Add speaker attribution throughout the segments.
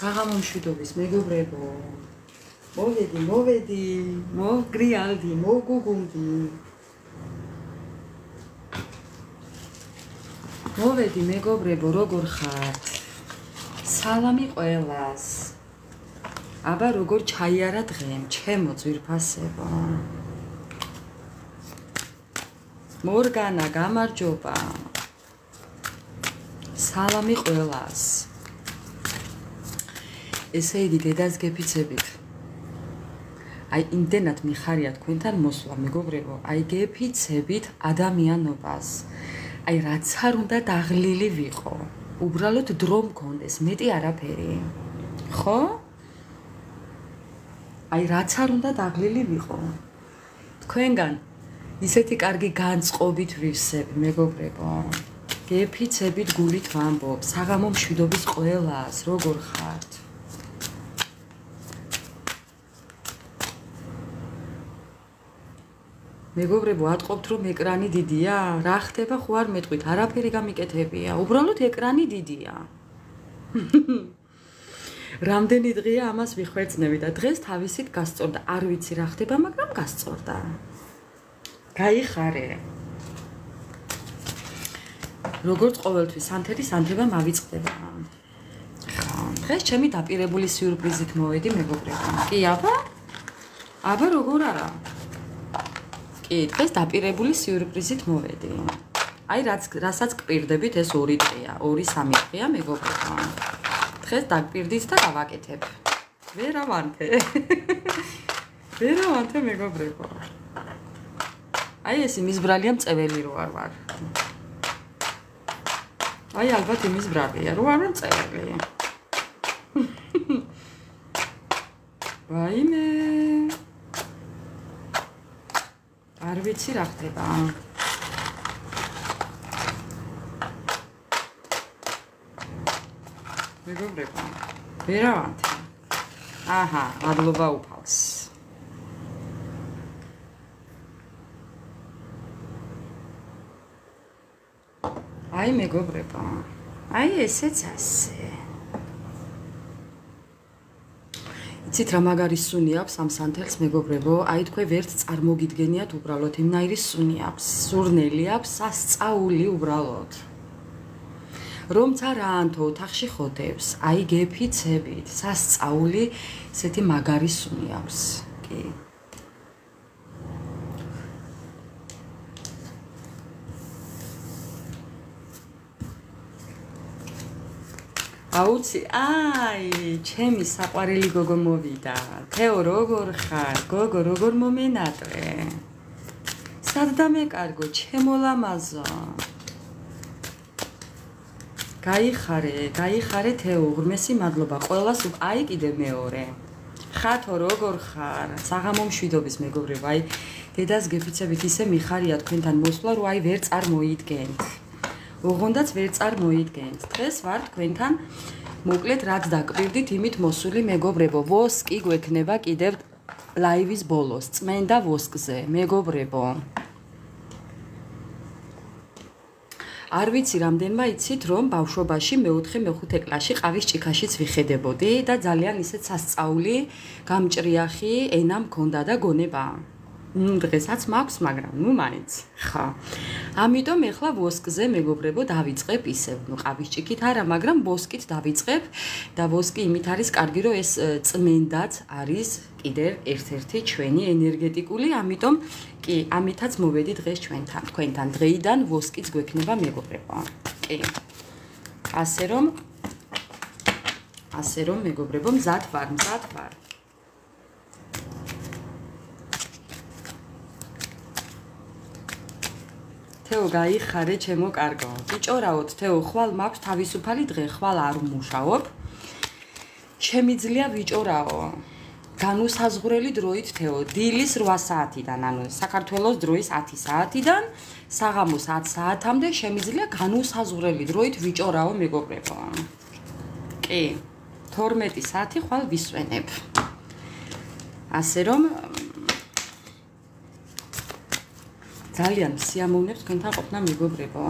Speaker 1: საღამო მშვიდობის მეგობრებო. მოვედი, მოგრიალდი, მოგუგუნდი. მოვედი მეგობრებო, როგორ ხართ? სალამი ყველას. აბა როგორ ჩაიარა დღემ, ჩემო ძვირფასებო. მორგანა, გამარჯობა. სალამი ყველას. ესე იგი დედას გეფიცებით. აი იმდენად მიხარია თქვენთან მოსვლა მეგობრებო, აი გეფიცებით ადამიანობას. აი რაც არ უნდა დაღლილი ვიყო. უბრალოდ დრო მქონდეს, მეტი არაფერი. ხო? აი რაც არ უნდა დაღლილი ვიყო. თქვენგან ისეთი კარგი განწყობით ვივსები მეგობრებო. გეფიცებით გულით ვამბობ, საღამო მშვიდობის ყველას, როგორ ხართ? მეგობრებო, ატყობთ რომ ეკრანი დიდია? რა ხდება ხო არ მეტყვით? არაფერი გამიკეთებია. უბრალოდ ეკრანი დიდია. რამდენი დღეა ამას ვიხვეწნები და დღეს თავისით გასწორდა. არ ვიცი რა ხდება, მაგრამ გასწორდა. გაიხარე. როგორც ყოველთვის ანთერის ანთება მავიწყდება. ხო, დღეს ჩემი დაპირებული სიურპრიზით მოვედი მეგობრებო. კი, აბა როგორ არა? კი, დღეს დაპირებული სიურპრიზით მოვედი. აი რასაც გპირდებით ეს 2 დღეა, 2-3 დღეა მეგობრებო. დღეს დაგპირდით და გავაკეთებ. ვერავანთე. ვერავანთე მეგობრებო. აი ეს იმის ბრალია მწეველი რო არ ვარ. აი ალბათ იმის ბრალია რო არ ვარ მწეველი. ვაიმე. არ ვიცი რა ხდება. მეგობრებო, ვერავანთე. აჰა, მადლობა უფალს. აი მეგობრებო, აი ესეც ასე. იცით რა მაგარი სუნი აქვს ამ სანთელს მეგობრებო, აი თქვენ ვერც წარმოგიდგენიათ უბრალოდ იმნაირი სუნი აქვს, სურნელი აქვს, სასწაული უბრალოდ. რომცა რაანთო ოთახში ხოდებს, აი გეფიცებით, სასწაული, ესეთი მაგარი სუნი აქვს. კი. აუცი, აი, ჩემი საყვარელი გოგო მოვიდა. თეო როგორ ხარ? გოგო როგორ მომენატრე? სად დამეკარგო, ჩემო ლამაზო? გაიხარე თეო, ღრმესი მადლობა ყველას. აი კიდე მეორე. ხათო როგორ ხარ? საღამო მშვიდობის მეგობრებო, აი დედას გეფიცებით ისე მიხარია თქვენთან მოსვლა, რომ აი ვერ წარმოიდგენთ. ოღონდაც ვერ წარმოიდგენთ. დღეს ვარ თქვენთან მოკლედ რაც დაგპირდით, იმით მოსული მეგობრებო. ვოსკი გვექნება კიდევ ლაივის ბოლოს, წმენდა ვოსკზე, მეგობრებო. არ ვიცი რამდენმა იცით, რომ ბავშვობაში მე-4-მე-5 კლასში ყავის ჭიქაშიც ვიხედებოდი და ძალიან ისეთ სასწაული, გამჭრიახი ენა მქონდა და გონება. დღესაც მაქვს, მაგრამ ნუ მაინც. ხა. ამიტომ ეხლა ვოსკზე მეგობრებო დავიწყებ ისევ, ნუ ყავის ჭიქით არა, მაგრამ ვოსკით დავიწყებ და ვოსკი იმით არის კარგი, რომ ეს წმენდაც არის კიდევ ერთ-ერთი ჩვენი ენერგეტიკული, ამიტომ კი, ამითაც მოვედი დღეს თქვენთან. დღეიდან ვოსკიც გვექნება მეგობრებო. კი. ასე რომ მეგობრებო, მზად ვარ. თეო გაიხარე ჩემო კარგო. ბიჭორაოთ თეო, ხვალ მაქვს თავისუფალი დღე, ხვალ არ ვმუშაობ. შემიძლია ვიჭორაო. განუსაზღვრელი დროით თეო, დილის 8 საათიდან, ანუ საქართველოს დროის 10 საათიდან საღამოს 10 საათამდე შემიძლია განუსაზღვრელი დროით ვიჭორაო მეგობრებო. კი, 12 საათი ხვალ ვისვენებ. ასე რომ ძალიან სიამოვნებს თქვენთან ყოფნა მეგობრებო.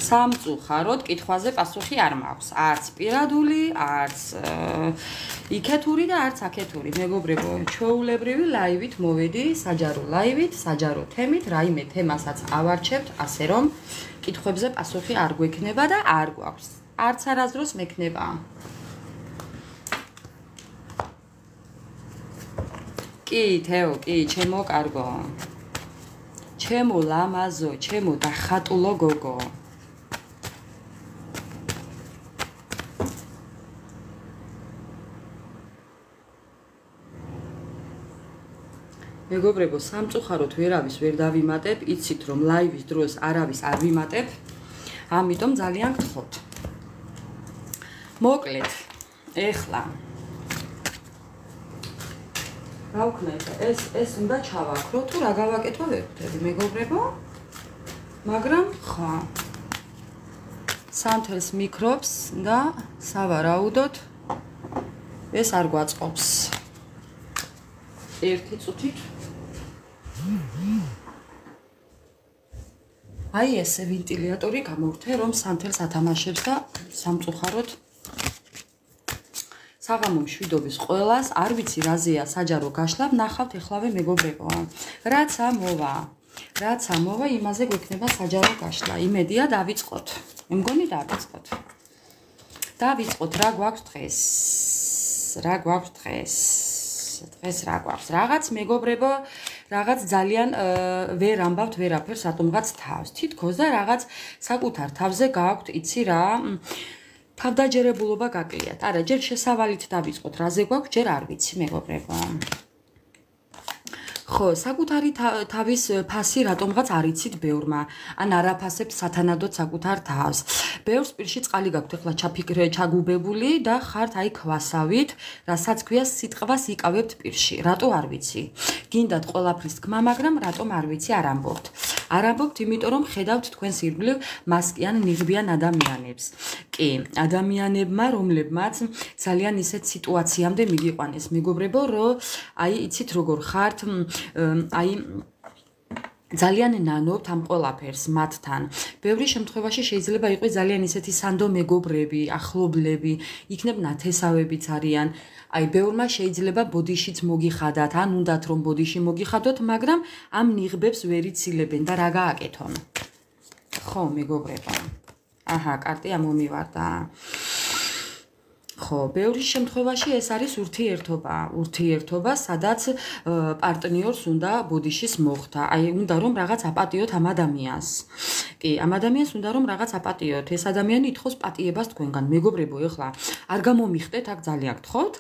Speaker 1: სამწუხაროდ კითხვაზე პასუხი არ მაქვს. არც პირადული, არც იქეთური და არც აქეთური. მეგობრებო, ჩვეულებრივი ლაივით მოვედი, საჯარო ლაივით, საჯარო თემით, რაიმე თემასაც ავარჩევთ, ასე რომ კითხვებზე პასუხი არ გვექნება და არ გვაქვს. არც არასდროს მექნება. კი, თეო, კი, ჩემო კარგო. ჩემო ლამაზო, ჩემო დახატულო გოგო. მეგობრებო, სამწუხაროდ ვერავის ვერ დავიმატებ, იცით რომ ლაივის დროს არავის არ ვიმატებ, ამიტომ ძალიან გთხოვთ. მოკლედ, ეხლა რა ვქნათ, ეს უნდა ჩავაქრო, თუ რა გავაკეთო ვერ ვხვდები, მეგობრებო? მაგრამ ხა სანთელს მიკრობს და სავარაუდოდ ეს არ გვაწყობს. ერთი წუთით აი ესე ვენტილატორი გამოვრთე, რომ სანთელს ათამაშებს და სამწუხაროდ საღამო მშვიდობის ყველას, არ ვიცი რაზეა საჯარო გაშლა, ნახავთ ეხლავე მეგობრებო. რაც ამოვა, იმაზე გვექნება საჯარო გაშლა. იმედია დავიწყოთ. მე მგონი დავიწყოთ. რა გვაქვს დღეს? დღეს რა გვაქვს? რაღაც მეგობრებო, რაღაც ძალიან ვერ ამბავთ ვერაფერს რატომღაც თავს. თითქოს და რაღაც საკუთარ თავზე გააქვთ, იცი რა, თავდაჯერებულობა გაკლიათ. არა, ჯერ შესავალით დავიწყოთ, რაზე გვაქვს, ჯერ არ ვიცი, მეგობრებო. ხო, საკუთარი თავის ფასი რატომღაც არ იცით ბევრმა, ან არაფასებთ სათანადოდ საკუთარ თავს. ბევრს პირში წყალი გაქვთ, ეხლა ჩაგუბებული და ხართ აი ქვასავით, რასაც ქვია სიტყვას იკავებთ პირში. რატო არ ვიცი? გინდათ ყველაფრის თქმა, მაგრამ რატომ არ ვიცი, არ ამბობთ. არ ამბობთ, იმიტომ რომ ხედავთ თქვენს ირგვლივ მასკიან ნიღბიან ადამიანებს. კი, ადამიანებმა, რომლებმაც ძალიან ისეთ სიტუაციამდე მიგიყვანეს, მეგობრებო, რომ აი იცით როგორ ხართ, აი ძალიან ნანობთ ამ ყველაფერს მათთან. ბევრი შემთხვევაში შეიძლება იყოს ძალიან ისეთი სანდო მეგობრები, ახლობლები, იქნებ ნათესავებიც არიან. აი ბევრმა შეიძლება ბოდიშიც მოგიხადათ, ან უნდათ რომ ბოდიში მოგიხადოთ, მაგრამ ამ ნიღბებს ვერ იცილებენ და რა გააკეთონ? ხო, მეგობრებო. აჰა, კარტი ამომივარდა. ხო, ბევრი შემთხვევაში ეს არის ურთიერთობა, სადაც პარტნიორს უნდა ბოდიშის მოხდა. აი, უნდა რომ რაღაც აპატიოთ ამ ადამიანს. კი, ამ ადამიანს უნდა რომ რაღაც აპატიოთ. ეს ადამიანი ითხოვს პატიებას თქვენგან. მეგობრებო, ეხლა არ გამომიხდეთ, აქ ძალიან გთხოვთ.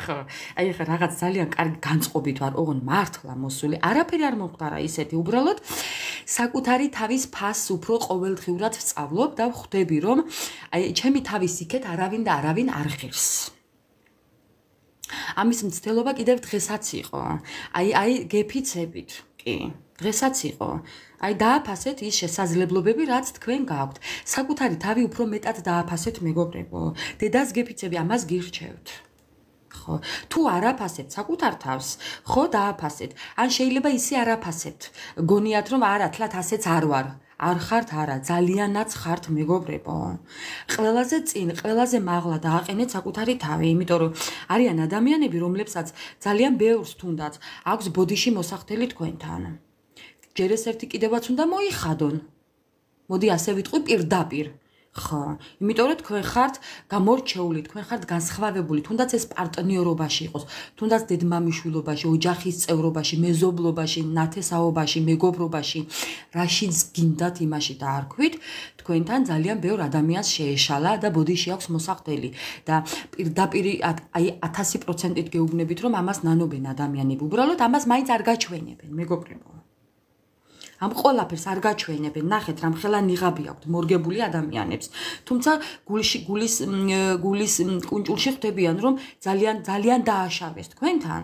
Speaker 1: ხო, აი ეხლა რაღაც ძალიან კარგი განწყობით ვარ, ოღონ მართლა მოსული. არაფერი არ მომხდარა ისეთი, უბრალოდ საკუთარი თავის ფასს უფრო ყოველდღიურად ვსწავლობ და ვხვდები რომ აი ჩემი თავის იქეთ არავინ და არავინ არ ღირს. ამის მცდელობა კიდევ დღესაც იყო. აი გეფიცებით, კი, დღესაც იყო. აი დააფასეთ ის შესაძლებლობები, რაც თქვენ გაქვთ. საკუთარი თავი უფრო მეტად დააფასეთ, მეგობრებო. დედას გეფიცები, ამას გირჩევთ. ხო, თუ არაფასებთ საკუთარ თავს, ხო დააფასეთ. ან შეიძლება ისე არაფასებთ. გონიათ რომ არა, თლათ ასეც არ ვარ. არ ხართ, არა, ძალიანაც ხართ, მეგობრებო. ყველაზე წინ, ყველაზე მაღლა დააყენეთ საკუთარი თავი, იმიტომ რომ არიან ადამიანები, რომლებსაც ძალიან ბევრს თუნდაც აქვს ბოდიში მოსახდელი თქვენთან. ჯერ ეს ერთი კიდევაც უნდა მოიხადონ. მოდი ასე ვიტყვი პირდაპირ. ხო, იმიტომ რომ თქვენ ხართ გამორჩეული, თქვენ ხართ განსხვავებული, თუნდაც ეს პარტნიორობაში იყოს, თუნდაც დედმამიშვილობაში, ოჯახის წევრობაში, მეზობლობაში, ნათესაობაში, მეგობრობაში, რაშიც გინდათ იმაში დაარქვით, თქვენთან ძალიან ბევრ ადამიანს შეეშალა და ბოდიში აქვს მოსახდელი და პირდაპირ აი 1000%-ით გეუბნებით რომ ამას ნანობენ ადამიანები, უბრალოდ ამას მაინც არ გაჩვენებენ, მეგობრებო. ამ ყველაფერს არ გაჩვენებენ, ნახეთ რამ ხელა ნიღაბი აქვთ მორგებული ადამიანებს. თუმცა გულის კუნჭულში ხვდებიან რომ ძალიან დააშავეს თქვენთან.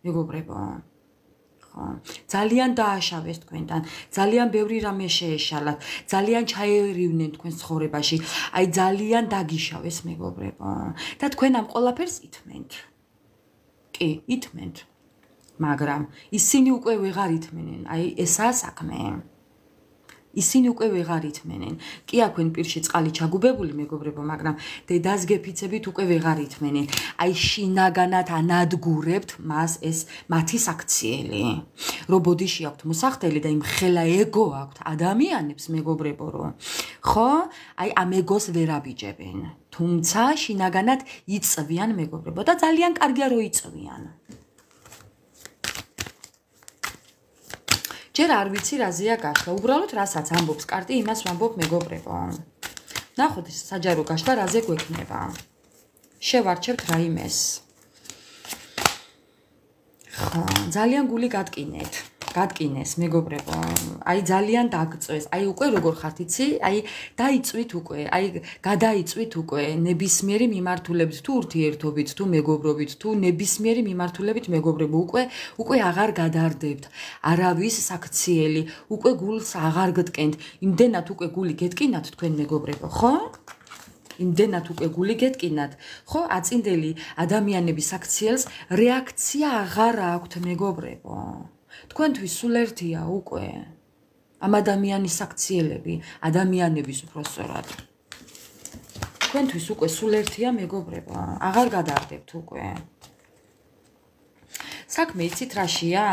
Speaker 1: მეგობრებო. ხო, ძალიან დააშავეს თქვენთან. ძალიან ბევრი რამე შეეშალათ. ძალიან ჩაერივნენ თქვენ ცხოვრებაში. აი ძალიან დაგიშავეს, მეგობრებო. და თქვენ ამ ყველაფერს ითმენთ. კი, ითმენთ. მაგრამ ისინი უკვე ვეღარ ითმენენ, აი ესაა საქმე. ისინი უკვე ვეღარ ითმენენ. კი აქვენ პირში წყალი ჩაგუბებული მეგობრებო, მაგრამ დედას გეფიცებით უკვე ვეღარ ითმენენ. აი შინაგანად ანადგურებთ მას ეს მათი საქციელი. რო ბოდიში აქვთ მოსახდელი და იმ ხელა ეგო აქვთ ადამიანებს მეგობრებო, რომ ხო? აი ამ ეგოს ვერ აბიჯებენ. თუმცა შინაგანად იწვიან მეგობრებო და ძალიან კარგია რომ იწვიან. ჯერ არ ვიცი რაზეა გაშლა, უბრალოდ რასაც ამბობს კარტი, იმას ვამბობ მეგობრებო. ნახოთ საჯარო გაშლა რაზე გვექნება. შევარჩევთ რაიმეს. ხო, ძალიან გული გადგინეს მეგობრებო. აი ძალიან დაგწვეს. აი უკვე როგორ ხართ იცი? აი დაიწვით უკვე, აი გადაიწვით უკვე ნებისმიერი მიმართულებით თუ ურთიერთობით თუ მეგობრობით თუ ნებისმიერი მიმართულებით მეგობრებო, უკვე აღარ გადარდებთ. არავის საქციელი, უკვე გულს აღარ გტკენთ. იმდენად უკვე გული გეტკინათ თქვენ მეგობრებო, ხო? იმდენად უკვე გული გეტკინათ, ხო? აწინდელი ადამიანების საქციელს რეაქცია აღარ აქვთ მეგობრებო. თქვენთვის სულ ერთია უკვე ამ ადამიანის საქციელები, ადამიანების უბრალოდ. თქვენთვის უკვე სულ ერთია მეგობრებო, აღარ გადარდებთ უკვე. საქმე იცით რაშია?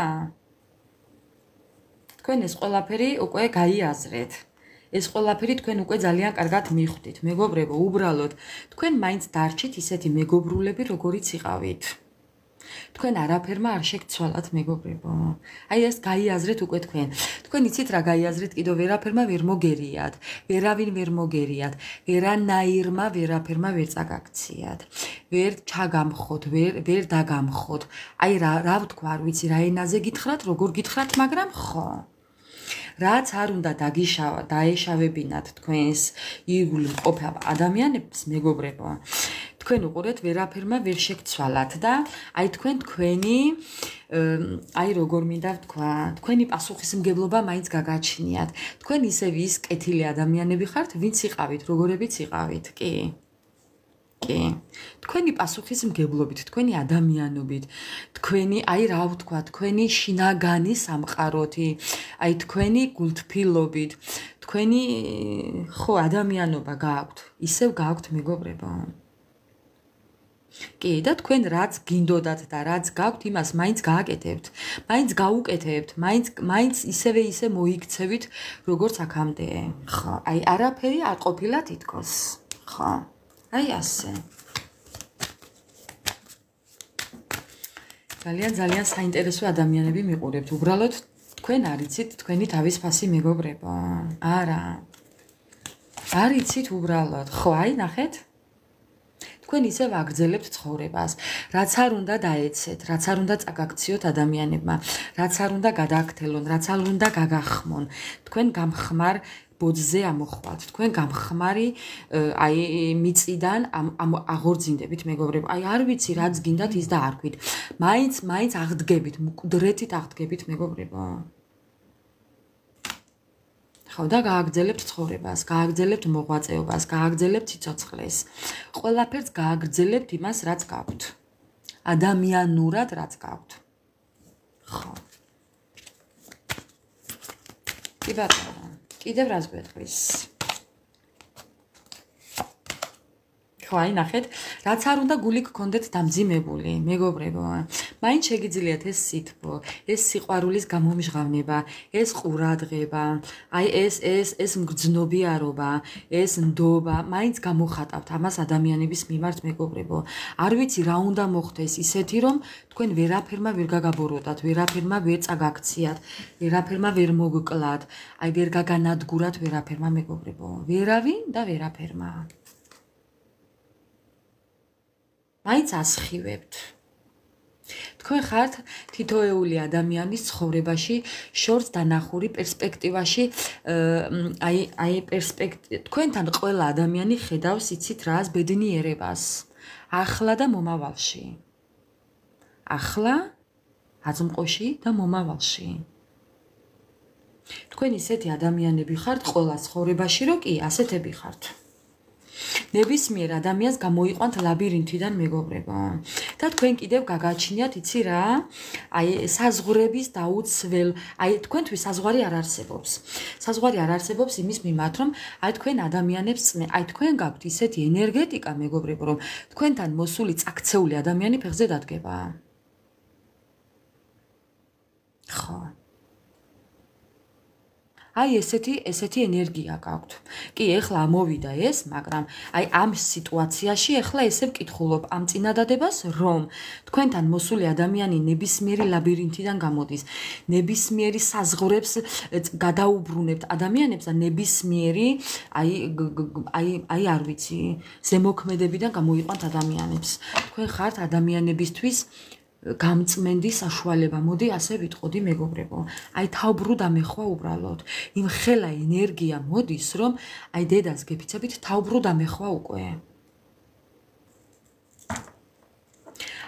Speaker 1: თქვენ ეს ყველაფერი უკვე გაიაზრეთ. ეს ყველაფერი თქვენ უკვე ძალიან კარგად მიხვდით, მეგობრებო, უბრალოდ თქვენ მაინც დარჩით ისეთი მეგობრულები, როგორიც იყავით. თქვენ არაფერმა არ შეგცვალათ მეგობრებო. აი ეს გაიაზრეთ უკვე თქვენ. თქვენ იცით რა გაიაზრეთ, კიდევ ვერაფერმა ვერ მოგერიათ, ვერავინ ვერ მოგერიათ, ვერანაირმა ვერაფერმა ვერ წაგაქციათ. ვერ ჩაგამხოთ, ვერ დაგამხოთ. აი რა ვთქვა, არ ვიცი რა ენაზე გითხრათ, როგორ გითხრათ, მაგრამ ხო. რაც არ უნდა დაეშავებინათ თქვენს ირგვლივ მყოფ ადამიანებს მეგობრებო. თქვენ უყურეთ ვერაფერმა ვერ შეგცვალათ და აი თქვენი აი როგორ მინდა ვთქვა, თქვენი პასუხისმგებლობა მაინც გაგაჩნიათ. თქვენ ისევ ის კეთილი ადამიანები ხართ, ვინც იყავით, როგორებიც იყავით, კი. კი. თქვენი პასუხისმგებლობით, თქვენი ადამიანობით, თქვენი აი რა ვთქვა, თქვენი შინაგანი სამყაროთი, აი თქვენი გულთბილობით, თქვენი ხო ადამიანობა გააქვთ, ისევ გააქვთ მეგობრებო. კი, და თქვენ რაც გინდოდათ და რაც გაქვთ, იმას მაინც გააკეთებთ, მაინც გაუკეთებთ, მაინც ისე მოიქცევით, როგორც აქამდე. ხო, აი არაფერი არ ყოფილა თითქოს. ხო. აი ასე. ძალიან საინტერესო ადამიანები მიყურებთ. უბრალოდ თქვენ არ იცით თქვენი თავის ფასი მეგობრებო. არა. არ იცით უბრალოდ. ხო, აი ნახეთ. თქვენ ისევ აგრძელებთ ცხოვრებას, რაც არ უნდა დაეცეთ, რაც არ უნდა წაგაქციოთ ადამიანებმა, რაც არ უნდა გადააქთელონ, რაც არ უნდა გაგახმონ. თქვენ გამხმარ ბოძზე ამოხვალთ, თქვენ გამხმარი აი მიწიდან აღორძინდებით მეგობრებო. აი არ ვიცი რაც გინდათ ის და არ ქვით. მაინც აღდგებით, მკვდრეთით აღდგებით მეგობრებო. ხო და გააგრძელებთ ცხოვრებას, გააგრძელებთ მოღვაწეობას, გააგრძელებთ სიცოცხლეს. ყველაფერს გააგრძელებთ იმას, რაც გაქვთ. ადამიანურად რაც გაქვთ. ხო. კი ბატონო. კიდევ რას გვეტყვის? ხო, აი ნახეთ, რაც არ უნდა გული გქონდეთ დამძიმებული, მეგობრებო. მაინც შეგიძლიათ ეს სითბო, ეს სიყვარულის გამომჟღავნება, ეს ყურადღება, აი ეს მგრძნობიარობა, ეს ნდობა, მაინც გამოხატავთ ამას ადამიანების მიმართ მეგობრებო. არ ვიცი რა უნდა მოხდეს ისეთი, რომ თქვენ ვერაფერმა ვერ გაგაბოროტათ, ვერაფერმა ვერ წაგაქციათ, ვერაფერმა ვერ მოგკლათ, აი ვერ გაგანადგურათ ვერაფერმა მეგობრებო. ვერავინ და ვერაფერმა. მაინც ასხივებთ. თქვენ ხართ თითოეული ადამიანის ცხოვრებაში შორს დანახური პერსპექტივაში, აი თქვენთან ყველა ადამიანი ხედავს იცით რას ბედნიერებას, ახლა და მომავალში. ახლა, აზმყოში და მომავალში. თქვენ ისეთი ადამიანები ხართ ყველა ცხოვრებაში, რომ კი ასეთები ხართ. ნებისმიერ ადამიანს გამოიყვანთ ლაბირინთიდან მეგობრებო. და თქვენ კიდევ გაგაჩნიათ, იცი რა? აი საზღვრების დაუცველ, აი თქვენთვის საზღვარი არ არსებობს. საზღვარი არ არსებობს იმის მიმართ, რომ აი თქვენ ადამიანებს აი თქვენ გაქვთ ისეთი ენერგეტიკა მეგობრებო, რომ თქვენთან მოსული წაქცეული ადამიანი ფეხზე დადგება. ხო. აი ესეთი ენერგია გაქვთ. კი, ეხლა ამოვიდა ეს, მაგრამ აი ამ სიტუაციაში ეხლა ესე ვკითხულობ ამ წინადადებას, რომ თქვენთან მოსული ადამიანი ნებისმიერი ლაბირინთიდან გამოდის, ნებისმიერი საზღვრებს გადაუბრუნებთ ადამიანებს და ნებისმიერი აი არ ვიცი, ზემოქმედებიდან გამოიყვანთ ადამიანებს. თქვენ ხართ ადამიანებისთვის გამწმენდი საშუალება. მოდი ასე ვიტყოდი მეგობრებო. აი თავბრუდ ამეხვა უბრალოდ. იმ ხელა ენერგია მოდის, რომ აი დედას გეფიცებით თავბრუდ ამეხვა უკვე.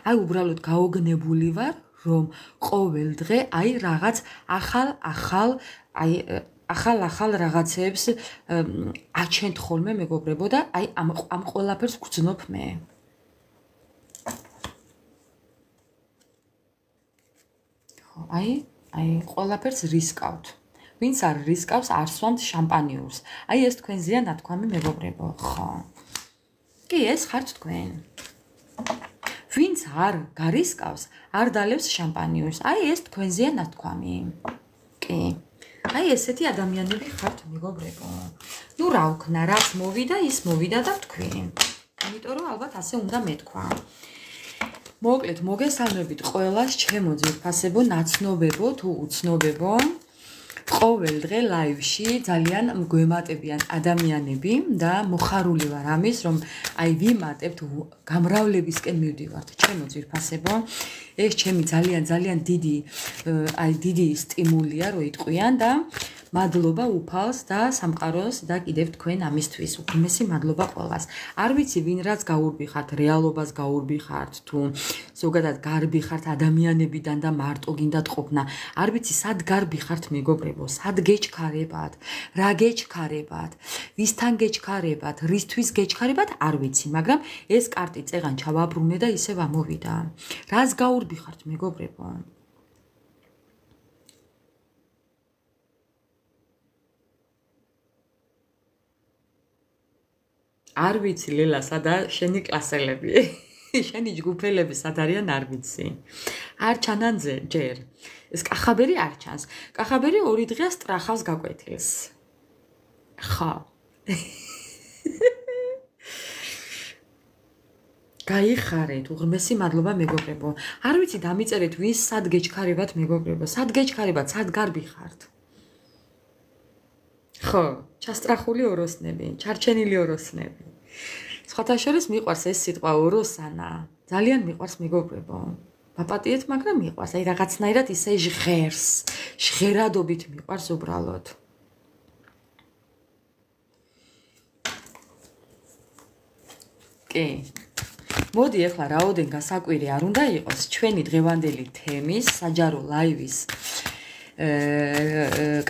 Speaker 1: აი უბრალოდ გაოგნებული ვარ, რომ ყოველ დღე აი რაღაც ახალ რაღაცებს აჩენთ ხოლმე მეგობრებო და აი ამ ყველაფერს ვგრძნობ მე. აი ყველაფერს რისკავთ. ვინც არ რისკავს, არ სვამთ შამპანიურს. აი ეს თქვენზეა ნათქვამი მეგობრებო, ხო? კი, ეს ხართ თქვენ. ვინც არ გარისკავს, არ დალევს შამპანიურს. აი ეს თქვენზეა ნათქვამი. კი. აი ესეთი ადამიანები ხართ მეგობრებო. ნუ რა ვქნა, რაც მოვიდა, ის მოვიდა და თქვი. იმიტომ რომ ალბათ ასე უნდა მეთქვა. მოკლედ მოგესალმებით ყველას, ჩემო ძვირფასებო, ნაცნობებო თუ უცნობებო. ყოველ დღე ლაივში ძალიან მგვემატებიან ადამიანები და მოხარული ვარ ამის, რომ აი ვიმატებთ გამრავლებისკენ მივდივართ, ჩემო ძვირფასებო. ეს ჩემი ძალიან დიდი სტიმულია, რო იტყვიან და მადლობა უფალს და სამყაროს და კიდევ თქვენ ამისთვის უქმესი მადლობა ყველას. არ ვიცი ვინ რაც გაურბი ხართ, რეალობას გაურბი ხართ თუ ზოგადად გარბი ხართ ადამიანებიდან და მარტო გინდათ ყოფნა. არ ვიცი სად გარბი ხართ მეგობრებო, სად გეჩქარებათ, რა გეჩქარებათ, ვისთან გეჩქარებათ, რისთვის გეჩქარებათ, არ ვიცი, მაგრამ ეს კარტი წეღან ჩავაბრუნე და ისევ ამოვიდა. რას გაურბი ხართ მეგობრებო? არ ვიცი ლელა, სადა შენი კლასელები? შენი ჯგუფელები სად არიან, არ ვიცი. არ ჩანან ჯერ. ეს კახაბერი არ ჩანს. კახაბერი 2 დღეა სტრახავს გაკვეთილს. ხო. გაიხარეთ, უღრმესი მადლობა მეგობრებო. არ ვიცი დამიწერეთ ვის სად გეჩქარებათ მეგობრებო, სად გეჩქარებათ, სად გარბი ხართ. ხო, ჩასტრახული ოროსნები, ჩარჩენილი ოროსნები. სხვათა შორის მიყვარს ეს სიტყვა ოროსანა. ძალიან მიყვარს მეგობრებო. ვაპატიეთ, მაგრამ მიყვარს. აი რაღაცნაირად ისე ჟღერს, ჟღერადობით მიყვარს უბრალოდ. კი. მოდი ახლა რაოდენ გასაკვირი არ უნდა იყოს ჩვენი დღევანდელი თემის, საჯარო ლაივის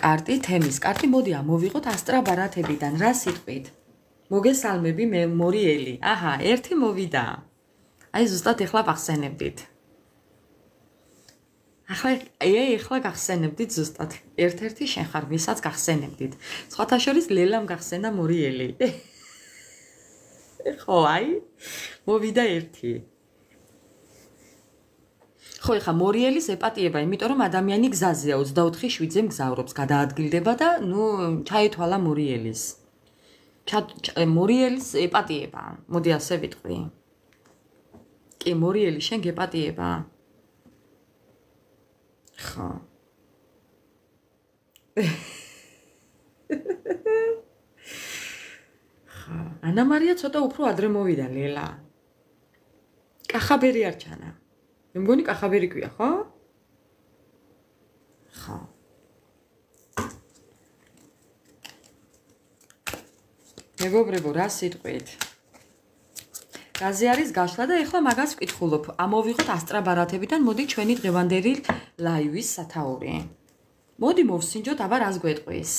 Speaker 1: კარტი, თემის კარტი. მოდი ამოვიღოთ ასტრაბარათებიდან. რა სიტყვით? მოგესალმები, მე მორიელი. აჰა, ერთი მოვიდა. აი ზუსტად ახლა ვახსენებდით. ახლა გახსენებდით ზუსტად. ერთ-ერთი შენ ხარ, ვისაც გახსენებდით. სხვათა შორის ლელამ გახსენა მორიელი. ხო, აი, მოვიდა ერთი. ხო, ეხა მორიელის ეპატიება, იმიტომ რომ ადამიანი გზაზეა 24/7-ზე მგზავრობს, გადაადგილდება და ნუ ჩაითვალა მორიელის. მორიელის ეპატიება. მოდი ასე ვიტყვი. კი, მორიელი შენ გეპატიება? ხო. ანა მარია ცოტა უფრო ადრე მოვიდა ლელა. კახაბერი არ ჩანა. მე მგონი კახაბერი ქვია, ხო? ხო. მეგობრებო, რა სიტყვით? რაზე არის გაშლა და ეხლა მაგას ვკითხულობ. ამოვიღოთ ასტრაბარათებიდან, მოდი ჩვენი დღევანდელი ლაივის სათაური. მოდი მოვსინჯოთ, აბა რას გვეტყვის?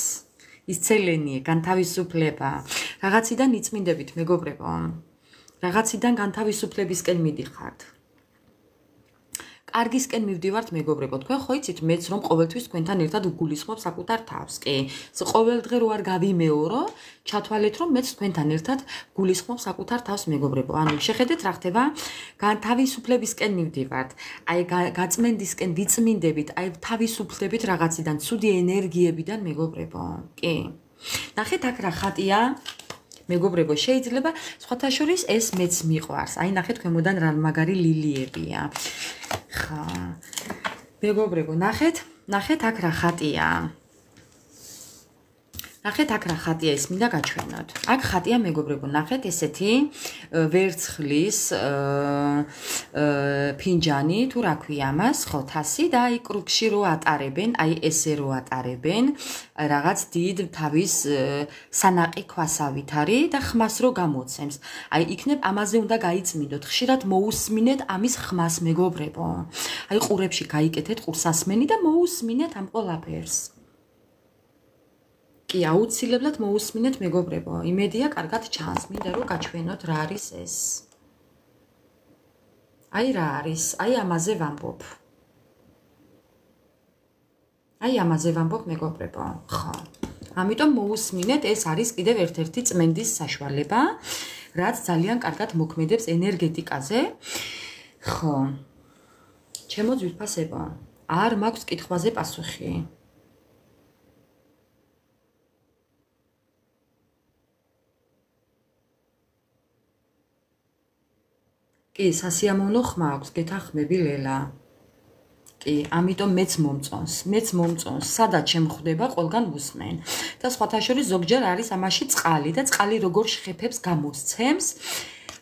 Speaker 1: ისცელენია, განთავისუფლება. Რაღაციდან იწმინდებით, მეგობრებო. Რაღაციდან განთავისუფლებისკენ მიდიხართ. კარგისკენ მივდივართ, მეგობრებო. თქვენ ხო იცით მეც რომ ყოველთვის თქვენთან ერთად გულისხმობ საკუთარ თავს, კი? ყოველ დღე რო არ გავიმეორო, ჩათვალეთ რომ მეც თქვენთან ერთად გულისხმობ საკუთარ თავს, მეგობრებო. ანუ შეხედეთ რა ხდება, განთავისუფლებისკენ მივდივართ. აი გაწმენდისკენ ვიწმინდებით, აი თავისუფლდებით რაღაციდან, ცუდი ენერგიებიდან, მეგობრებო. კი? ნახეთ აქ რა ხატია? მეგობრებო, შეიძლება სხვათა შორის ეს მეც მიყვარს. აი ნახეთ ქვემოდან რა მაგარი ლილიებია. ხა. მეგობრებო, ნახეთ აქ რა ხატია. ნახეთ აქ რა ხატია, ეს მინდა გაჩვენოთ. აქ ხატია, მეგობრებო, ნახეთ ესეთი ვერცხლის ფინჯანი, თუ რა ქვია ამას, ხო, თასი და აი კრუგში რო ატარებენ, აი ესე რო ატარებენ, რაღაც დიდ თავის სანაყი ქვასავით არის და ხმას რო გამოცემს. აი იქნებ ამაზე უნდა გაიწმინდოთ, ხშირად მოусმინეთ ამის ხმას, მეგობრებო. აი ყურებში გაიკეთეთ ყურსასმენი და მოусმინეთ ამ ყველაფერს. კი, აუცილებლად მოусმინეთ, მეგობრებო. იმედია, კარგად ჩანს, მინდა რომ გაჩვენოთ რა არის ეს. აი რა არის, აი ამაზე ვამბობ. აი ამაზე ვამბობ, მეგობრებო. ხო. ამიტომ მოусმინეთ, ეს არის კიდევ ერთ-ერთი წმენდის საშუალება, რაც ძალიან კარგად მოქმედებს ენერგეტიკაზე. ხო. ჩემო ძვირფასებო, არ მაქვს კითხვაზე პასუხი. კი, სასიამოვნო ხმა აქვს, გეთანხმები ლელა. კი, ამიტომ მეც მომწონს, სადაც შემხვდება, ყველგან ვუსმენ. და სხვათა შორის ზოგჯერ არის ამაში წყალი და წყალი როგორ შეხებებს გამოსცემს.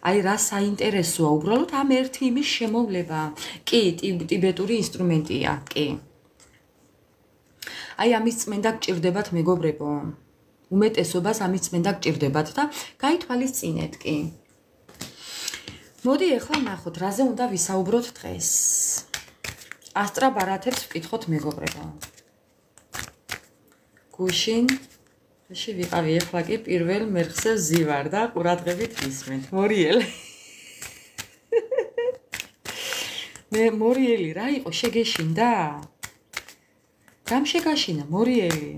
Speaker 1: აი რა საინტერესოა, უბრალოდ ამ ერთი იმის შემოვლება. კი, ტიბეტური ინსტრუმენტია, კი. აი ამის წმენდა გჭირდებათ, მეგობრებო. უმეტესობას ამის წმენდა გჭირდებათ და გაითვალისწინეთ, კი. მოდი ახლა ნახოთ, რაზე უნდა ვისაუბროთ დღეს. ასტრაბარათებს ვკითხოთ, მეგობრებო. გუშინ ვიყავი, ახლა კი პირველ მერხზე ვზივარ და ყურადღებით ვისმენთ. მორიელი. მე მორიელი რა იყო, შეგეშინდა? რამ შეგაშინა, მორიელი?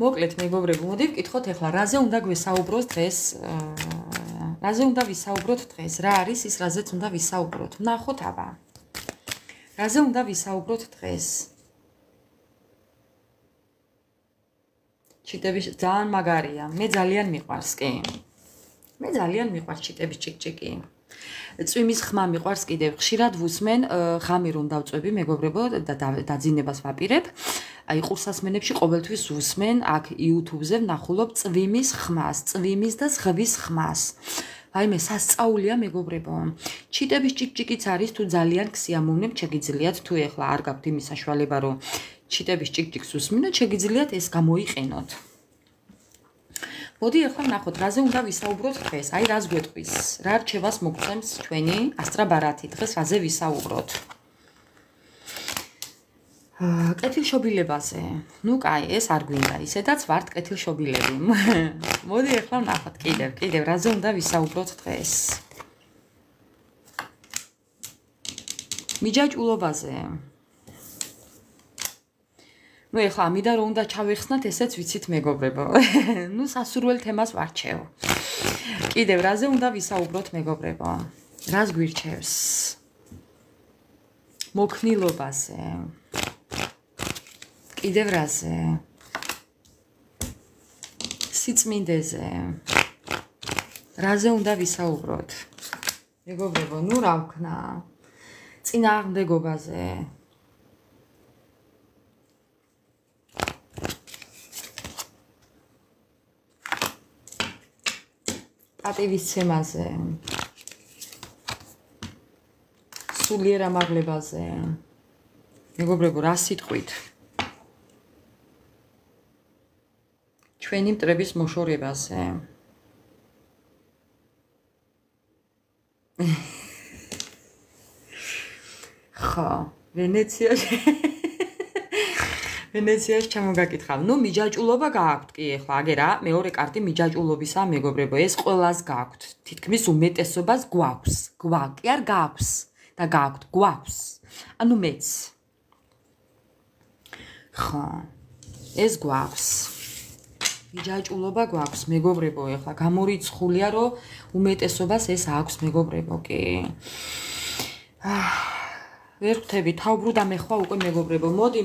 Speaker 1: მოკლედ, მეგობრებო, მოდი ვკითხოთ ახლა, რაზე უნდა გვესაუბროთ დღეს? რაზე უნდა ვისაუბროთ დღეს? რა არის ის, რაზეც უნდა ვისაუბროთ? ვნახოთ აბა. რაზე უნდა ვისაუბროთ დღეს? ჩიტების ძალიან მაგარია. მე ძალიან მიყვარს, კი. მე ძალიან მიყვარს ჩიტების ჭიკჭიკი. წვიმის ხმა მიყვარს კიდევ. ხშირად ვუსმენ, ღამე რომ დავწვევი, მეგობრებო, და დაძინებას ვაპირებ. აი ყურსასმენებში ყოველთვის ვუსმენ, აქ YouTube-ზე ვნახულობ წვიმის ხმას, წვიმის და ზღვის ხმას. აი მე სასწაულია, მეგობრებო. ჩიტების ჭიკჭიკიც არის, თუ ძალიან გსიამოვნებთ, შეგიძლიათ, თუ ეხლა არ გაქვთ იმის საშუალება, რომ ჩიტების ჭიკჭიკს უსმინოთ, შეგიძლიათ ეს გამოიყენოთ. მოდი ახლა ვნახოთ, რაზე უნდა ვისაუბროთ დღეს. აი რას გვეტყვის, რა რჩევას მოგწევს ჩვენი ასტრაბარათი, დღეს რაზე ვისაუბროთ? კეთილშობილებაზე. ნუ კაი, ეს არ გვინდა, ისედაც ვართ კეთილშობილები. მოდი ახლა ვნახოთ კიდევ რაზე უნდა ვისაუბროთ დღეს. მიჯაჭულობაზე. ნუ ეხლა ამიდან რომ უნდა ჩავეხსნათ, ესეც ვიცით, მეგობრებო. ნუ სასურველ თემას ვარჩევ. კიდევ რაზე უნდა ვისაუბროთ, მეგობრებო? რას გვირჩევს? მოქნილობაზე. კიდევ რაზე? სიწმინდეზე. რაზე უნდა ვისაუბროთ? მეგობრებო, ნუ რა ვქნა? წინააღმდეგობაზე. პატივისცემაზე. სულიერ ამაღლებაზე. მეგობრებო, რა სიტყვით? ჩვენი მტრების მოშორებაზე. ხო, ვენეციაში ვენეციაში ჩამოგაკითხავ. ნუ მიჯაჭულობა გააქვთ კი ახლა აგერა მეორე კარტი მიჯაჭულობისა მეგობრებო ეს ყველას გააქვთ. თითქმის უმეტესობას გვაქვს. კი არ გააქვს და გააქვთ გვაქვს. ანუ მეც. ხო. ეს გვაქვს. მიჯაჭულობა გვაქვს მეგობრებო ახლა გამორიცხულია რომ უმეტესობას ეს აქვს მეგობრებო კი. ვერ ხვდები თავბრუდა მე ხვა უკვე მეგობრებო მოდი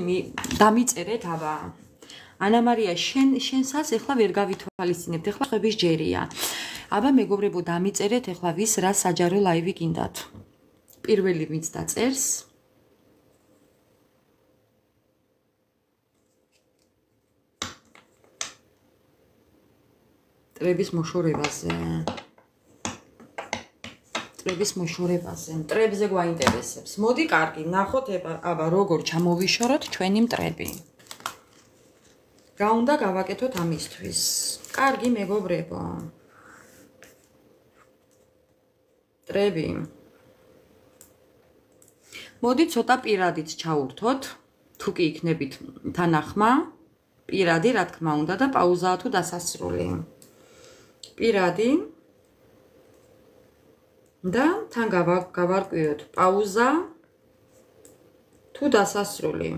Speaker 1: დამიწერეთ აბა ანა მარია შენსაც ახლა ვერ გავითვალისწინებთ ახლა ხების ჯერია აბა მეგობრებო დამიწერეთ ახლა ვის რა საჯარო ლაივი გინდათ პირველი ვინც დაწერს ტრების მოშორებაზე მტრებზე გვაინტერესებს. მოდი, კარგი, ნახოთ აბა როგორ ჩამოვიშოროთ ჩვენი მტრები. რა უნდა გავაკეთოთ ამისთვის? კარგი, მეგობრებო. მტრები. მოდი ცოტა პირადიც ჩაურთოთ, თუ კი იქნებით თანახმა. პირადი, რა თქმა უნდა და პაუზაა თუ დასასრული. პირადი და თან გავარკვიოთ პაუზა თუ დასასრული.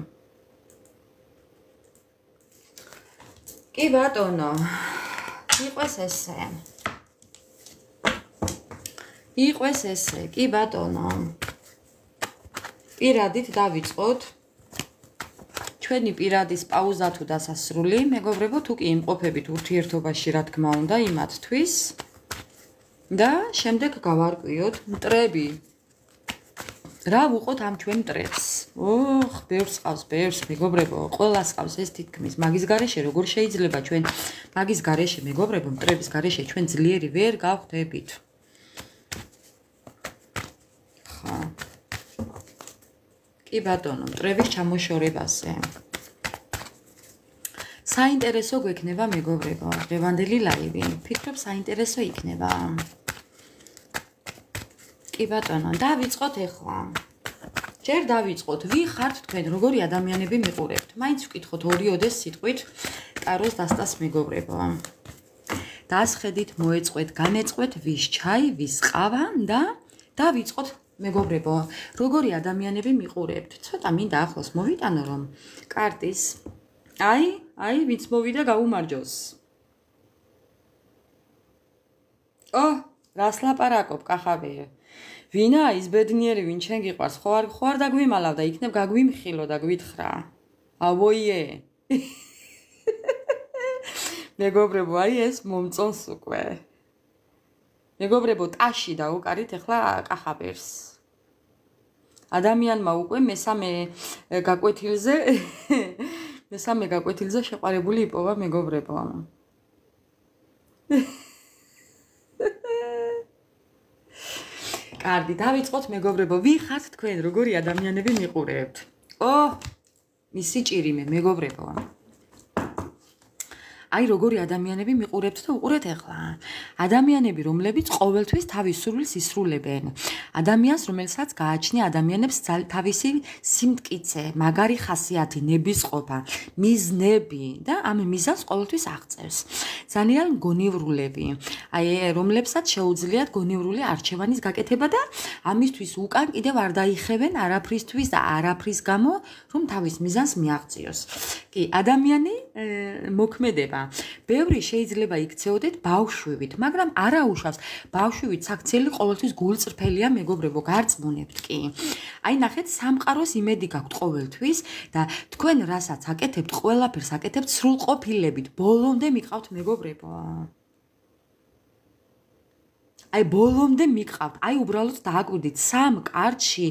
Speaker 1: კი ბატონო. იყოს ესე. კი ბატონო. პირადით დავიწყოთ. ჩვენი პირადის პაუზა თუ დასასრული, მეგობრებო, თუ კი იმყოფებით ურთიერთობაში, რა თქმა უნდა, იმათთვის. და შემდეგ გავარკვიოთ მტრები. რა ვუყოთ ამ ჩვენ მტრებს? ოხ, ბევრს ყავს, მეგობრებო, ყველას ყავს ეს თითქმის. მაგის გარეშე როგორ შეიძლება ჩვენ მაგის გარეშე, მეგობრებო, მტრების გარეშე ჩვენ ძლიერი ვერ გავხდებით. ხა. კი ბატონო, მტრების ჩამოშორებაზე. საინტერესო გვექნება მეგობრებო, დღევანდელი ლაივი. ფიქრობ საინტერესო იქნება. კი ბატონო, დავიწყოთ ახლა. ჯერ დავიწყოთ, ვი ხართ თქვენ, როგორი ადამიანები მიყურებთ? მაინც ვკითხოთ ორი ოდეს სიტყვით ტაროს დასტას მეგობრებო. დასხედით, მოეწყვეთ, განეწყვეთ, ვის ჩაი, ვის ყავა და დავიწყოთ მეგობრებო, როგორი ადამიანები მიყურებთ? ცოტა მინდა ახლოს მოვიტანო რომ კარტის აი, ვინც მოვიდა გაუმარჯოს. რას ლაპარაკობ, კახაბე? ვინა ის ბედნიერი ვინ ჩვენ გიყვარს, ხო არ დაგვიმალავ და იქნებ გაგვიმხილო და გვითხრა. ავოიე. მეგობრებო, აი ეს მომწონს უკვე. მეგობრებო, ტაში დაუკარით ახლა კახაბერს. ადამიანმა უკვე მესამე გაკვეთილზე შეყარებული იპოვა მეგობრებო. კარგი, დავიწყოთ მეგობრებო, ვინ ხართ თქვენ, როგორი ადამიანები მიყურებთ? მისი ჭირიმე მეგობრებო. აი როგორი ადამიანები მიყურებთ და უყურეთ ახლა. ადამიანები, რომლებიც ყოველთვის თავის სურვილს ისრულებენ. ადამიანს, რომელსაც გააჩნია ადამიანებს თავისი სიმტკიცე, მაგარი ხასიათი, ნებისყოფა, მიზნები და ამ მიზანს ყოველთვის აღწევს. ძალიან გონივრულები, აი რომლებსაც შეუძლიათ გონივრული არჩევანის გაკეთება და ამისთვის უკან კიდევ არ დაიხევენ არაფრისთვის და არაფრის გამო, რომ თავის მიზანს მიაღწიოს. კი, ადამიანი მოქმედება. ბევრი შეიძლება იქცეოდეთ ბავშვივით, მაგრამ არა უშავს. ბავშვივით საქციელი ყოველთვის გულწრფელია მეგობრებო, გარწმუნებთ კი. აი ნახეთ, სამყაროს იმედი გაქვთ ყოველთვის და თქვენ რასაც აკეთებთ, ყველაფერს აკეთებთ სრულყოფილებით. ბოლომდე მიყავთ მეგობრებო. აი ბოლომდე მიყავთ, აი უბრალოდ დააკვირდით სამ კარტში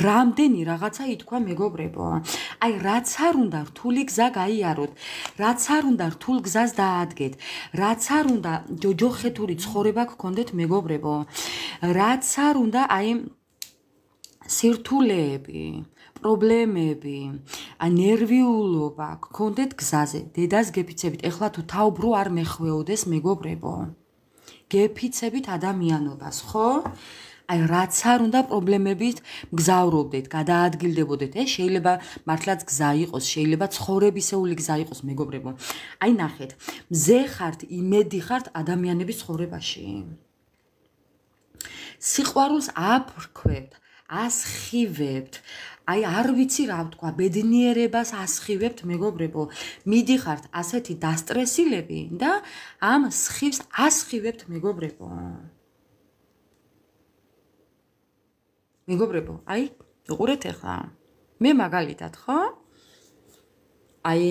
Speaker 1: რამდენი რაღაცა ითქვა მეგობრებო. აი რაც არ უნდა რთული გზა გაიაროთ, რაც არ უნდა რთულ გზას დაადგეთ, რაც არ უნდა ჯოჯოხეთური ცხოვრება გქონდეთ მეგობრებო. რაც არ უნდა აი სირთულეები, პრობლემები, ნერვიულობა გქონდეთ გზაზე. დედას გეფიცებით, ეხლა თუ თაობრო არ მეხვეოდეს მეგობრებო. გეფიცებით ადამიანობას, ხო? აი რაც არ უნდა პრობლემებით მგზავრობდეთ, გადაადგილდებოდეთ. ეს შეიძლება მართლაც გზა იყოს, შეიძლება ცხოვრებისეული გზა იყოს, მეგობრებო. აი ნახეთ, მზე ხართ, იმედი ხართ ადამიანების ცხოვრებაში. სიყვარულს აფრქვებთ, ასხივებთ. აი არ ვიცი რა ვთქვა, ბედნიერებას ასხივებთ, მეგობრებო. მიდიხართ ასეთი დასტრესილები და ამ სხივს ასხივებთ, მეგობრებო. მეგობრებო, აი, უყურეთ ახლა. მე მაგალითად, ხო? აი,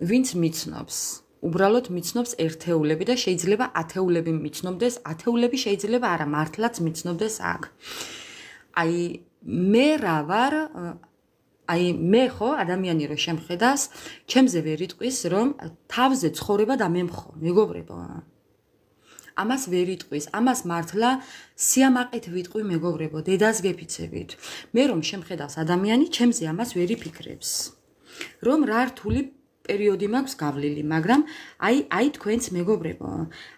Speaker 1: ვინც მიცნობს, უბრალოდ მიცნობს ერთეულები და შეიძლება ათეულები მიცნობდეს, ათეულები შეიძლება არა, მართლაც მიცნობდეს აქ. აი, მე რა ვარ, აი, მე ხო, ადამიანი რო შემხედას, ჩემზე ვერ იტყვის, რომ თავზე ცხოვრება დამემხო, მეგობრებო. ამას ვერ იტყვის, ამას მართლა სიამაყით ვიტყვი, მეგობრებო, დედას გეფიცებით. მე რომ შემხედავს ადამიანი, ჩემზე ამას ვერ იფიქრებს. რომ რა რთული პერიოდი მაქვს გავლილი, მაგრამ აი თქვენც მეგობრებო,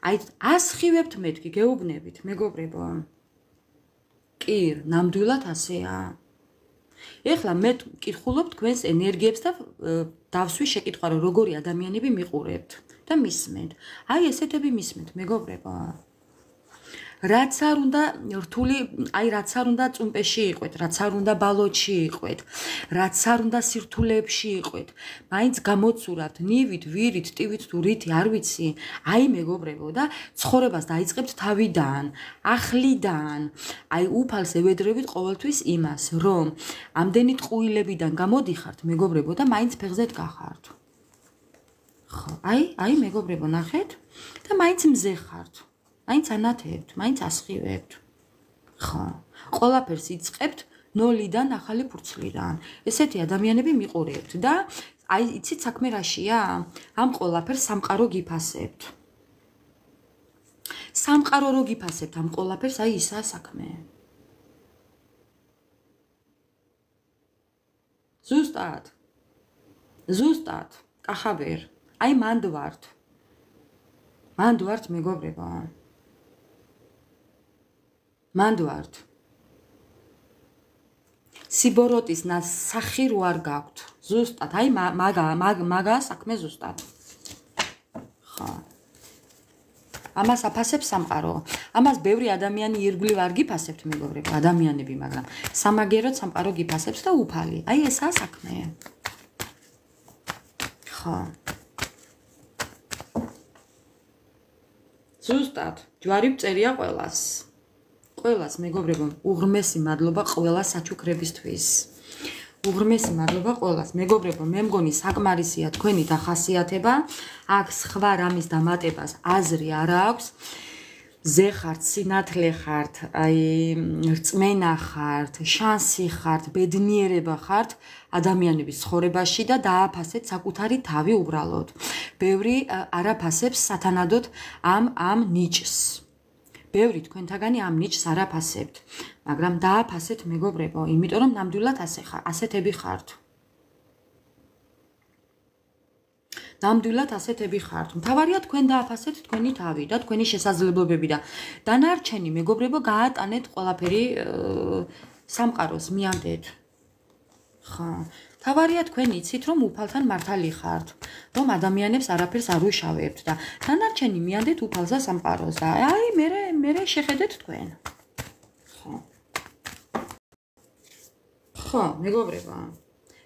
Speaker 1: აი ასხივებთ მეთქი, გეუბნებით, მეგობრებო. კი, ნამდვილად ასეა. ეხლა მე კითხულობ თქვენს ენერგიებს და დავსვი შეკითხვა, რომ როგორი ადამიანები მიყურებთ. და მისმენთ. აი ესეთები მისმენთ, მეგობრებო. რაც არ უნდა რთული, აი რაც არ უნდა წუმპეში იყვეთ, რაც არ უნდა ბალოჩი იყვეთ, რაც არ უნდა სირთულეებში იყვეთ. მაინც გამოცურავთ ნივით, ვირით, ტივით თუ რითი, არ ვიცი. აი მეგობრებო და ცხოვრებას დაიწყებთ თავიდან, ახლიდან. აი უფალს ევედრებით ყოველთვის იმას, რომ ამდენი ტყუილებიდან გამოდიხართ, მეგობრებო და მაინც ფეხზე დგახართ. ხო, აი მეგობრებო, ნახეთ და მაინც მზე ხართ. მაინც ანათებთ, მაინც ასხივებთ. ხო, ყველაფერს იწყებთ ნოლიდან ახალი ფურცლიდან. ესეთი ადამიანები მიყურებთ და აი იცით საქმე რაშია? ამ ყველაფერს სამყარო გიფასებთ. სამყარო რო გიფასებთ ამ ყველაფერს, აი ისაა საქმე. ზუსტად, კახაბერ. აი მანდ ვართ მეგობრებო. მანდ ვართ. სიბოროტის სახი რო არ გაქვთ. ზუსტად, აი მაგა საქმე ზუსტად. ხო. ამას აფასებს სამყარო. ამას ბევრი ადამიანი ირგვლივ არ გიფასებთ, მეგობრებო, ადამიანები, მაგრამ სამაგეროდ სამყარო გიფასებს და უფალი. აი ესაა საქმე. ხო. ზუსტად, ჯვარი მწერია ყველას. ყველას, მეგობრებო, უღრმესი მადლობა ყველა საჩუქრებისთვის. უღრმესი მადლობა ყველას. მეგობრებო, მე მგონი საკმარისია თქვენი დახასიათება. აქ სხვა რამის დამატებას აზრი არ აქვს. ზე ხართ, სინათლე ხართ, აი რწმენა ხართ, შანსი ხართ, ბედნიერება ხართ ადამიანების ცხოვრებაში და დააფასეთ საკუთარი თავი უბრალოდ. ბევრი არაფასებს სათანადოდ ამ ნიჭს. ბევრი თქვენთაგანი ამ ნიჭს არაფასებთ, მაგრამ დააფასეთ, მეგობრებო, იმიტომ რომ ნამდვილად ასეთები ხართ. ნამდვილად ასეთები ხართ. მთავარია თქვენ დააფასეთ თქვენი თავი და თქვენი შესაძლებლობები და დანარჩენი, მეგობრებო, გაატანეთ ყველაფერი სამყაროს, მიანდეთ. ხო. თავარია თქვენ იცით, რომ უფალთან მართალი ხართ, რომ ადამიანებს არაფერს არ უშავებთ და დანარჩენი მიანდეთ უფალს და სამყაროს და აი მე შეხედეთ თქვენ. ხო. ხო, მეგობრებო.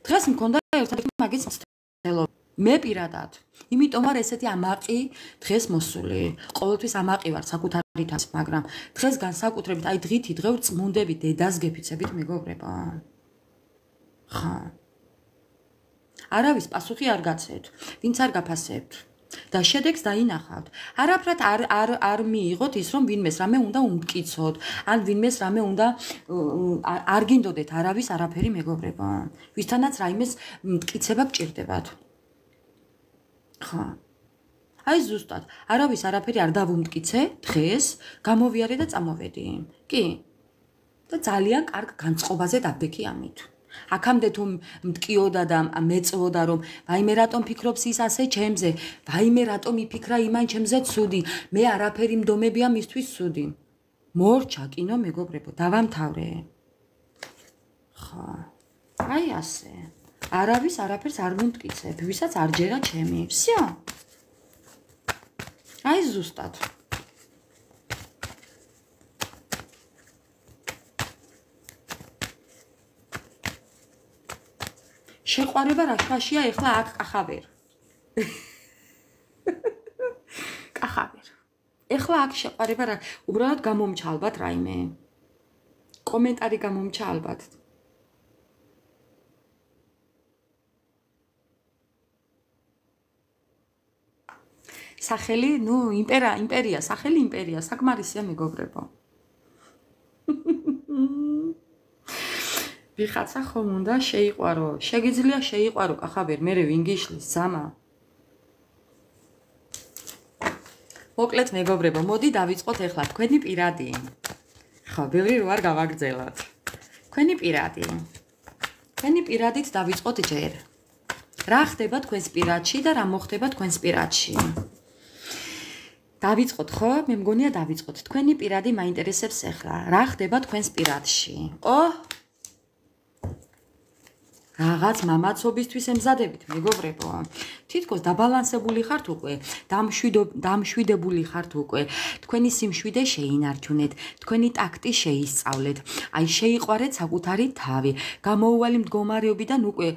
Speaker 1: დღეს მქონდა ერთადერთი მაგის მცდელობა. მე პირადად, იმიტომ რომ ესეთი ამაყი დღეს მოსული. ყოველთვის ამაყი ვარ საკუთარი თავს, მაგრამ დღეს განსაკუთრებით აი დღითი დღევ წმუნდებით დედას გეფიცებით, მეგობრებო. ხო. არავის პასუხი არ გაცეთ, ვინც არ გაფასებთ და შედეგს დაინახავთ. არაფრად არ მიიღოთ ის, რომ ვინმეს რამე უნდა უმტკიცოთ, ან ვინმეს რამე უნდა არ გინდოდეთ არავის არაფერი, მეგობრებო. ვისთანაც რაიმეს მტკიცება გჭირდებათ. ხო. აი ზუსტად, არავის არაფერი არ დავუმტკიცე დღეს, გამოვიარე და წამოვედი. კი. და ძალიან კარგ განწყობაზე დავდექი ამით. აქამდე თუ მტკიოდა და მეწვოდა რომ ვაიმე რატომ ფიქრობს ის ასე ჩემზე, ვაიმე რატომ იფიქრა იმან ჩემზე ცუდი, მე არაფერი მდომებია მისთვის ცუდი. მორჩა კინო მეგობრებო, დავამთავრე. ხო. აი ასე. არავის არაფერს არ მომტკიცებ, ვისაც არ ჯერა ჩემი. всё. აი ზუსტად. შეყვარება რა შაშია ეხლა აქ კახავერ. კახავერ. ეხლა აქ შეყვარება რა, უბრალოდ გამომჩა ალბათ რაიმე. კომენტარი გამომჩა ალბათ. სახელი, ნუ იმპერია, სახელი იმპერია, საკმარისია მეგობრებო. ვიხაცა ხომ უნდა შეიყვარო, შეგიძლია შეიყვარო კახაბერ, მე ვინ გიშლის ზამა. მოკლედ მეგობრებო, მოდი დავიწყოთ ეხლა თქვენი პირადი. ხო, ბევრი რო არ გავაგრძელოთ. თქვენი პირადი. თქვენი პირადით დავიწყოთ ჯერ. რა ხდება თქვენს პირადში და რა მოხდება თქვენს პირადში? დავიწყოთ ხო? მე მგონია დავიწყოთ. თქვენი პირადი მაინტერესებს ეხლა. რა ხდება თქვენს პირადში? რაღაც მამაცობისთვის ემზადებით, მეგობრებო. თითქოს დაბალანსებული ხართ უკვე, დამშვიდებული ხართ უკვე. თქვენი სიმშვიდე შეინარჩუნეთ, თქვენი ტაქტი შეისწავლეთ. აი შეიყვარეთ საკუთარი თავი. გამოუვალი მდგომარეობიდან უკვე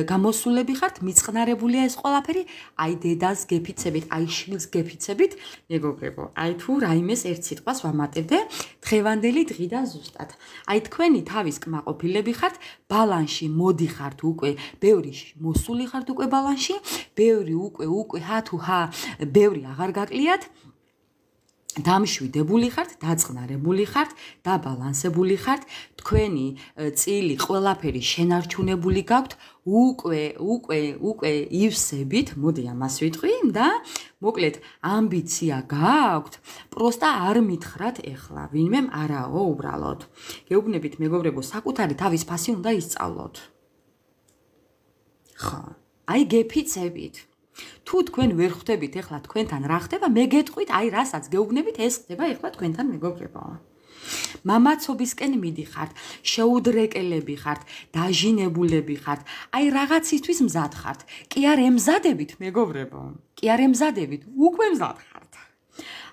Speaker 1: გამოსულები ხართ, მიწყნარებულია ეს ყველაფერი. აი დედას გეფიცებით, აი შვილს გეფიცებით, მეგობრებო. აი თუ რაიმეს ერთ სიტყვას ვამატებდე, დღევანდელი დღიდან ზუსტად. აი თქვენი თავის კმაყოფილები ხართ, ბალანსში მოდიხართ უკვე, ბევრი მოსული ხართ უკვე ბალანსში, ბევრი უკვე ბევრი აღარ გაკლიათ. დამშვიდებული ხართ, დაწყნარებული ხართ, დაბალანსებული ხართ, თქვენი წილი ყველაფერი შენარჩუნებული გაქვთ, უკვე ივსებით, მოდი ამას ვიტყვი და მოკლედ ამბიცია გაქვთ, პროსტა არ მითხრათ ეხლა, ვინმემ არაო უბრალოდ. გეუბნებით მეგობრებო, საკუთარი თავის ფასი უნდა ისწავლოთ. ხო, აი გეფიცებით. თუ თქვენ ვერ ხვდებით ეხლა თქვენთან რა ხდება, მე გეტყვით, აი რასაც გეუბნებით, ეს ხდება ეხლა თქვენთან მეგობრებო. მამაცობისკენ მიდიხართ, შეუდრეკელები ხართ, დაჟინებულები ხართ, აი რაღაცისთვის მზად ხართ. კი არ ემზადებით მეგობრებო, კი არ ემზადებით, უკვე მზად ხართ.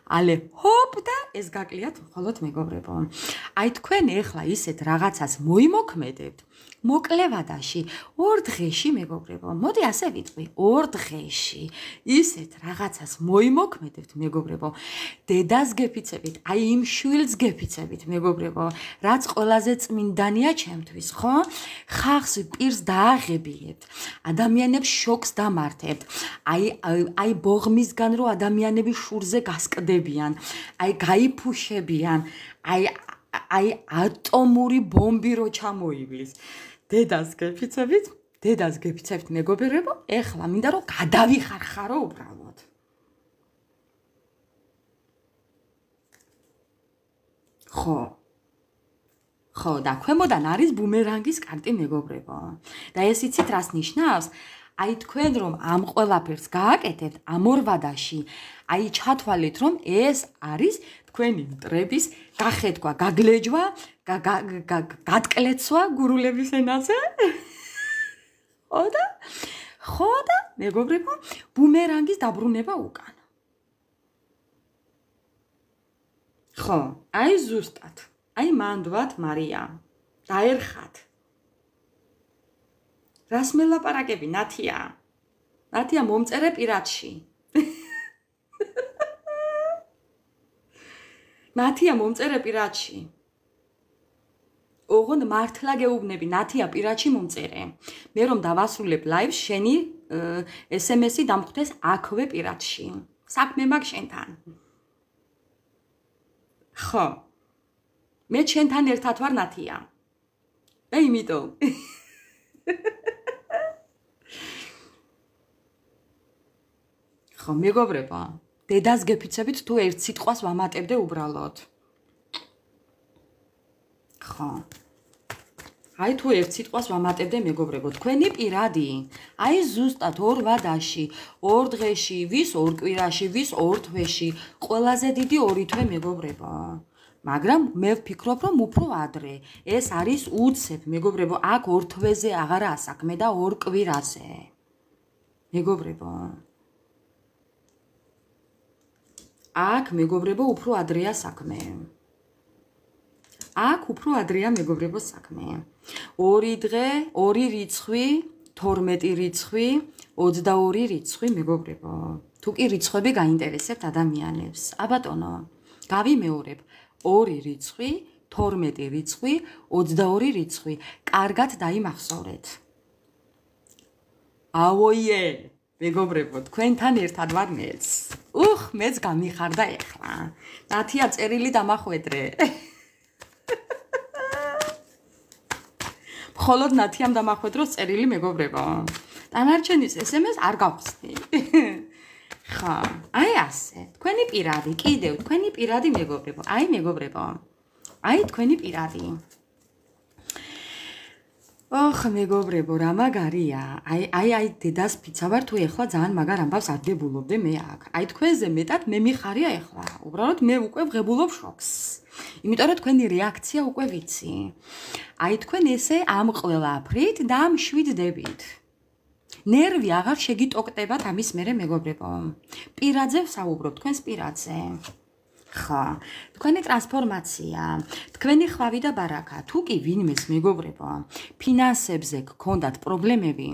Speaker 1: ale hop და ეს გაკლიათ მხოლოდ მეგობრებო. აი თქვენ ეხლა ისეთ რაღაცას მოიმოქმედებთ, მოკლევადაში, 2 დღეში მეგობრებო. მოდი ასე ვიტყვი, 2 დღეში ისეთ რაღაცას მოიმოქმედებთ მეგობრებო. დედას გეფიცებით, აი იმ შვილს გეფიცებით მეგობრებო, რაც ყველაზე წმინდანია ჩემთვის, ხო? ხახს პირს დააღებიებთ, ადამიანებს შოკს დამართებთ. აი ბოღმისგან რო ადამიანები შურზე გასკდებიან, აი გაიფუშებიან, აი ატომური ბომბი რო ჩამოივლის. დედას გეფიცებით მეგობრებო, ეხლა მინდა რომ გადავიხარხარო უბრალოდ. ხო, და ქვემოდან არის ბუმერანგის კარტი მეგობრებო. და ეს იცით რას ნიშნავს? აი თქვენ რომ ამ ყველაფერს გააკეთებთ ამ ორვადაში, აი ჩათვალეთ რომ ეს არის თქვენი მტრების გახედვა, გაგლეჯვა, გადკლეცვა გურულების ენაზე. ხო და მეგობრებო, ბუმერანგის დაბრუნება უკან. ხო, აი ზუსტად. აი მანდვათ მარია. დაერხათ. რას მელაპარაკები ნათია? ნათია მომწერე პირადში. ნათია მომწერე პირადში. ოღონდ მართლა გეუბნები, ნათია პირადში მომწერე. მე რომ დავასრულებ ლაივს, შენი SMS-ი დამხვდეს აქვე პირადში. საქმე მაქვს შენთან. ხო. მე შენთან ერთად ვარ ნათია. და იმიტომ. ხო, მეგობრებო, დედას გეფიცებით თუ ერთ სიტყვას ვამატებდე უბრალოდ. ხო. აი თუ ერთ სიტყვას ვამატებდე მეგობრებო, თქვენი პირადი, აი ზუსტად 2 ვადაში, 2 დღეში, ვის 2 კვირაში, ვის 2 თვეში, ყველაზე დიდი 2 თვე მეგობრებო. მაგრამ მე ვფიქრობ, რომ უფრო ადრე. ეს არის უცებ, მეგობრებო, აქ ორ თვეზე აღარაა საქმე და ორ კვირაზე. მეგობრებო. აქ მეგობრებო უფრო ადრეა საქმე. აქ უფრო ადრეა მეგობრებო საქმე. 2 დღე, 2 რიცხვი, 12 რიცხვი, 22 რიცხვი მეგობრებო. თუ კი რიცხვები გაინტერესებთ ადამიანებს. აბატონო, გავიმეორებ. 2 რიცხვი, 12 რიცხვი, 22 რიცხვი. კარგად დაიმახსოვრეთ. აოიე, მეგობრებო, თქვენთან ერთად ვარ მეც. მეც გამიხარდა ეხლა. ნათია წერილი დამახვედრე. მხოლოდ ნათიამ დამახვედროს წერილი მეგობრებო. დანარჩენის SMS არ გავხსნი. ხა, აი ასე. თქვენი პირადი, კიდევ თქვენი პირადი მეგობრებო. აი მეგობრებო. აი თქვენი პირადი. მეგობრებო, რა მაგარია. აი დედას ფიცა ვარ თუ ეხლა ძალიან მაგარ ამბავს ადგებულობდე მე აქ. აი თქვენზე მეტად მე მიხარია ეხლა. უბრალოდ მე უკვე ვღებულობ შოქს. იმიტომ რომ თქვენი რეაქცია უკვე ვიცი. აი თქვენ ესე ამ ყველაფრით და მშვიდდებით. ნერვი აღარ შეგიტოქტებათ ამის მერე მეგობრებო. პირადზე ვსაუბრობ თქვენს პირადზე. ხა, თქვენი ტრანსფორმაცია, თქვენი ხვავი და ბარაკა, თუ კი ვინმეს მეგობრებო, ფინანსებზე გქონდათ პრობლემები,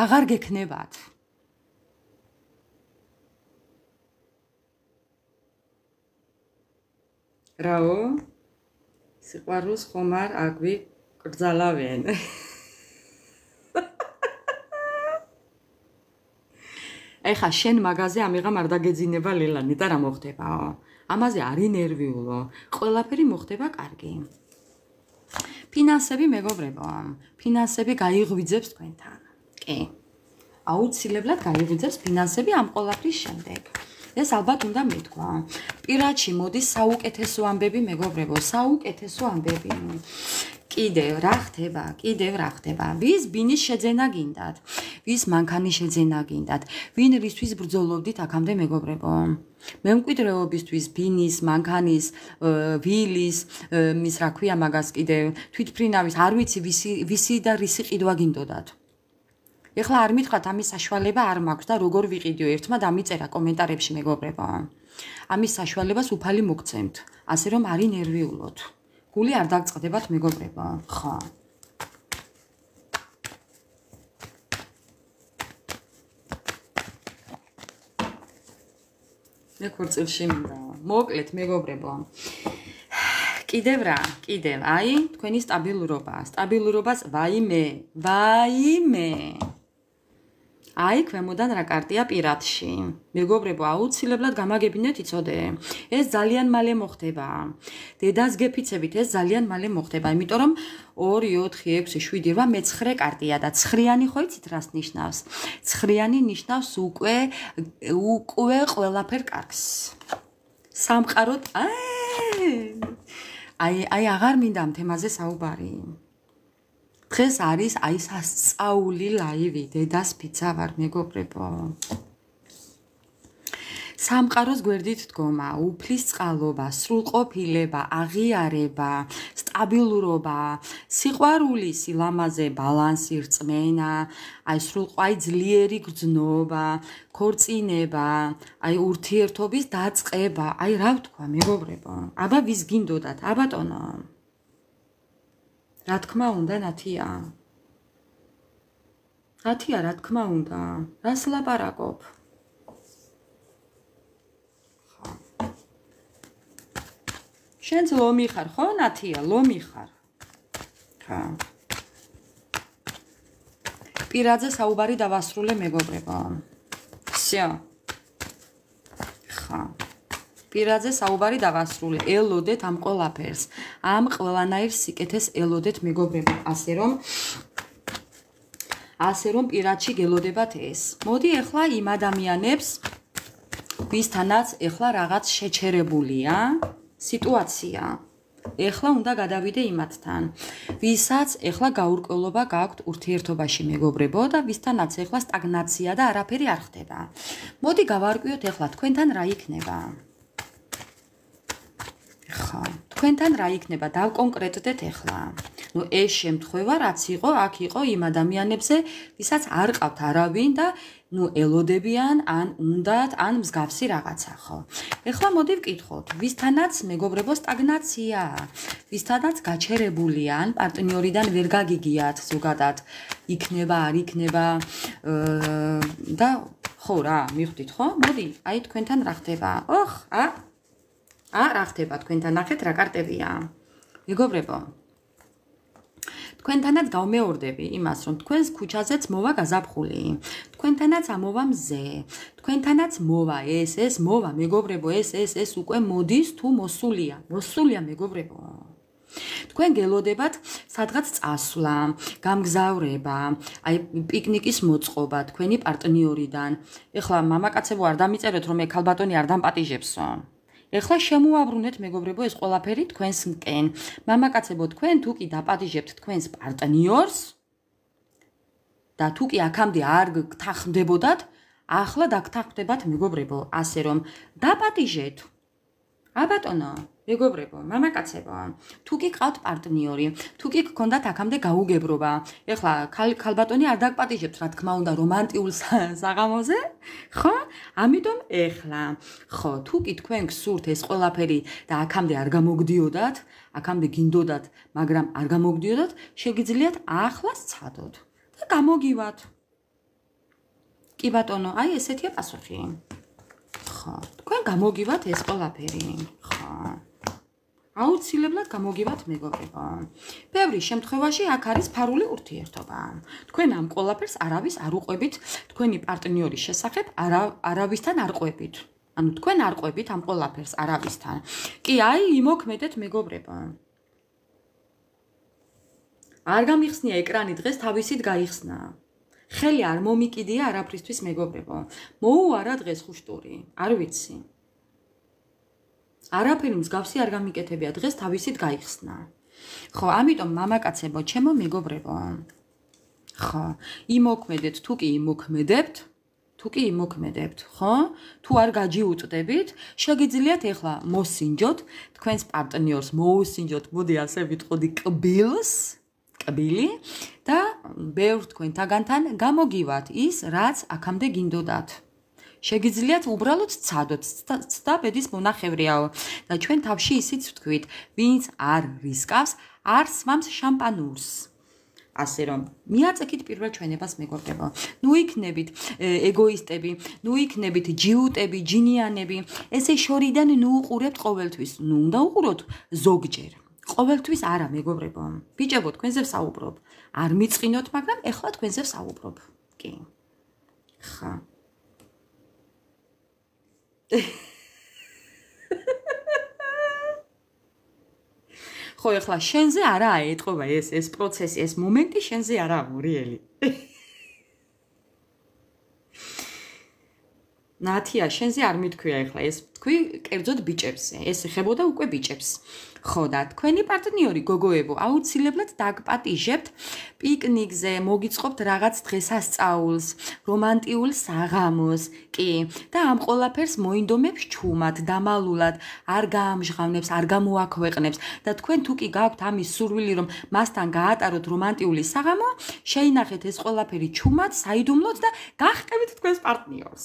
Speaker 1: აღარ გექნებათ. რაო? სიყვარულს ხომ არ აგვიკრძალავენ. ეხა შენ მაგაზე ამიღამ არ დაგეძინება ლელანი და რა მოხდებაო? ამაზე არ ინერვიულო, ყველაფერი მოხდება კარგი. ფინანსები მეგობრებო, ფინანსები გაიღვიძებს თქვენთან. კი. აუცილებლად გაიღვიძებს ფინანსები ამ ყველაფრის შემდეგ. ეს ალბათ უნდა მეთქვა. პირადში მოდის საუკეთესო ამბები მეგობრებო, საუკეთესო ამბები. კიდევ რა ხდება, კიდევ რა ხდება. ვის ბინის შეძენა გინდათ, ვის მანქანის შეძენა გინდათ, ვინ რისთვის ბრძოლობდით აქამდე მეგობრებო. მემკვიდრეობისთვის ბინის, მანქანის, ვილის, მის რა ქვია მაგას კიდევ, თვითფრინავის, არ ვიცი ვისი და რისი ყიდვა გინდოდათ. ეხლა არ მითხრათ ამის საშუალება არ მაქვს და როგორ ვიყიდიო, ერთმა დამიწერა კომენტარებში მეგობრებო. ამის საშუალებას უფალი მოგცემთ, ასე რომ არ ინერვიულოთ. გული არ დაგწყდებათ მეგობრებო, ხო. მე ქორწილში მინდა. მოკლედ მეგობრებო. კიდევ რა, კიდევ, აი, თქვენი სტაბილურობა, სტაბილურობას ვაიმე. აი, ქვემოდან რა კარტია პირადში. მეგობრებო, აუცილებლად გამაგებინეთ იცოდე. ეს ძალიან მალე მოხდება. დედას გეფიცებით ეს ძალიან მალე მოხდება, იმიტომ რომ 2, 4, 6, 7, 8 მე-9 კარტია და 9-იანი ხო იცით რას ნიშნავს? 9-იანი ნიშნავს უკვე ყველაფერ კარგს. სამყაროდ აი აღარ მინდა ამ თემაზე საუბარი. დღეს არის აი სასწაული ლაივი, დედას ფიცა ვარ მეგობრებო. სამყაროს გვერდით დგომა, უფლის წყალობა, სრულყოფილება, აღიარება, სტაბილურობა, სიყვარული, სილამაზე, ბალანსი, რწმენა, აი სრულყვაი ძლიერი გრძნობა, ქორწინება, აი ურთიერთობის დაწყება, აი რა ვთქვა მეგობრებო. აბა ვის გინდოდათ, აბატონო? რა თქმა უნდა, ნათია. ნათია, რა თქმა უნდა. რას ლაპარაკობ? შენც ლომი ხარ, ხო, ნათია, ლომი ხარ. ხა. პირადზე საუბარი დავასრულე მეგობრებო. всё. ხა. პირადზე საუბარი დავასრულე. ელოდეთ ამ ყველაფერს. ამ ყველანაირ სიკეთეს ელოდეთ მეგობრებო, ასე რომ პირადში გელოდებათ ეს. მოდი ახლა იმ ადამიანებს, ვისთანაც ახლა რაღაც შეჩერებულია სიტუაცია. ეხლა უნდა გადავიდე იმათთან, ვისაც ეხლა გაურკვევლობა გაქვთ ურთიერთობაში მეგობრებო და ვისთანაც ეხლა სტაგნაცია და არაფერი არ ხდება. მოდი გავარკვიოთ ეხლა თქვენთან რა იქნება. ხა, თქვენთან რა იქნება დავკონკრეტდეთ ახლა. ნუ ეს შემთხვევა რაც იყო, აქ იყო იმ ადამიანებზე, ვისაც არ ყავთ არავინ და ნუ ელოდებიან, ან უნდათ, ან მსგავსი რაღაცა, ხო? ეხლა მოდი ვკითხოთ, ვისთანაც მეგობრებო სტაგნაცია, ვისთანაც გაჩერებულია, ან პარტნიორიდან ვერ გაგიგიათ ზოგადად, იქნება, არ იქნება და ხო რა, მივხვდით, ხო? მოდი, აი თქვენთან რა ხდება? ოხ, რა ხდება თქვენთან, ნახეთ რა კარტებია. მეგობრებო, თქვენთანაც გავმეორდები იმას, რომ თქვენს ქუჩაზეც მოვა გაზაფხული, თქვენთანაც ამოვა მზე, თქვენთანაც მოვა ეს მოვა, მეგობრებო, ეს უკვე მოდის თუ მოსულია, მეგობრებო. თქვენ გელოდებათ სადღაც წასვლა, გამგზავრება, აი პიკნიკის მოწყობა თქვენი პარტნიორიდან. ეხლა მამაკაცებო არ დამიწერეთ, რომ ეგ ქალბატონი არ დამპატიჟებსო. ეხლა შემოაბრუნეთ მეგობრებო ეს ყველაფერი თქვენსკენ. მამაკაცებო, თქვენ თუ კი დაპატიჟებთ თქვენს პარტნიორს და თუ კი აქამდე არ გთანხმდებოდათ, ახლა დაგთანხმდებათ მეგობრებო, ასე რომ დაპატიჟეთ. აბატონო, მეგობრებო, მამაკაცებო, თუ კი ყავთ პარტნიორი, თუ კი გქონდათ აქამდე გაუგებრობა, ეხლა ქალბატონი არ დაგპატიჟებთ, რა თქმა უნდა, რომანტიულ საღამოზე, ხო? ამიტომ ეხლა, ხო, თუ კი თქვენ გსურთ ეს ყველაფერი და აქამდე არ გამოგდიოდათ, აქამდე გინდოდათ, მაგრამ არ გამოგდიოდათ, შეგიძლიათ ახლა სცადოთ და გამოგივათ. კი ბატონო, აი ესეთია პასუხი. ხო, თქვენ გამოგივათ ეს ყველაფერი, ხო. აუცილებლად გამოგივათ მეგობრებო. ბევრი შემთხვევაში აქ არის ფარული ურთიერთობა. თქვენ ამ ყველაფერს არავის არ უყვებით, თქვენი პარტნიორის შესახებ არავისთან არ ყვებით. ანუ თქვენ არ ყვებით ამ ყველაფერს არავისთან. კი, აი იმოქმედეთ მეგობრებო. არ გამიხსნია ეკრანი დღეს თავისით გაიხსნა. ხელი არ მომიკიდია არაფრისთვის მეგობრებო. მოუარა დღეს ხუშტური, არ ვიცი. არაფერი მსგავსი არ გამიკეთებია დღეს თავისით გაიხსნა. ხო, ამიტომ მამაკაცებო, ჩემო მეგობრებო. ხო, იმოქმედეთ, თუ კი იმოქმედებთ, ხო? თუ არ გაჯიუტდებით, შეგიძლიათ ეხლა მოსინჯოთ, თქვენს პარტნიორს მოუსინჯოთ, მოდი ასე ვიტყოდი კბილი და ბევრ თქვენთაგანთან გამოგივათ ის, რაც აქამდე გინდოდათ. შეგიძლიათ უბრალოდ სცადოთ, ცდა ბედის მონახევრიაო და ჩვენ თავში ისიც ვთქვით, ვინც არ რისკავს, არ სვამს შამპანურს. ასე რომ, მიაწექით პირველ ჩვენებას მეგობრებო. ნუ იქნებით ეგოისტები, ნუ იქნებით ჯიუტები, ჯინიანები, ესე შორიდან ნუ უყურებთ ყოველთვის, ნუ უნდა უყუროთ ზოგჯერ. ყოველთვის არა მეგობრებო. ბიჭებო, თქვენზე ვსაუბრობ. არ მიწყინოთ, მაგრამ ეხლა თქვენზე ვსაუბრობ. კი. ხა. ხო, ეხლა შენზე არაა ეტყობა ეს პროცესი, ეს მომენტი შენზე არაა მურიელი. ნათია, შენზე არ მithქვია ეხლა ეს თქვი კერძოდ ბიჭებზე. ეს ეხებოდა უკვე ბიჭებს. ხო და თქვენი პარტნიორი გოგოებო, აუცილებლად დაგპატიჟებთ პიკნიკზე, მოგიწყობთ რაღაც დღესასწაულს, რომანტიულ საღამოს, კი, და ამ ყველაფერს მოინდომებს ჩუმად, დამალულად, არ გაამჟღავნებს, არ გამოაქვეყნებს და თქვენ თუ კი გაქვთ ამის სურვილი, რომ მასთან გაატაროთ რომანტიული საღამო, შეინახეთ ეს ყველაფერი ჩუმად, საიდუმლოდ და გაჰყევით თქვენს პარტნიორს.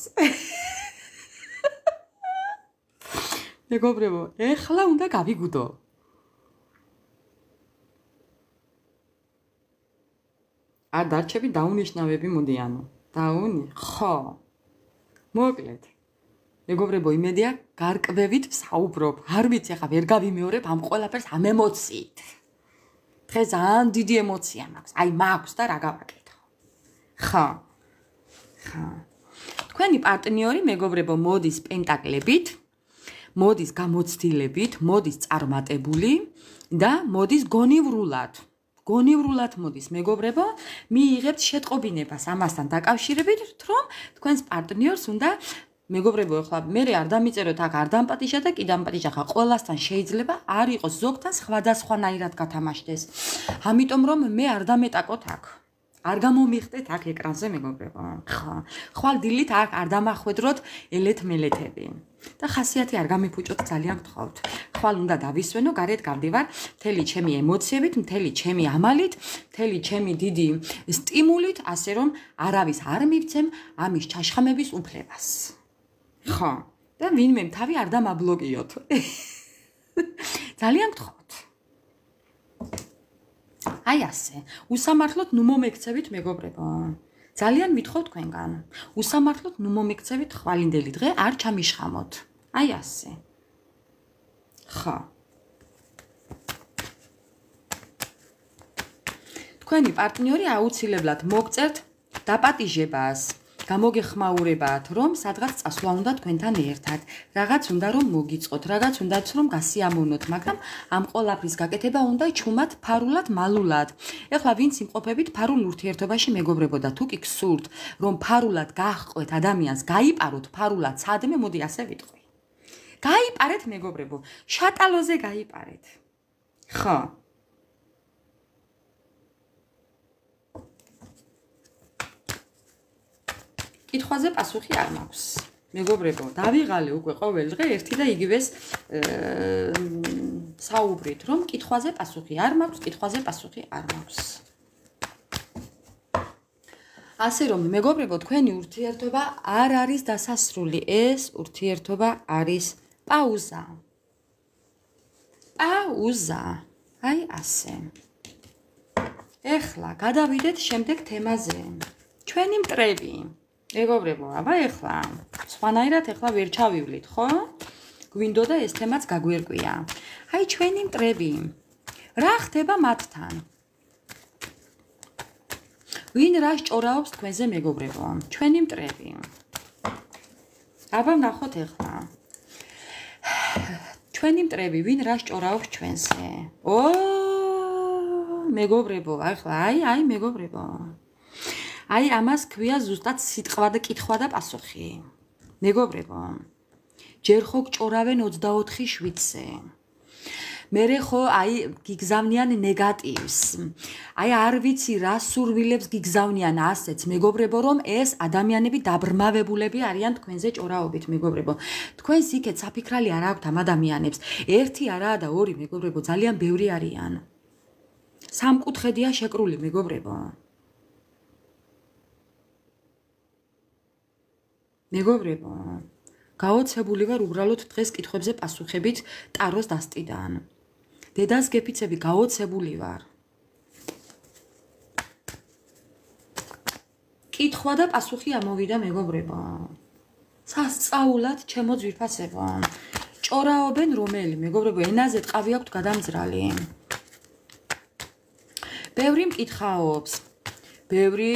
Speaker 1: მეგობრებო, ეხლა უნდა გავიგუდო. არ დარჩები დაუნიშნავები მოდიანო. ხო. მოკლედ. მეგობრებო, იმედია გარკვევით ვსაუბრობ. არ ვიცი, ახლა ვერ გავიმეორებ ამ ყველაფერს ამ ემოციით. დღეს ძალიან დიდი ემოცია მაქვს. აი, მაქვს და რა გავაკეთო. ხო. თქვენი პარტნიორი მეგობრებო მოდის პენტაკლებით, მოდის გამოცდილებით, მოდის წარმატებული და მოდის გონივრულად. გონივრულად მოდის მეგობრებო, მიიღებთ შეტყობინებას ამასთან დაკავშირებით, რომ თქვენს პარტნიორს უნდა მეგობრებო, ახლა მე არ დამიწეროთ აქ არ დამპატიჟა და კი დამპატიჟა, ხა ყველასთან შეიძლება არ იყოს ზოგთან სხვადასხვანაირად გათამაშდეს. ამიტომ რომ მე არ დამეტაკოთ აქ. არ გამომიხდეთ აქ ეკრანზე მეგობრებო. ხო. ხვალ დილით აქ არ დამახვედროთ ელეთ-მელეთები. და ხასიათი არ გამიფუჭოთ ძალიან გთხოვთ. ხვალ უნდა დავისვენო, გარეთ გავდივარ მთელი ჩემი ემოციებით, მთელი ჩემი ამალით, მთელი ჩემი დიდი სტიმულით, ასე რომ არავის არ მივცემ ამის ჩაშხამების უფლებას. ხო. და ვინმე თავი არ დამაბლოკიოთ. ძალიან გთხოვთ. აი ასე. უსამართლოდ ნუ მომექცევით მეგობრებო. ძალიან ვითხოვთ თქვენგან. უსამართლოდ ნუ მომექცევით ხვალინდელი დღე არ ჩამიშხამოთ. აი ასე. ხო. თქვენი პარტნიორი აუცილებლად მოგწერთ დაპატიჟებას. გამოგეხმაურებათ, რომ სადღაც წასვლა უნდა თქვენთან ერთად. რაღაც უნდა რომ მოგიწყოთ, რაღაც უნდათ რომ გასიამოვნოთ, მაგრამ ამ ყველაფრის გაკეთება უნდა ჩუმად, ფარულად, მალულად. ეხლა ვინც იმყოფებით ფარულ ურთიერთობაში მეგობრებო და თუ კი გსურთ, რომ ფარულად გაჰყვეთ ადამიანს, გაიპაროთ ფარულად სადმე, მოდი ასე ვიტყვი. გაიპარეთ მეგობრებო, შატალოზე გაიპარეთ. ხო. კითხვაზე პასუხი არ მაქვს. მეგობრებო, დავიღალე უკვე ყოველ დღე ერთი და იგივეს საუბრით, რომ კითხვაზე პასუხი არ მაქვს, კითხვაზე პასუხი არ მაქვს. ასე რომ მეგობრებო, თქვენი ურთიერთობა არ არის დასასრული, ეს ურთიერთობა არის პაუზა. პაუზა. აი ასე. ეხლა გადავიდეთ შემდეგ თემაზე. ჩვენი მტრები. მეგობრებო, აბა ეხლა სხვანაირად ეხლა ვერ ჩავივლით, ხო? გვინდოდა ეს თემაც გაგვერკვია. აი ჩვენი მტრები. რა ხდება მათთან? ვინ რა სჭორაობს თქვენზე მეგობრებო? ჩვენი მტრები. აბა ნახოთ ეხლა. ჩვენი მტრები, ვინ რა სჭორაობს ჩვენზე? ო, მეგობრებო, ეხლა აი მეგობრებო. აი ამას ქვია ზუსტად სიტყვა და კითხვა და პასუხი. მეგობრებო, ჯერ ხო გჭორავენ 24/7-ზე. მერე ხო აი გიგზავნიან ნეგატივს. აი არ ვიცი რა სურვილებს გიგზავნიან ასეც მეგობრებო, რომ ეს ადამიანები დაბრმავებულები არიან თქვენზე ჭორაობით მეგობრებო. თქვენს იქეთ საფიქრალი არ აქვთ ამ ადამიანებს. ერთი არაა და ორი მეგობრებო, ძალიან ბევრი არიან. სამკუთხედია შეკრული მეგობრებო. მეგობრებო, გაოცებული ვარ უბრალოდ დღეს კითხვებზე პასუხებით ტაროს დასტიდან. დედას გეფიცები გაოცებული ვარ. კითხვა და პასუხი ამოვიდა მეგობრებო. სასწაულად ჩემო ძვირფასებო. ჭორაობენ რომელი მეგობრებო, ენაზე ტყავი აქვთ გადამძრალი. ბევრი მკითხაობს. ბევრი,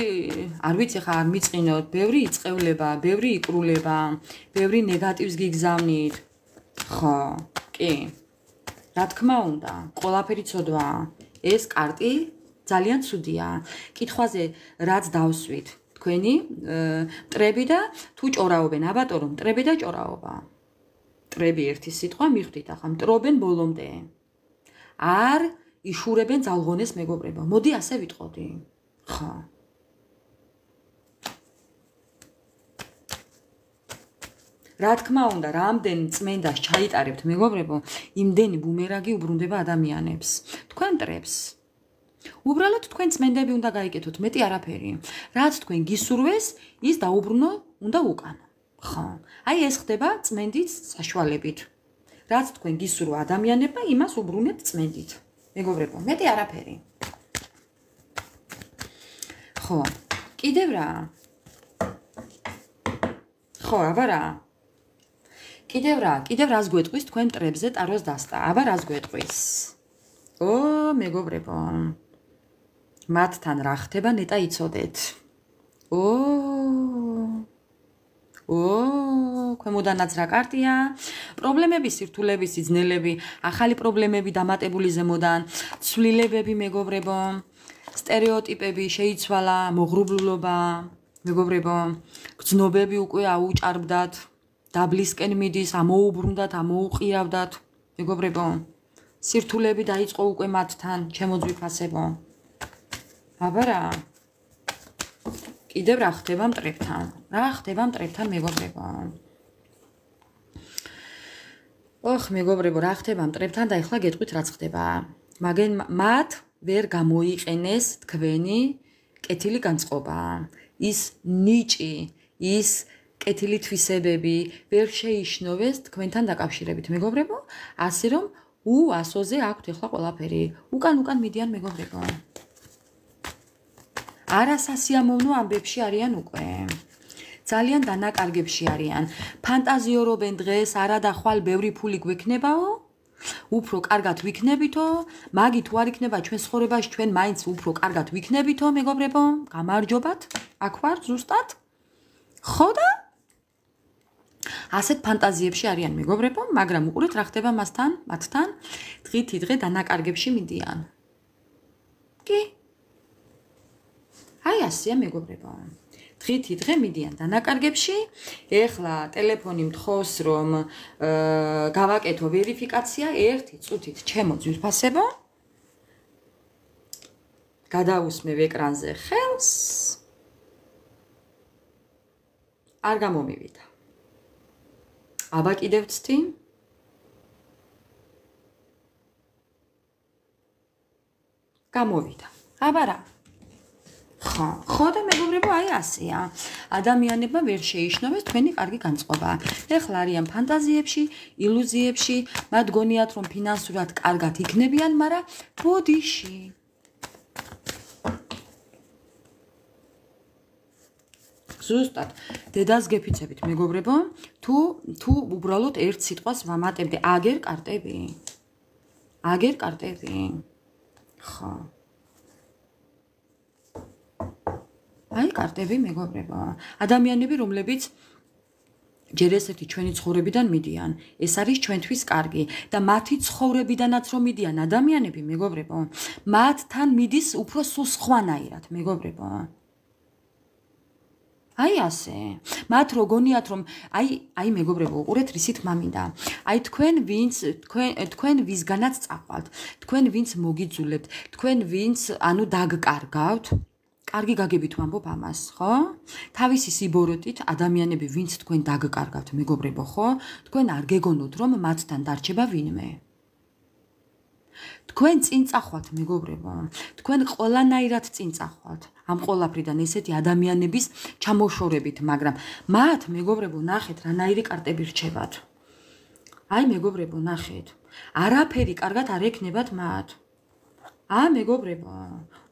Speaker 1: არ ვიცი ხა არ მიწყინოთ, ბევრი იწევლება, ბევრი იკრულება, ბევრი ნეგატივს გიგზავნით. ხო, კი. რა თქმა უნდა, ყველაფერი ცოდვა. ეს კარტი ძალიან ცუდია. კითხვაზე რაც დავსვით, თქვენი მტრები და თუ ჭორაობენ, აბატონო, მტრები და ჭორაობა. მტრები ერთი სიტყვა მიხვდით ახლა, მტრობენ ბოლომდე. არ იშურებენ ძალღონეს მეგობრებო. მოდი ასე ვიტყოდი. ხო. რა თქმა უნდა, რამდენ წმენდას ჩაიტარებთ მეგობრებო, იმდენი ბუმერანგი უბრუნდება ადამიანებს. თქვენ მტრებს. უბრალოდ თქვენ წმენდები უნდა გაიკეთოთ, მეტი არაფერი. რაც თქვენ გისურვეს, ის დაუბრუნო უნდა უკან. ხო. აი ეს ხდება წმენდით საშუალებით. რაც თქვენ გისურვა ადამიანებმა, იმას უბრუნებთ წმენდით. მეგობრებო, მეტი არაფერი. ხო, კიდევ რა? ხო, აბა რა? კიდევ რას გვეტყვის თქვენ მტრებზე ტაროს დასტა? აბა რას გვეტყვის? ო, მეგობრებო. მათთან რა ხდება, ნეტა იცოდეთ. ო, ქვემოდანაც რა კარტია? პრობლემები, სირთულების, სიძნელები, ახალი პრობლემები დამატებული ზემოდან, ცვლილებები მეგობრებო. სტერეოტიპები შეიცვალა, მოღრუბლულობა, მეგობრებო, გრძნობები უკვე აუჭარბდათ, დაბლისკენ მიდის, ამოუბრუნდათ, ამოუყირავდათ, მეგობრებო, სირთულები დაიწყო უკვე მათთან, ჩემო ძვირფასებო. აბა რა? კიდევ რა ხდება მტრებთან? რა ხდება მტრებთან, მეგობრებო? ოხ, მეგობრებო, რა ხდება მტრებთან და ეხლა გეტყვით რაც ხდება. მათ ვერ გამოიყენეს თქვენი კეთილი განწყობა. ის ნიჭი, ის კეთილი თვისებები ვერ შეიშნოვეს თქვენთან დაკავშირებით, მეგობრებო, ასე რომ უასოზე აქვთ ეხლა ყველაფერი. უკან მიდიან, მეგობრებო. არასასიამოვნო ამბებში არიან უკვე. ძალიან დანაკარგებში არიან. ფანტაზიორობენ დღეს, არა და ხვალ ბევრი ფული გვექნებაო? უფრო კარგად ვიქნებითო? მაგი თუ არ იქნება ჩვენ ცხოვრებაში, ჩვენ მაინც უფრო კარგად ვიქნებითო, მეგობრებო? გამარჯობათ? აქ ვარ ზუსტად? ხო და? ასეთ ფანტაზიებში არიან, მეგობრებო, მაგრამ უყურეთ რა ხდება მათთან. დღითი-დღე დანაკარგებში მიდიან. კი? აი ასეა, მეგობრებო. დღითი-დღე მიდიან დანაკარგებში. ეხლა ტელეფონი მთხოვს რომ გავაკეთო ვერიფიკაცია 1 წუთით ჩემო ძვირფასებო. გადაусმევ ეკრანზე ხელს. არ გამომივიდა. აბა კიდევ ვცდი. გამოვიდა. აბა რა? ხო და მეგობრებო, აი ასეა. ადამიანებმა ვერ შეიშნოვეს თქვენი კარგი განწყობა. ეხლა არიან ფანტაზიებში, ილუზიებში, მათ გონიათ რომ ფინანსურად კარგად იქნებიან, მაგრამ ბოდიში. ზუსტად დედას გეფიცებით, მეგობრებო, თუ უბრალოდ ერთ სიტყვას ვამატებდი, აგერ კარტები. ხო. აი კარტები, მეგობრებო. ადამიანები, რომლებიც ჯერ ესეთი ჩვენი ცხოვრებიდან მიდიან, ეს არის ჩვენთვის კარგი და მათი ცხოვრებიდანაც რომ მიდიან ადამიანები, მეგობრებო, მათთან მიდის უფრო სულ სხვანაირად, მეგობრებო. აი ასე. მათ რო გონიათ რომ აი მეგობრებო, უყურეთ რისი თქმა მინდა. აი თქვენ ვისგანაც წახვალთ, თქვენ ვინც მოგიძულებთ, თქვენ ვინც ანუ დაგკარგავთ. კარგი გაგებით ვამბობ ამას, ხო? თავისი სიბოროტით ადამიანები ვინც თქვენ დაგკარგავთ, მეგობრებო, ხო? თქვენ არ გეგონოთ რომ მათთან დარჩება ვინმე. თქვენ წინ წახვალთ, მეგობრებო. თქვენ ყველანაირად წინ წახვალთ. ამ ყველაფრიდან ესეთი ადამიანების ჩამოშორებით, მაგრამ მათ, მეგობრებო, ნახეთ, რანაირი კარტები რჩებათ. აი, მეგობრებო, ნახეთ. არაფერი კარგად არ ექნებათ მათ. მეგობრებო,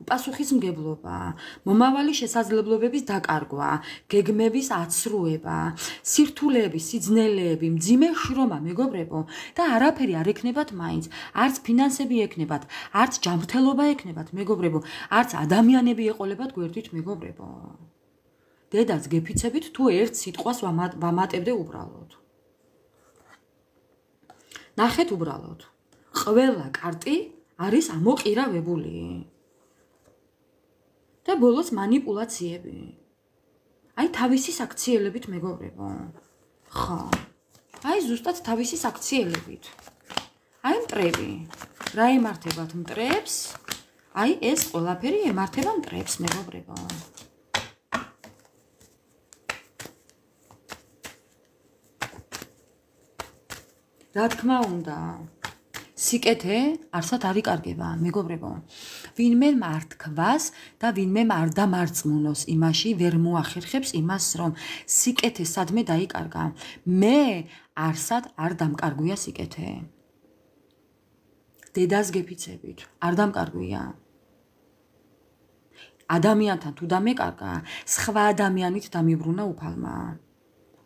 Speaker 1: პასუხისმგებლობა, მომავალი შესაძლებლობების დაკარგვა, გეგმების აცრუება, სირთულეების, სიძნელეები, მძიმე შრომა, მეგობრებო, და არაფერი არ ექნებათ მაინც, არც ფინანსები ექნებათ, არც ჯანმრთელობა ექნებათ, მეგობრებო, არც ადამიანები ეყოლებათ გვერდით, მეგობრებო. დედაც გეფიცებით თუ ერთ სიტყვას ვამატებდე უბრალოდ. ნახეთ უბრალოდ. ყველა კარტი არის ამოყირავებული. და ბოლოს მანიპულაციები. აი თავისი საქციელებით, მეგობრებო. ხო. აი ზუსტად თავისი საქციელებით. აი მტრები. რა ემართებათ მტრებს? აი ეს ყველაფერი ემართება მტრებს, მეგობრებო. რა თქმა უნდა, სიკეთე არსად არ იკარგება, მეგობრებო. ვინმე არ თქვას და ვინმე არ დამარწმუნოს იმაში, ვერ მოახერხებს იმას, რომ სიკეთე სადმე დაიკარგა. მე არსად არ დამკარგვია სიკეთე. დედას გეფიცებით, არ დამკარგვია. ადამიანთან თუ დამეკარგა, სხვა ადამიანით დამიბრუნა უფალმა.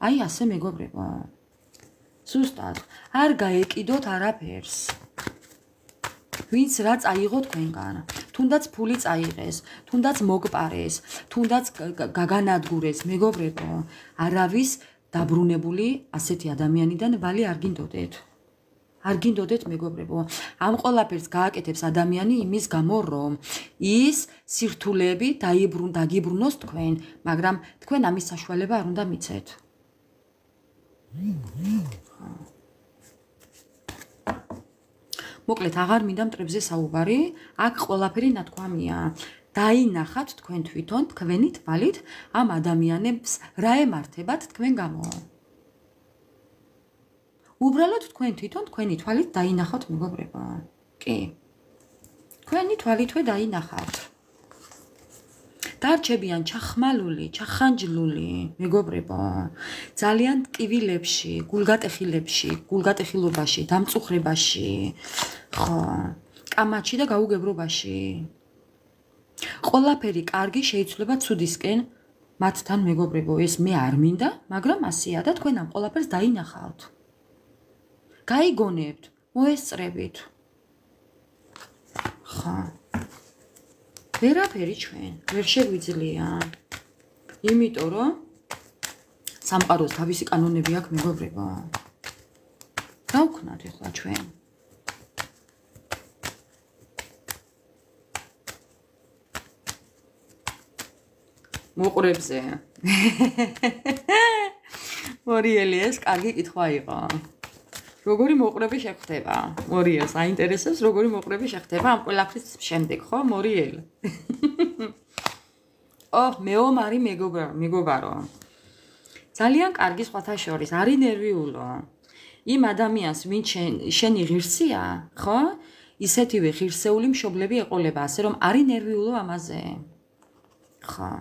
Speaker 1: აი ასე, მეგობრებო. ზუსტად, არ გაეკიდოთ არაფერს. ვინც რა წაიღო თქვენგან, თუნდაც ფული წაიღეს, თუნდაც მოგპარეს, თუნდაც გაგანადგურეს, მეგობრებო, არავის დაბრუნებული ასეთი ადამიანიდან ვალი არ გინდოდეთ. არ გინდოდეთ, მეგობრებო. ამ ყველაფერს გააკეთებს ადამიანი იმის გამო, რომ ის სირთულეები დაგიბრუნოს თქვენ, მაგრამ თქვენ ამის საშუალება არ უნდა მიცეთ. მოკლედ, აღარ მინდა მტრებზე საუბარი, აქ ყველაფერი ნათქვამია. დაინახათ თქვენ თვითონ თქვენი თვალით ამ ადამიანებს რა ემართებათ თქვენ გამო. უბრალოდ თქვენ თვითონ თქვენი თვალით დაინახოთ მეგობრებო. კი. თქვენი თვალითვე დაინახათ. დარჩებიან ჩახმალული, ჩახანჯლული, მეგობრებო. ძალიან ტკივილებში, გულგატეხილობაში, დამწუხრებაში, ხო, კამათში და გაუგებრობაში. ყველაფერი კარგი შეიძლება ცუდისკენ მათთან მეგობრებო, ეს მე არ მინდა, მაგრამ ასეა და თქვენ ამ ყველაფერს დაინახავთ. გაიგონებთ, მოესწრებით. ხა. ვერაფერი ჩვენ ვერ შეგვიძლია. იმიტომ რომ სამყაროს თავისი კანონები აქვს მეგობრებო. რა ვქნათ ახლა ჩვენ? მოყრებზე. მორიელი ეს კარგი კითხვა იყო. როგორი მოყრები შეგხვდება? მორიელს აინტერესებს როგორი მოყრები შეგხვდება ამ ყველაფრის შემდეგ, ხო, მორიელ? მეომარი მეგობარო. ძალიან კარგი სხვათა შორის, არის ნერვიულო. იმ ადამიანს, ვინც შენი ღირსია, ხო? ისეთივე ღირსეული მშობლები ეყოლება, ასე რომ არის ნერვიულო ამაზე. ხო.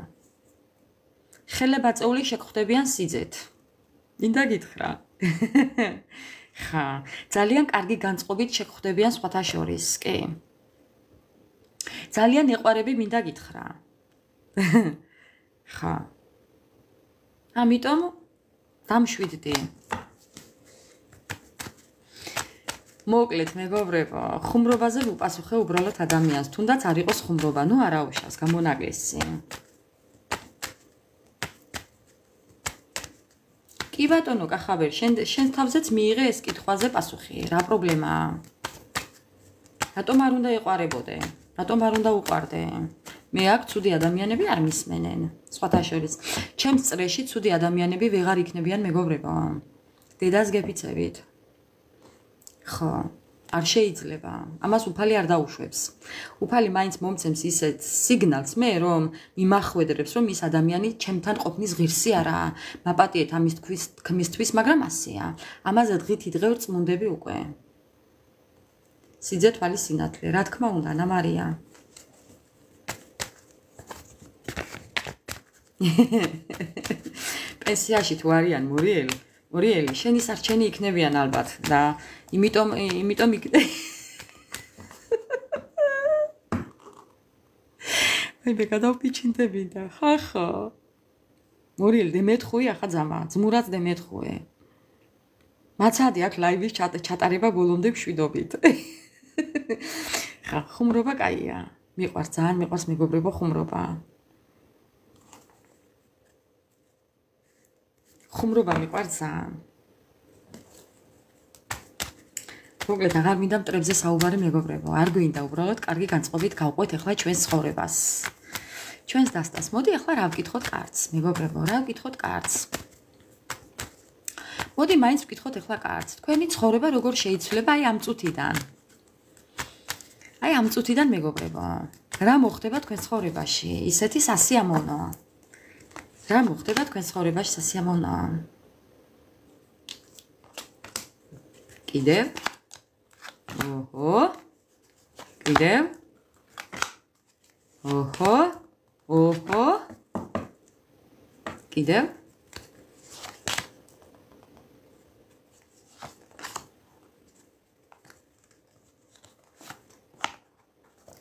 Speaker 1: ხელებაწეული შეგხვდებიან სიძეთ. მინდა გითხრა. ხა, ძალიან კარგი განწყობით შეგხვდებიან სხვათა შორის, კი. ძალიან ეყვარები მინდა გითხრა. ხა. ამიტომ დამშვიდდი. მოკლედ მეგობრებო, ხუმრობაზე ვუპასუხე უბრალოდ ადამიანს, თუნდაც არ იყოს ხუმრობა, ნუ არა უშავს, გამონაკლისი. კი ბატონო, კახაბერ, შენ თავზეც მიიღე ეს კითხვაზე პასუხი. რა პრობლემაა? რატომ არ უნდა ეყარებოდე? რატომ არ უნდა უყარდე? მე აქ ცუდი ადამიანები არ მისმენენ. სხვათა შორის, ჩემს წრეში ცუდი ადამიანები ვეღარ იქნებიან მეგობრებო. დედას გეფიცებით. ხო, არ შეიძლება. ამას უფალი არ დაუშვებს. უფალი მაინც მომცემს ისეთ სიგნალს მე, რომ მიმახვედრებს, რომ ის ადამიანი ჩემთან ყოფნის ღირსი არაა. მაპატიეთ ამის თქმისთვის, მაგრამ ასეა. ამაზე დღითი დღე ვწმუნდები უკვე. სიძე თვალი სინათლე, რა თქმა უნდა, ანა მარია. პენსიაში თუ არიან მორიელი, შენი სარჩენი იქნებიან ალბათ და იმიტომ აი მე გადავფიჩინდები და ხახო. მორიელი დემეთხუი ახლა ძმურად დემეთხუე. მაცადი აქ ლაივის ჩატარება ბოლომდე მშვიდობით. ხა, ხუმრობა კაია. მიყვარს ძალიან, მიყვარს მეგობრებო ხუმრობა. ხუმრობა მიყვარს ძალიან. მოკლედ აღარ მინდა მტრებზე საუბარი მეგობრებო. არ გვინდა უბრალოდ კარგი განწყობით გავყვეთ ახლა ჩვენს ცხოვრებას. ჩვენს დასტას. მოდი ახლა რა ვკითხოთ კარts, მეგობრებო, რა ვკითხოთ კარts. მოდი მაინც ვკითხოთ ახლა კარts. თქვენი ცხოვრება როგორ შეიძლება აი ამ წუთიდან? აი ამ წუთიდან მეგობრებო. რა მოხდება თქვენ ცხოვრებაში? ისეთი სასიამოვნო. რა მოხდება თქვენ ცხოვრებაში სასიამოვნო? კიდევ? ოჰო. კიდევ? ოჰო. ოჰო. კიდევ?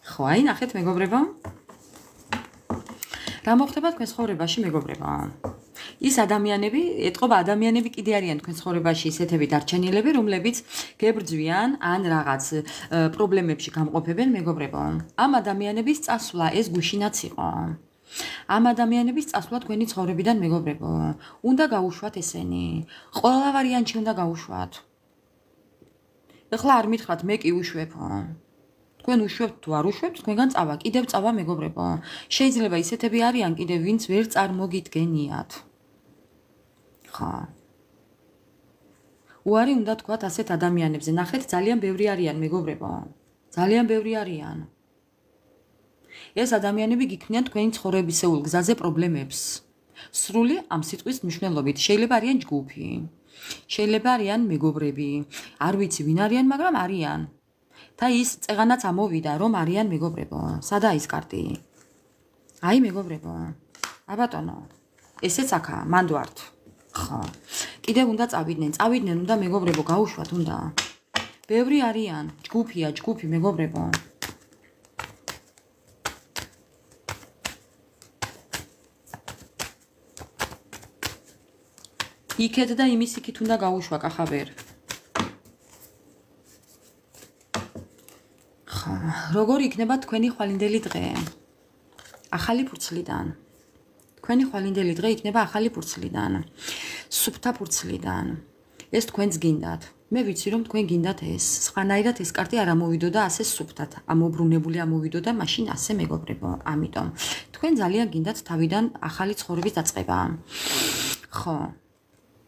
Speaker 1: ხო, აი ნახეთ მეგობრებო. რა მოხდება თქვენ ცხოვრებაში მეგობრებო? ის ადამიანები, ეტყობა ადამიანები კიდე არიან თქვენ ცხოვრებაში ისეთები დარჩენილები, რომლებიც გებრძვიან ან რაღაც პრობლემებში გამყოფებენ მეგობრებო. ამ ადამიანების წასვლა ეს გუშინაც იყო. ამ ადამიანების წასვლა თქვენი ცხოვრებიდან მეგობრებო. უნდა გაუშვათ ესენი. ყველა ვარიანტი უნდა გაუშვათ. ეხლა არ მითხრათ მე კი უშვებო. თქვენ უშვებთ თუ არ უშვებთ, თქვენგან წავა, კიდევ წავა მეგობრებო. შეიძლება ისეთები არიან კიდევ ვინც ვერ წარმოგიდგენიათ. ხა. უარი უნდა თქვათ ასეთ ადამიანებზე. ნახეთ, ძალიან ბევრი არიან მეგობრებო. ძალიან ბევრი არიან. ეს ადამიანები გიქმნიან თქვენი ცხოვრებისეულ გზაზე პრობლემებს. სრული ამ სიტყვის მნიშვნელობით შეიძლება არიან ჯგუფი, შეიძლება არიან მეგობრები, არ ვიცი ვინ არიან, მაგრამ არიან. და ის წეღანაც ამოვიდა, რომ არიან მეგობრებო. სადაა ის კარტი? აი მეგობრებო. აბატონო, ესეც აქა, მანდ ვართ. ხო. კიდევ უნდა წავიდნენ, უნდა მეგობრებო, გაუშვათ უნდა. ბევრი არიან, ჯგუფი, მეგობრებო. იქეთ და იმის იქით უნდა გაუშვა კახაბერ. ხო, როგორი იქნება თქვენი ხვალინდელი დღე? ახალი ფურცლიდან. თქვენი ხვალინდელი დღე იქნება ახალი ფურცლიდან. სუფთა ფურცლიდან. ეს თქვენს გინდათ. მე ვიცი რომ თქვენ გინდათ ეს. სხვანაირად ეს კარტი არ ამოვიდოდა ასე სუფთად. ამობრუნებული ამოვიდოდა, მაშინ ასე მეგობრებო. ამიტომ თქვენ ძალიან გინდათ თავიდან ახალი ცხოვრების დაწყება. ხო.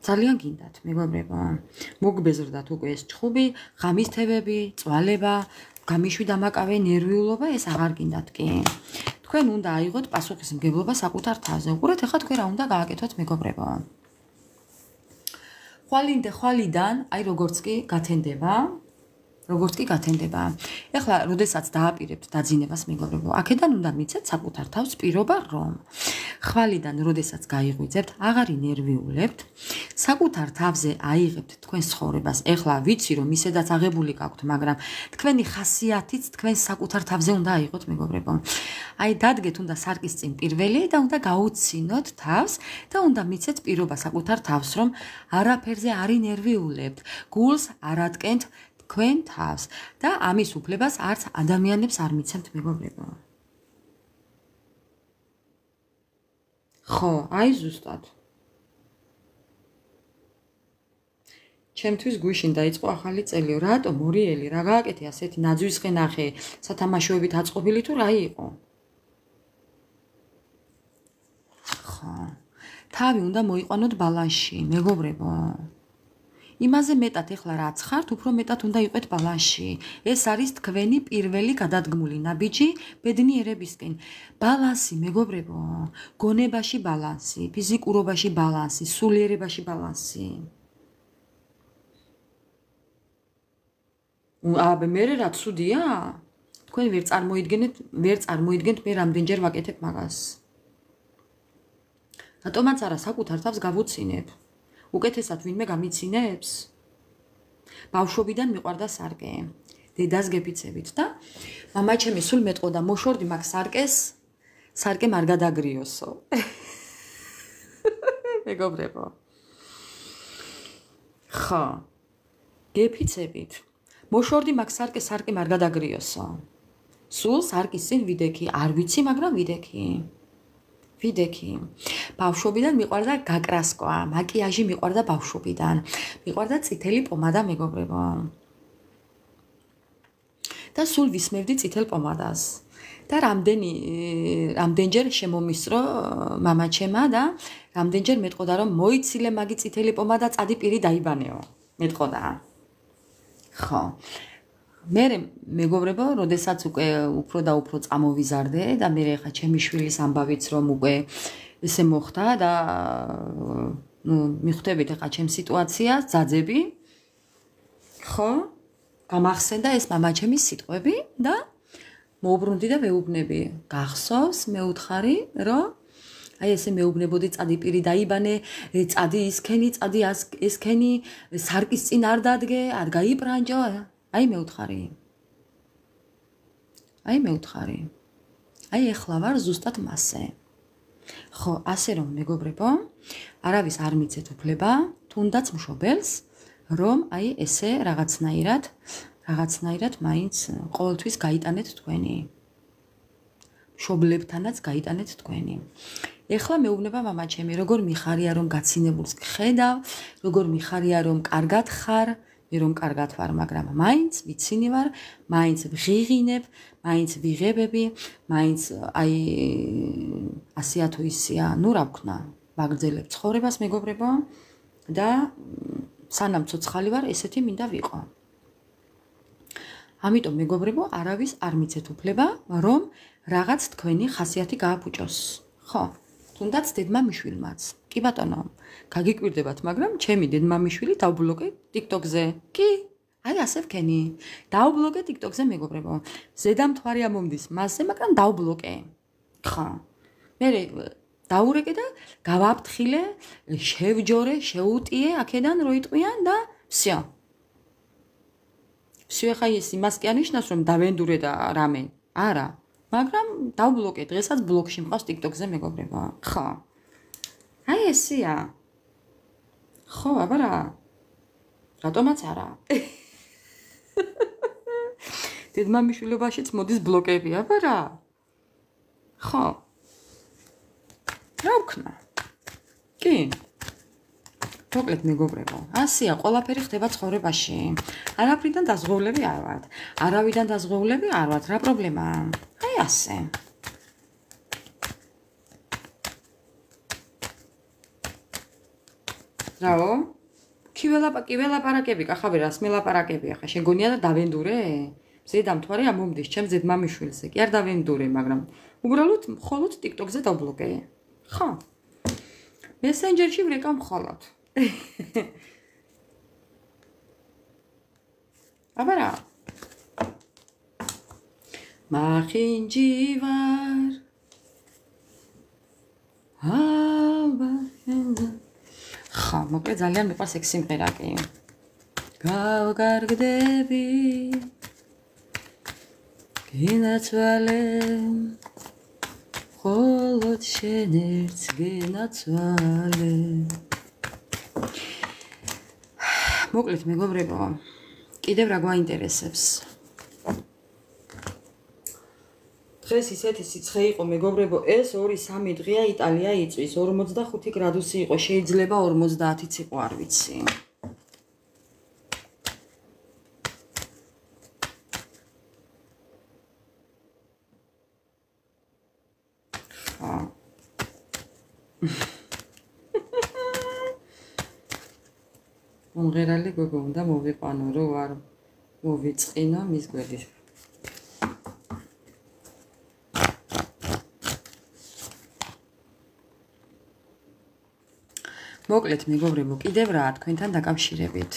Speaker 1: ძალიან გინდათ მეგობრებო. მოგბეზრდათ უკვე ეს ჭხუბი, ღამის თებები, წვალება, გამიშვი დამაკავე, ნერვიულობა, ეს აღარ გინდათ კი. თქვენ უნდა აიღოთ პასუხისმგებლობა საკუთარ თავზე. უყურეთ, ახლა თქვენ რა უნდა გააკეთოთ მეგობრებო. ხვალიდან, აი როგორც კი გათენდება. ეხლა, როდესაც დააპირებთ დაძინებას მეგობრებო, აქედან უნდა მიცეთ საკუთარ თავს პირობა, რომ ხვალიდან, როდესაც გაიღვიძებთ, აღარ ინერვიულებთ, საკუთარ თავზე აიღებთ თქვენს ცხოვრებას. ეხლა ვიცი რომ ისედაც აღებული გაქვთ, მაგრამ თქვენი ხასიათიც თქვენ საკუთარ თავზე უნდა აიღოთ მეგობრებო. აი დადგეთ უნდა სარკის წინ პირველი და უნდა გაუცინოთ თავს და უნდა მიცეთ პირობა საკუთარ თავს, რომ არაფერზე არ ინერვიულებთ, გულს არ ატკენთ თქვენ თავს და ამის უფლებას არც ადამიანებს არ მიცემთ მეგობრებო. ხო, აი ზუსტად. ჩემთვის გვიშინ დაიწყო ახალი წელი. რატომ მორიელი, რა გააკეთე ასეთი ნაძვისხე ნახე, სათამაშოებით აწყობილი თუ რა იყო? ხო. თავი უნდა მოიყვანოთ ბალანსში, მეგობრებო. იმაზე მეტად ეხლა რაც ხართ, უფრო მეტად უნდა იყეთ ბალანსში. ეს არის თქვენი პირველი გადადგმული ნაბიჯი ბედნიერებისკენ. ბალანსი, მეგობრებო, გონებაში ბალანსი, ფიზიკურობაში ბალანსი, სულიერებაში ბალანსი. აბა მე რა ცუდია? თქვენ ვერ წარმოიდგენთ მე რამდენჯერ ვაკეთებ მაგას. რატომაც არა საკუთარ თავს გავუცინებ? უკეთესად ვინმე გამიცინებს? ბავშვობიდან მიყვარდა სარკე. დედას გეფიცებით და მამაჩემი სულ მეტყოდა მოშორდი მაგ სარკეს, სარკე არ გადაგრიოსო. მეგობრებო. ხო. გეფიცებით. მოშორდი მაგ სარკე, სარკე არ გადაგრიოსო. სულ სარკის წინ ვიდექი, არ ვიცი, მაგრამ ვიდექი. ბავშვობიდან მიყვარდა გაკრასკვა, მაკიაჟი მიყვარდა ბავშვობიდან. მიყვარდა წითელი პომადა მეგობრებო. და სულ ვისმევდი წითელ პომადას. და რამდენჯერ შემომისწრო მამაჩემა და რამდენჯერ მეტყოდა რომ მოიცილე მაგი წითელი პომადა, წადი პირი დაიბანეო. მეტყოდა. ხო. მე მეგობრებო, როდესაც უკვე უფრო და უფრო წამოვიზარდე და მე ხა ჩემი შვილის ამბავიც რომ უკვე ესე მოხდა და მიხვდებით ხა ჩემ სიტუაციას, ძაძები. ხო? გამახსენდა ეს მამაჩემის სიტყვები და მოუბრუნდი და მეუბნები. გახსოვს, მეუთხარი, რომ აი ესე მეუბნებოდი წადი პირი დაიბანე, წადი ისქენი, წადი ესქენი, სარკის წინ არ დადგე, არ გაიბრანჯო. აი მეუთხარი. აი ეხლა ვარ ზუსტად მასე. ხო, ასე რომ მეგობრებო, არავის არ მიცეთ უფლება, თუნდაც მშობელს, რომ აი ესე რაღაცნაირად მაინც ყოველთვის გაიტანეთ თქვენი. მშობლებთანაც გაიტანეთ თქვენი. ეხლა მეუბნება მამაჩემი, როგორ მიხარია რომ გაცინებულს ხედავ, როგორ მიხარია რომ კარგად ხარ. მე რომ კარგად ვარ, მაგრამ მაინც ვიცინი ვარ, მაინც ვღიღინებ, მაინც ვიღებები, მაინც აი ასია თუ ისია, ნუ რა ვქნა, ვაგრძელებ ცხოვრებას მეგობრებო და სანამ ცოცხალი ვარ, ესეთი მინდა ვიყო. ამიტომ მეგობრებო, არავის არ მიცეთ უფლება, რომ რაღაც თქვენი ხასიათი გააფუჭოს. ხო, თუნდაც დედმამიშვილმაც. კი ბატონო, გაგიკვირდებათ, მაგრამ ჩემი დედმამიშვილი დავბლოკე TikTok-ზე. კი, აი ასე ვქენი. დავბლოკე TikTok-ზე მეგობრებო. ზედამთვარი ამომდის მასზე, მაგრამ დავბლოკე. ხო. მე დაურეკე და გავაფრთხილე, შევჯორე, შეუტიე აქედან რო იტყვიან და всё. всё ხა ის იმას კი ანიშნავს რომ დავენდურე და რამე. არა, მაგრამ დავბლოკე, დღესაც ბლოკში მყავს TikTok-ზე მეგობრებო. ხო. აი ესია. ხო, აბა რა. რატომაც არა. დედმამიშვილობაშიც მოდის ბლოკები, აბა რა. ხო. რა ვქნა? კი. მოკლედ მეგობრებო, ასია, ყველაფერი ხდება ცხოვრებაში. არაფრიდან დაზღვევლები არ ვართ. არავიდან დაზღვევლები არ ვართ, რა პრობლემაა? აი ასე. რაო? კიველაპარაკები, კახაბე რას მელაპარაკები ახლა შეგონია და დავენდურე? ზედამთვარი ამომდის ჩემ ზედმამიშვილზე. კი არ დავენდურე, მაგრამ უბრალოდ მხოლოდ TikTok-ზე დავბლოკე. ხო. Messenger-ში ვრეკავ მხოლოდ. აბა რა. მახინჯი ვარ. ხო, მოკლედ ძალიან მიყვარს ეგ სიმღერა კი. გავგარგდები. გინაცვალე. холод შენ ერთს გენაცვალე. მოკლედ მეგობრებო, კიდევ რა გვაინტერესებს? დღეს ისეთი სიცხე იყო მეგობრებო, ეს 2-3 დღეა იტალია იწვის, 45 გრადუსი იყო, შეიძლება 50-იც იყო, არ ვიცი. მომღერალი გოგო უნდა მოვიყვანო, რო არ მოვიწყინო მის გვერდით. მოკლედ მეგობრებო, კიდევ რა თქვენთან დაკავშირებით.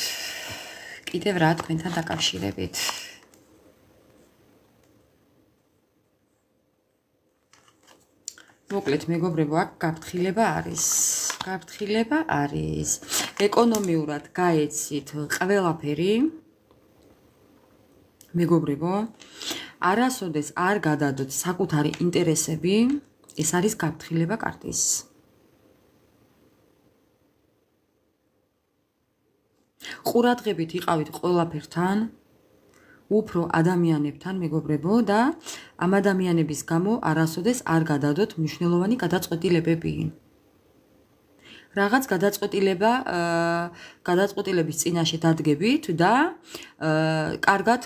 Speaker 1: მოკლედ მეგობრებო, აქ გაფრთხილება არის. ეკონომიურად გაეცით ყველაფერი. მეგობრებო, არასოდეს არ გადადოთ საკუთარი ინტერესები, ეს არის გაფრთხილება კარტის. ყურადღებით იყავით ყველაფერთან, უფრო ადამიანებთან მეგობრებო და ამ ადამიანების გამო არასოდეს არ გადადოთ მნიშვნელოვანი გადაწყვეტილებები. რაღაც გადაწყვეტილების წინაშე დადგებით და კარგად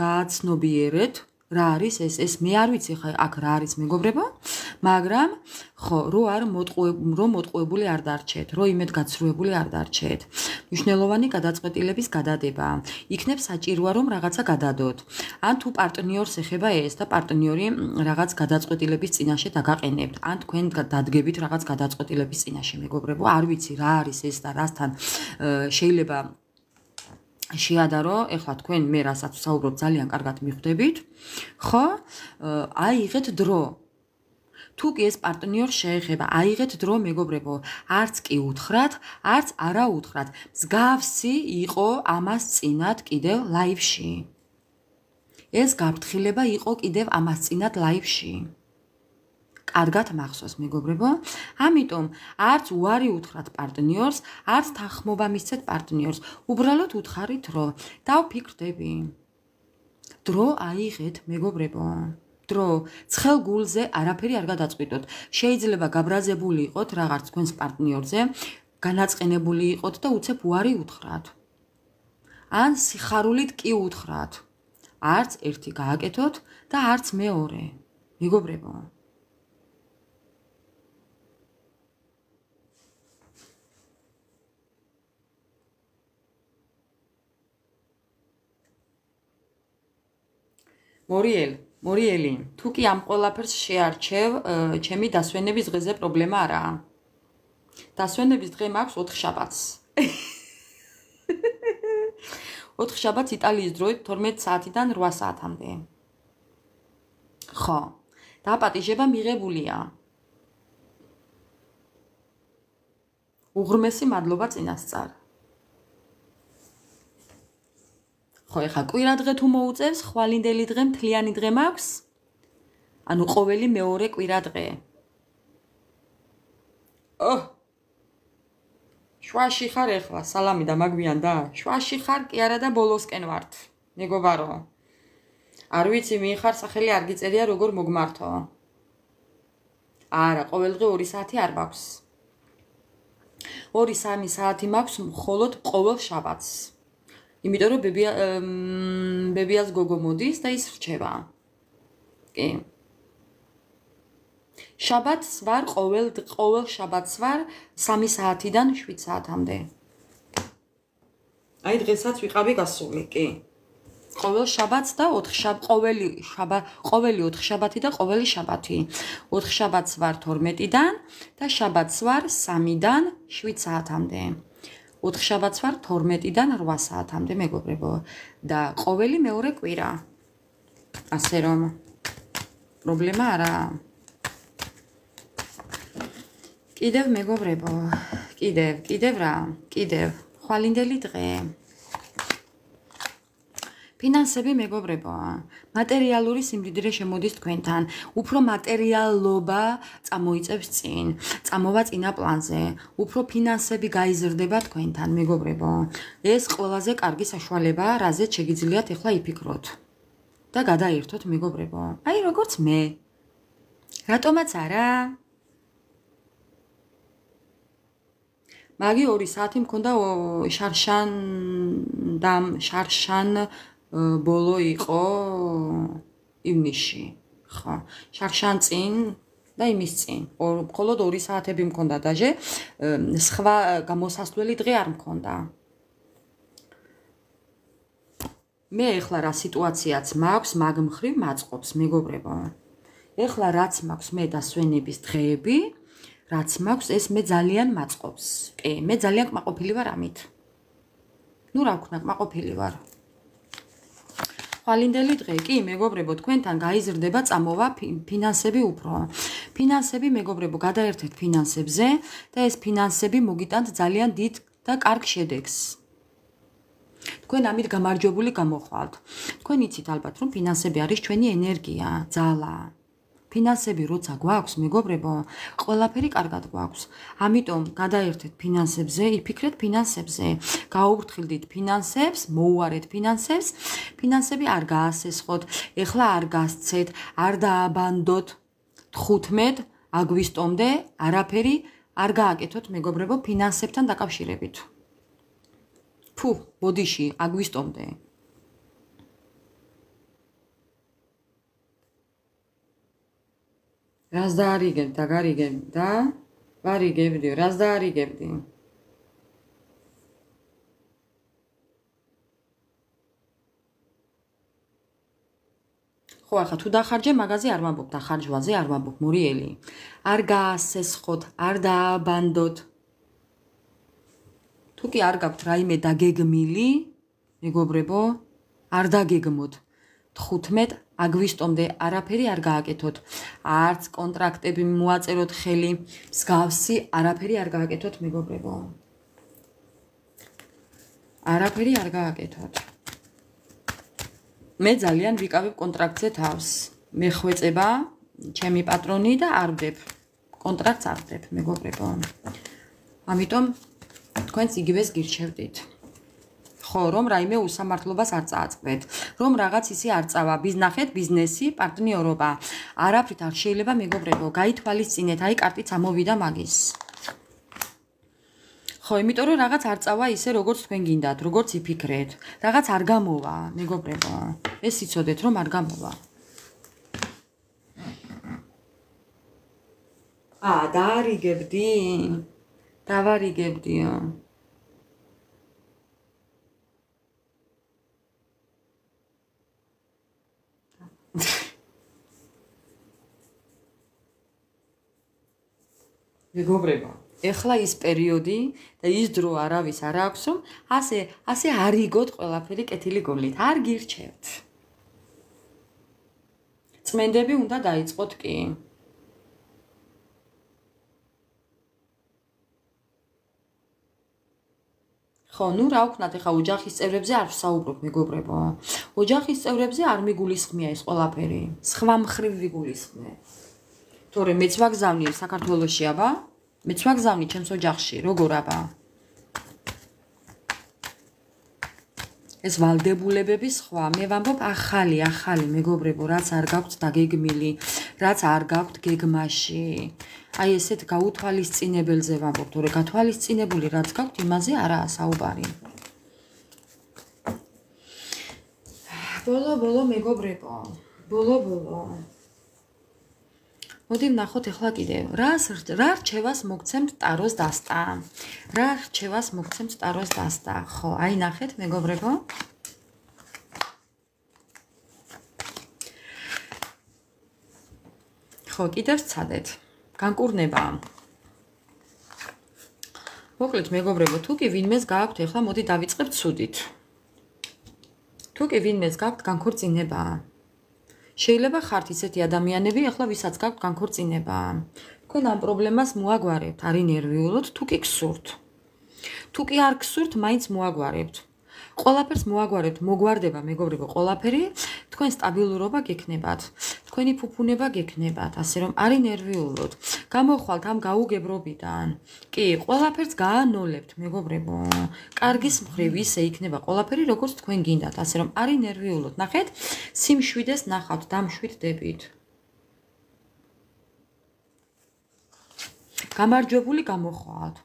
Speaker 1: გააცნობიერეთ რა არის ეს მე არ ვიცი ხა აქ რა არის მეგობრებო, მაგრამ ხო, რო მოტყუებული არ დარჩეთ, რო იმედგაცრუებული არ დარჩეთ. მნიშვნელოვანი გადაწყვეტილების გადადება. იქნებ საჭიროა რომ რაღაცა გადადოთ. ან თუ პარტნიორს ეხება ეს და პარტნიორი რაღაც გადაწყვეტილების წინაშე დაგაყენებთ, ან თქვენ დადგებით რაღაც გადაწყვეტილების წინაშე მეგობრებო, არ ვიცი რა არის ეს და რასთან შეიძლება შეადარო, ეხლა თქვენ მე რასაც ვსაუბრობ ძალიან კარგად მიხვდებით, ხო? აიღეთ დრო. თუ კი ეს პარტნიორს შეეხება, აიღეთ დრო მეგობრებო, არც კი უთხრათ, არც არა უთხრათ. მსგავსი იყო ამას წინათ კიდევ ლაივში. ეს გაფრთხილება იყო კიდევ ამას წინათ ლაივში. კარგად მახსოვს მეგობრებო, ამიტომ არც უარი უთხრათ პარტნიორს, არც თანხმობა მისცეთ პარტნიორს. უბრალოდ უთხარით დრო. დავფიქრდები. დრო აიღეთ მეგობრებო. დრო, ცხელ გულზე არაფერი არ გადაწყვიტოთ. შეიძლება გაბრაზებული იყოთ რაღაც თქვენს პარტნიორზე, განაწყენებული იყოთ და უცებ უარი უთხრათ. ან სიხარულით კი უთხრათ. არც ერთი გააკეთოთ და არც მეორე. მეგობრებო. მორიელ მორიელი, თუ კი ამ ყველაფერს შეარჩევ, ჩემი დასვენების დღეზე პრობლემა არაა. დასვენების დღე მაქვს 4 შაბათს. 4 შაბათს იტალიის დროით 12 საათიდან 8 საათამდე. ხო, დაპატიჟება მიღებულია. უღრმესი მადლობა წინასწარ. ხო, ეხა კვირა დღე თუ მოუწევს, ხვალინდელი დღე, მთლიანი დღე მაქვს? ანუ ყოველი მეორე კვირა დღე. შვაში ხარ ეხლა, სალამი და მაგვიანდა? შვაში ხარ კი არა და ბოლოსკენ ვართ. მეგობარო. არ ვიცი მიიხარ სახელი არ გიწერია როგორ მოგმართო. არა, ყოველდღე 2 საათი არ მაქვს. 2-3 საათი მაქვს მხოლოდ ყოველ შაბათს. იმიტომ რომ ბებიას გოგო მოდის და ის რჩება. კი. შაბათს ვარ ყოველ შაბათს ვარ 3 საათიდან 7 საათამდე. აი დღესაც ვიყავი გასული, კი. ყოველ შაბათს და 4 ყოველი 4 შაბათი და ყოველი შაბათი. 4 შაბათს ვარ 12-დან და შაბათს ვარ 3-დან 7 საათამდე. 4 შაბათს ვარ 12-დან 8 საათამდე, მეგობრებო. და ყოველი მეორე კვირა. ასე რომ პრობლემა არაა. კიდევ მეგობრებო, კიდევ რა, კიდევ ხვალინდელი დღე. ფინანსები მეგობრებო, მატერიალური სიმდიდრე შემოდის თქვენთან, უფრო მატერიალობა წამოიწევს წინ, წამოვა წინა პლანზე, უფრო ფინანსები გაიზრდება თქვენთან, მეგობრებო. ეს ყველაზე კარგი საშუალებაა, რაზეც შეგიძლიათ ახლა იფიქროთ და გადაერთოთ, მეგობრებო. აი როგორც მე. რატომაც არა? მაგი 2 საათი მქონდა შარშან ბოლო იყო ივნისში. ხო, შარშან წინ და იმის წინ. მხოლოდ 2 საათები მქონდა დაჟე, სხვა გამოსასვლელი დღე არ მქონდა. მე ეხლა რა სიტუაციაც მაქვს, მაგ მხრივ მაწყობს, მეგობრებო. ეხლა რაც მაქვს მე დასვენების დღეები, რაც მაქვს ეს მე ძალიან მაწყობს. კი, მე ძალიან კმაყოფილი ვარ ამით. ნუ რა ვქნა, კმაყოფილი ვარ. ხვალინდელი დღე, კი, მეგობრებო, თქვენთან გაიზრდება წამოვა ფინანსები უფრო. ფინანსები, მეგობრებო, გადაერთეთ ფინანსებზე და ეს ფინანსები მოგიტანთ ძალიან დიდ და კარგ შედეგს. თქვენ ამით გამარჯვებული გამოხვალთ. თქვენ იცით ალბათ, რომ ფინანსები არის ჩვენი ენერგია, ძალა. ფინანსები როცა გვაქვს, მეგობრებო, ყველაფერი კარგად გვაქვს. ამიტომ გადაერთეთ ფინანსებზე, იფიქრეთ ფინანსებზე, გაუგრძელდით ფინანსებს, მოუარეთ ფინანსებს, ფინანსები არ გაასესხოთ, ეხლა არ გასცეთ, არ დააბანდოთ 15 აგვისტომდე არაფერი არ გააკეთოთ, მეგობრებო, ფინანსებთან დაკავშირებით. ფუ, ბოდიში, აგვისტომდე. რას დაარიგებ და გარიგებ და ვარიგებდი, რას დაარიგებდი? ხო, ახლა თუ დახარჯე მაღაზი არ ვამბობ, დახარჯვაზე არ ვამბობ, მორიელი. არ გაასესხოთ, არ დააბანდოთ. თუ კი არ გაქვთ რაიმე დაგეგმილი, მეგობრებო, არ დაგეგმოთ. 15 აგვისტომდე არაფერი არ გააკეთოთ. არც კონტრაქტები მოაწეროთ ხელი, მსგავსი არაფერი არ გააკეთოთ, მეგობრებო. არაფერი არ გააკეთოთ. მე ძალიან ვიკავებ კონტრაქტზე თავს. მე ხვეწება, ჩემი პატრონი და არ ვდებ. კონტრაქტს არ ვდებ, მეგობრებო. ამიტომ თქვენც იგივეს გირჩევდით. ხო, რომ რაიმე უსამართლობას არ წააწყდეთ, რომ რაღაც ისე არ წავა, ნახეთ ბიზნესი, პარტნიორობა. არაფრით არ შეიძლება, მეგობრებო, გაითვალისწინეთ, აი კარტიც ამოვიდა მაგის. ხო, იმიტომ რომ რაღაც არ წავა ისე, როგორც თქვენ გინდათ, როგორც იფიქრეთ. რაღაც არ გამოვა, მეგობრებო. ეს იცოდეთ, რომ არ გამოვა. დაარიგებდი? დავარიგებდიო. მეგობრებო, ეხლა ის პერიოდი და ის დრო არავის არ აქვს, რომ ასე არ იგოთ ყველაფერი კეთილი გულით. არ გირჩევთ. წმენდები უნდა დაიწყოთ კი. ხო, ნუ რა ვქნათ, ეხლა ოჯახის წევრებზე არ ვსაუბრობ, მეგობრებო. ოჯახის წევრებზე არ მიგულისხმია ეს ყველაფერი. სხვა მხრივ ვიგულისხმე. თორე მეც ვაგზავნი საქართველოში, აბა? მეც ვაგზავნი ჩემს ოჯახში, როგორ აბა? ეს ვალდებულებები სხვა, მე ვამბობ ახალი, მეგობრებო, რაც არ გაქვთ დაგეგმილი, რაც არ გაქვთ გეგმაში. აი ესეთ გაუთვალისწინებელზე ვამბობ, თორე გათვალისწინებული რაც გაქვთ, იმაზე არაა საუბარი. ბოლო მეგობრებო, ბოლო. მოდი ვნახოთ ეხლა კიდევ, რა რჩევას მოგცემთ ტაროს დასტა. რა რჩევას მოგცემთ ტაროს დასტა. ხო, აი ნახეთ მეგობრებო. ხო, კიდევ ვცადეთ. განკურნება. მოკლედ მეგობრებო, თუ კი ვინმეს გააქვთ ეხლა, მოდი დავიწყებთ ცუდით. თუ კი ვინმეს გაქვთ განქორწინება. შეიძლება ხართ ისეთი ადამიანები, ახლა ვისაც გაქვთ განქორწინება. თქვენ ამ პრობლემას მოაგვარებთ, არი ნერვიულოთ, თუ კი გსურთ. თუ კი არ გსურთ, მაინც მოაგვარებთ. ყველაფერს მოაგვარებთ, მოგვარდება, მეგობრებო, ყველაფერი, თქვენ სტაბილურობა გექნებათ. თქვენი ფუფუნება გექნებათ, ასე რომ არი ნერვიულოთ. გამოხვალთ ამ გაუგებრობიდან. კი, ყველაფერს გაანოლებთ, მეგობრებო. კარგის მხრივ ისე იქნება ყველაფერი, როგორც თქვენ გინდათ, ასე რომ არი ნერვიულოთ. ნახეთ, სიმშვიდეს ნახავთ, დამშვიდდებით. გამარჯვებული გამოხვალთ.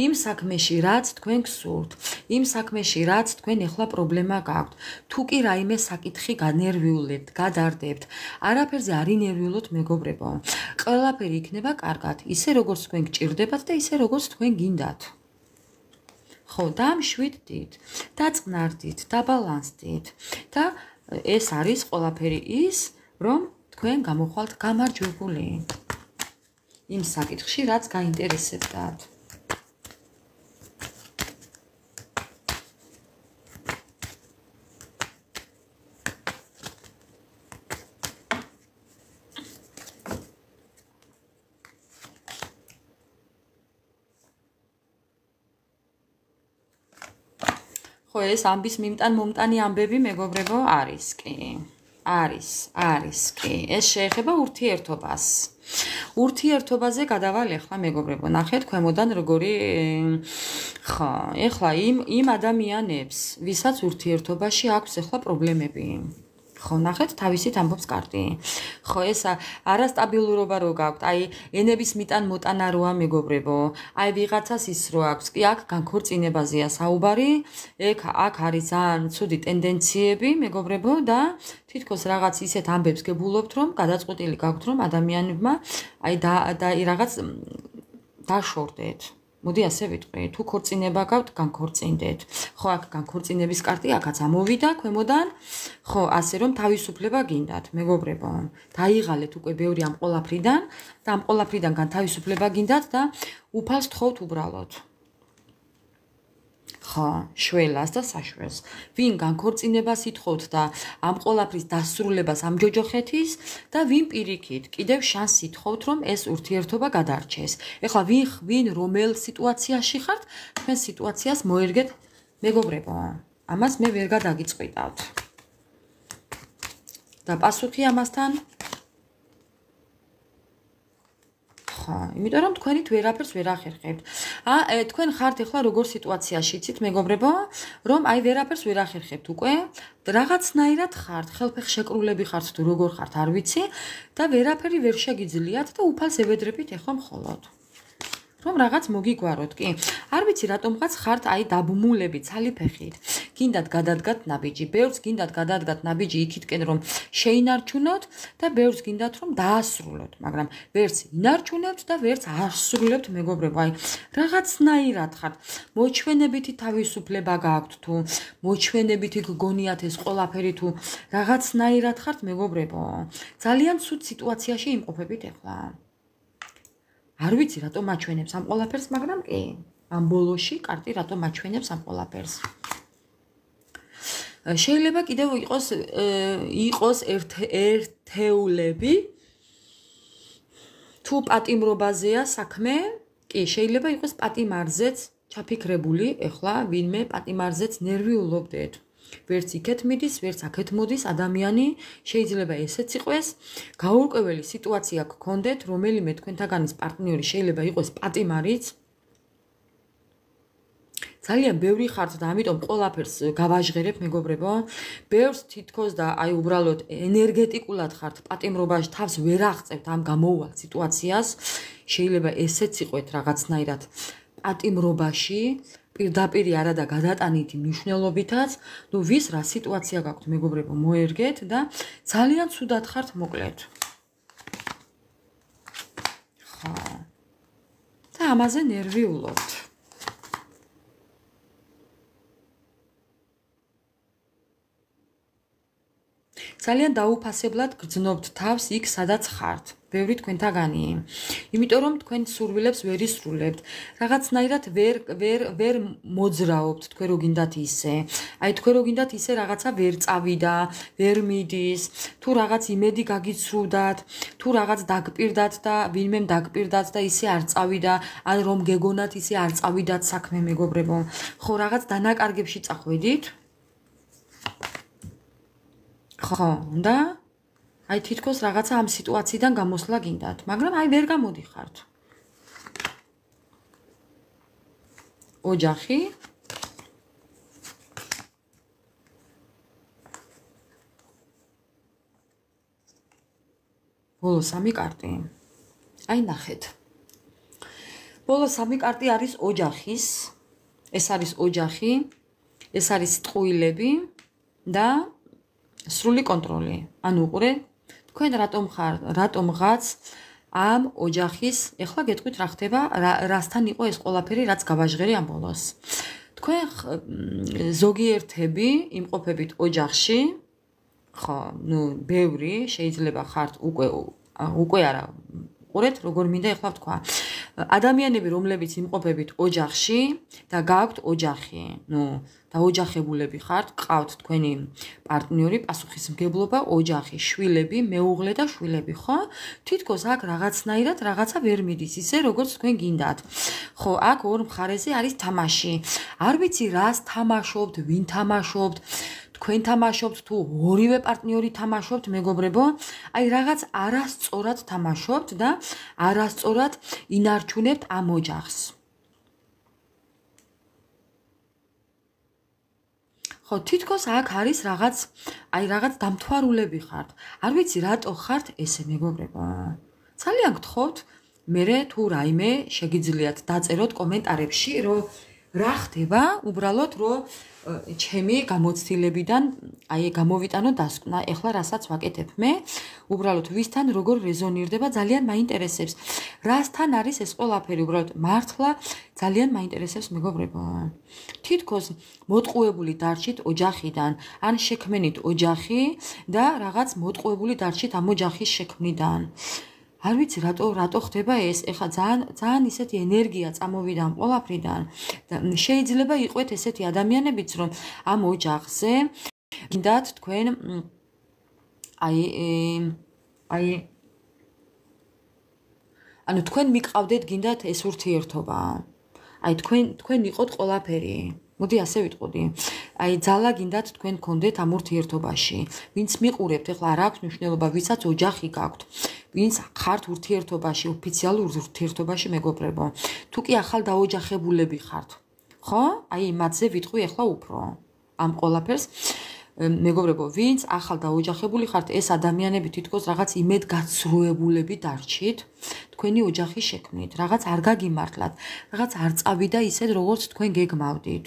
Speaker 1: იმ საქმეში, რაც თქვენ გსურთ, იმ საქმეში, რაც თქვენ ეხლა პრობლემა გაქვთ. თუ კი რაიმე საკითხი განერვიულებთ, გადარდებთ, არაფერზე არ ინერვიულოთ, მეგობრებო. ყველაფერი იქნება კარგად, ისე როგორც თქვენ გჭირდებათ და ისე როგორც თქვენ გინდათ. ხო, დამშვიდდით, დაწყნარდით, დაბალანსდით და ეს არის ყველაფერი ის, რომ თქვენ გამოხვალთ გამარჯვებული. იმ საკითხში, რაც გაინტერესებდათ. ხო, ეს ამბის მომტანი ამბები, მეგობრებო, არის კი. არის კი. ეს შეეხება ურთიერთობას. ურთიერთობაზე გადავალ ეხლა მეგობრებო, ნახეთ ქვემოდან როგორი ხო, ეხლა იმ ადამიანებს, ვისაც ურთიერთობაში აქვს ეხლა პრობლემები. ხო, ნახეთ, თავისით ამბობს კარტი. ხო, ეს არასტაბილურობა რო გაქვთ, აი ენების მოტანა როა მეგობრებო, აი ვიღაცას ის რო აქვს, კი აქ განქორწინებაზეა საუბარი, აქ არის ძალიან ცუდი ტენდენციები მეგობრებო და თითქოს რაღაც ისეთ ამბებს გებულობთ, რომ გადაწყვეტილი გაქვთ, რომ ადამიანებმა აი და რაღაც დაშორდეთ. მოდი ასე ვიტყვი, თუ ქორწინება გაქვთ, განქორწინდეთ. ხო, აქ განქორწინების კარტი აქაც ამოვიდა ქვემოდან. ხო, ასე რომ თავისუფლება გინდათ, მეგობრებო. დაიღალეთ უკვე ბევრი ამ ყოლაფრიდან და ამ ყოლაფრიდან თავისუფლება გინდათ და უფალს თხოვთ უბრალოდ. ხო, შველას და საშველს. ვინ განქორწინებას ითხოვთ და ამ ყოლაფრის დასრულებას ამჯოჯოხეთის და ვინ პირიქით კიდევ შანსს ითხოვთ, რომ ეს ურთიერთობა გადარჩეს. ეხლა ვინ რომელ სიტუაციაში ხართ, თქვენ სიტუაციას მოერგეთ, მეგობრებო. ამას მე ვერ გადაგიწყვიტავთ. და პასუხი ამასთან იმიტომ რომ თქვენით ვერაფერს ვერ ახერხებთ. თქვენ ხართ ახლა როგორ სიტუაციაში იცით მეგობრებო, რომ აი ვერაფერს ვერ ახერხებთ უკვე, რაღაცნაირად ხართ, ხელფეხშეკრულები ხართ თუ როგორ ხართ, არ ვიცი და ვერაფერი ვერ შეგიძლიათ და უფალს ევედრებით ეხლა მხოლოდ. რომ რაღაც მოგიგვაროთ, კი. არ ვიცი რატომღაც ხართ აი დაბმულები ცალიფეხით. გინდათ გადადგათ ნაბიჯი, ბევრს გინდათ გადადგათ ნაბიჯი იქითკენ რომ შეინარჩუნოთ და ბევრს გინდათ რომ დაასრულოთ, მაგრამ ვერც ინარჩუნებთ და ვერც ასრულებთ მეგობრებო. აი რაღაცნაირად ხართ. მოჩვენებითი თავისუფლება გააქვთ თუ მოჩვენებითი გგონიათ ეს ყველაფერი თუ რაღაცნაირად ხართ მეგობრებო. ძალიან ცუდ სიტუაციაში იმყოფებით ახლა. არ ვიცი რატომ მაჩვენებს ამ ყველაფერს, მაგრამ კი, ამ ბოლოში კარტი რატომ მაჩვენებს ამ ყველაფერს. შეიძლება კიდევ იყოს ერთეულები თუ პატიმრობაზეა საქმე, კი, შეიძლება იყოს პატიმარზეც ჩაფიქრებული, ეხლა ვინმე პატიმარზეც ნერვიულობდეთ. ვერც იქეთ მიდის, ვერც აქეთ მოდის ადამიანი, შეიძლება ესეც იყოს. გაურკვეველი სიტუაცია გქონდეთ, რომელიმე თქვენთაგანის პარტნიორი შეიძლება იყოს პატიმარიც. ძალიან ბევრი ხართ და ამიტომ ყველაფერს გავაჟღერებ, მეგობრებო. ბევრს თითქოს და აი უბრალოდ ენერგეტიკულად ხართ პატიმრობაში, თავს ვერ აღწევთ ამ გამოუვალ სიტუაციას. შეიძლება ესეც იყოს რაღაცნაირად პატიმრობაში, პირდაპირი არა და გადატანითი მნიშვნელობითაც, ნუ ვის რა სიტუაცია გაქვთ, მეგობრებო, მოერგეთ და ძალიან ცუდად ხართ, მოკლედ. ხა. და ამაზე ნერვიულობთ. ძალიან დაუფასებლად გრძნობთ თავს იქ, სადაც ხართ. ბევრი თქვენთაგანი. იმიტომ რომ თქვენ სურვილებს ვერ ისრულებთ. რაღაცნაირად ვერ მოძრაობთ თქვენ რო გინდათ ისე. აი თქვენ რო გინდათ ისე რაღაცა ვერ წავიდა, ვერ მიდის, თუ რაღაც იმედი გაგიცრუდათ, თუ რაღაც დაგპირდათ და ვინმემ დაგპირდათ და ისე არ წავიდა, ან რომ გეგონათ ისე არ წავიდათ საქმე, მეგობრებო. ხო, რაღაც დანაკარგებში წახვედით. ხო, და აი თითქოს რაღაცა ამ სიტუაციიდან გამოსვლა გინდათ, მაგრამ აი ვერ გამოდიხართ. ოჯახი. ბოლო სამი კარტი. აი ნახეთ. ბოლო სამი კარტი არის ოჯახის. ეს არის ოჯახი, ეს არის ტყუილები და სრული კონტროლი. ანუ უყურე, თქვენ რატომღაც ამ ოჯახის, ეხლა გეტყვით რა ხდება, რასთან იყო ეს ყველაფერი, რაც გავაჟღერი ამ ბოლოს. თქვენ ზოგიერთები იმყოფებით ოჯახში, ხო, ნუ ბევრი შეიძლება ხართ უკვე არა. უყურეთ, როგორ მინდა ეხლა ვთქვა. ადამიანები, რომლებიც იმყოფებით ოჯახში და გააქვთ ოჯახი, ნუ დაოჯახებულები ხართ, ყავთ თქვენი პარტნიორი, პასუხისმგებლობა, ოჯახი, შვილები, მეუღლე და შვილები, ხო? თითქოს აქ რაღაცნაირად რაღაცა ვერ მიდის ისე, როგორც თქვენ გინდათ. ხო, აქ ორ მხარეზე არის თამაში. არ ვიცი რას თამაშობთ, ვინ თამაშობთ, თქვენ თამაშობთ თუ ორივე პარტნიორი თამაშობთ, მეგობრებო, აი რაღაც არასწორად თამაშობთ და არასწორად ინარჩუნებთ ამ ოჯახს. ხო, თითქოს აქ არის რაღაც დამთვალულები ხართ. არ ვიცი რატო ხართ ესე, მეგობრებო. ძალიან გთხოვთ, მერე თუ რაიმე შეგიძლიათ დაწეროთ კომენტარებში, რომ რა ხდება, უბრალოდ რომ ჩემი გამოცდილებიდან აი გამოვიტანო დასკვნა, ეხლა რასაც ვაკეთებ მე, უბრალოდ ვისთან როგორ რეზონირდება, ძალიან მაინტერესებს. რასთან არის ეს ყველაფერი, უბრალოდ მართლა ძალიან მაინტერესებს, მეგობრებო. თითქოს მოტყუებული დარჩით ოჯახიდან, ან შექმენით ოჯახი და რაღაც მოტყუებული დარჩით ამ ოჯახის შექმნიდან. არ ვიცი რატო ხდება ეს, ეხლა ძალიან ისეთი ენერგია წამოვიდა ამ ყველაფრიდან და შეიძლება იყვეთ ესეთი ადამიანებიც, რომ ამ ოჯახზე გინდათ თქვენ ანუ თქვენ მიყავდეთ გინდათ ეს ურთიერთობა. აი თქვენ იყოთ ყველაფერი. მოდი ასე ვიტყოდი. აი ძალა გინდათ თქვენ გქონდეთ ამ ურთიერთობაში. ვინც მიყურებთ, ეხლა არ აქვს მნიშვნელობა, ვისაც ოჯახი გაქვთ. ვინც ხართ ურთიერთობაში, ოფიციალურ ურთიერთობაში, მეგობრებო. თუ კი ახალ დაოჯახებულები ხართ. ხო? აი მათზე ვიტყვი ეხლა უფრო. ამ ყველაფერს მეგობრებო, ვინც ახალ დაოჯახებული ხართ, ეს ადამიანები თითქოს რაღაც იმედგაცრუებულები დარჩით, თქვენი ოჯახის შექმნით, რაღაც არ გაგიმართლათ, რაღაც არ წავიდა ისეთ, როგორც თქვენ გეგმავდით.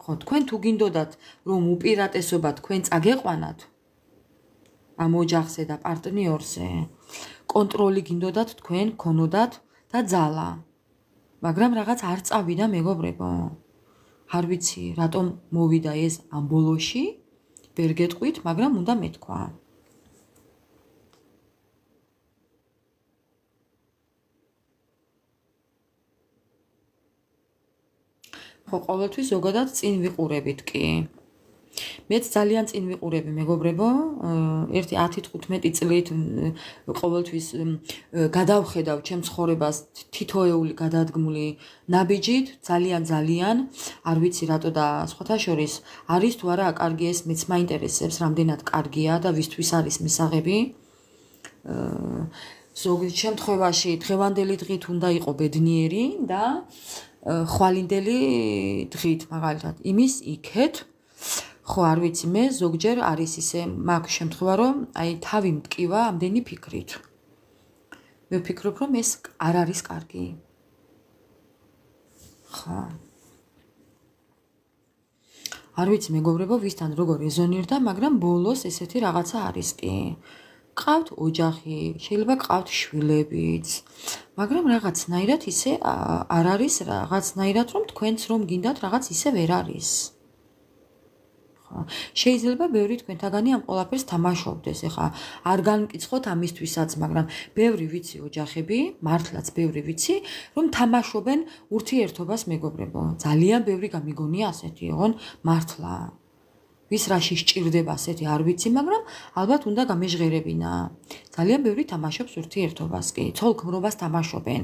Speaker 1: ხო, თქვენ თუ გინდოდათ, რომ უპირატესობა თქვენ წაგეყვანათ ამ ოჯახზე და პარტნიორზე, კონტროლი გინდოდათ თქვენ ქონოდათ და ძალა. მაგრამ რაღაც არ წავიდა, მეგობრებო. არ ვიცი, რატომ მოვიდა ეს ამ ბოლოში, ვერ გეტყვით, მაგრამ უნდა მეთქვა. ხო, ყოველთვის ზოგადად წინ ვიყურებით კი. მეც ძალიან წინ ვიყურები, მეგობრებო, ერთი 10-15 წლით ყოველთვის გადავხედავ ჩემ ცხოვრებას თითოეული გადადგმული ნაბიჯით, ძალიან, არ ვიცი რატო და სხვათა შორის არის თუ არა კარგი ეს, მეც მაინტერესებს, რამდენად კარგია და ვისთვის არის მისაღები. ზოგადად შემთხვევაში დღევანდელი დღით უნდა იყო ბედნიერი და ხვალინდელი დღით, მაგალითად, იმის იქეთ ხო, არ ვიცი, მე ზოგჯერ არის ისე მაქვს შემთხვევა, რომ აი თავი მტკივა ამდენი ფიქრით. მე ვფიქრობ, რომ ეს არ არის კარგი. ხო. არ ვიცი, მეგობრებო, ვისთან როგორ რეზონირდა, მაგრამ ბოლოს ესეთი რაღაცა არის კი. ყავთ ოჯახი, შეიძლება ყავთ შვილებიც, მაგრამ რაღაცნაირად ისე არ არის რაღაცნაირად, რომ თქვენც რომ გინდათ რაღაც ისე ვერ არის. შეიძლება ბევრი თქვენთაგანი ამ ყველაფერს თამაშობდეს, ეხა არ განმკიცხოთ ამისთვისაც, მაგრამ ბევრი ვიცი ოჯახები, მართლაც ბევრი ვიცი, რომ თამაშობენ ურთიერთობას, მეგობრებო. ძალიან ბევრი გამიგონია ასეთი, ოღონ მართლა. ვის რაში სჭირდება ასეთი არ ვიცი, მაგრამ ალბათ უნდა გამეჟღერებინა. ძალიან ბევრი თამაშობს ურთიერთობას კი, ცოლ-ქმრობას თამაშობენ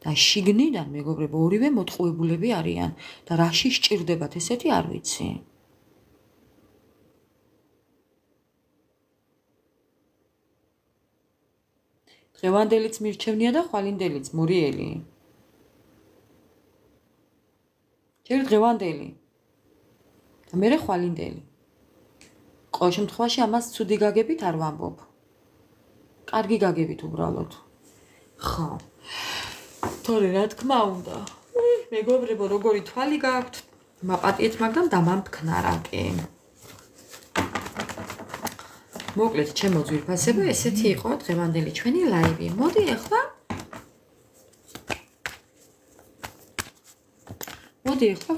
Speaker 1: და შიგნიდან, მეგობრებო, ორივე მოტყუებულები არიან და რაში სჭირდებათ ესეთი არ ვიცი. დღევანდელიც მირჩევნია და ხვალინდელიც მურიელი. ჯერ დღევანდელი და მერე ხვალინდელი. ყოველ შემთხვევაში ამას ცუდი გაგებით არ ვამბობ. კარგი გაგებით უბრალოდ. ხო. თორე რა თქმა უნდა. მეგობრებო, როგორი თვალი გაქვთ? მაპატიეთ, მაგრამ დამამტკნარა კი. მოკლედ, ჩემო ძვირფასებო, ესეთი იყო დღევანდელი ჩვენი ლაივი. მოდი ახლა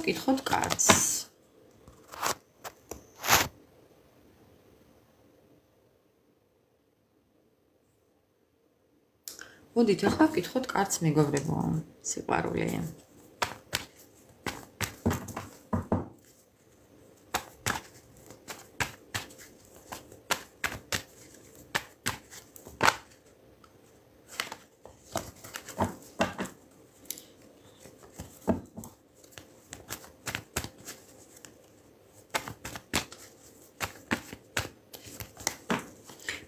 Speaker 1: ვკითხოთ კარტს. მოდით ახლა ვკითხოთ კარტს, მეგობრებო, სიყვარული.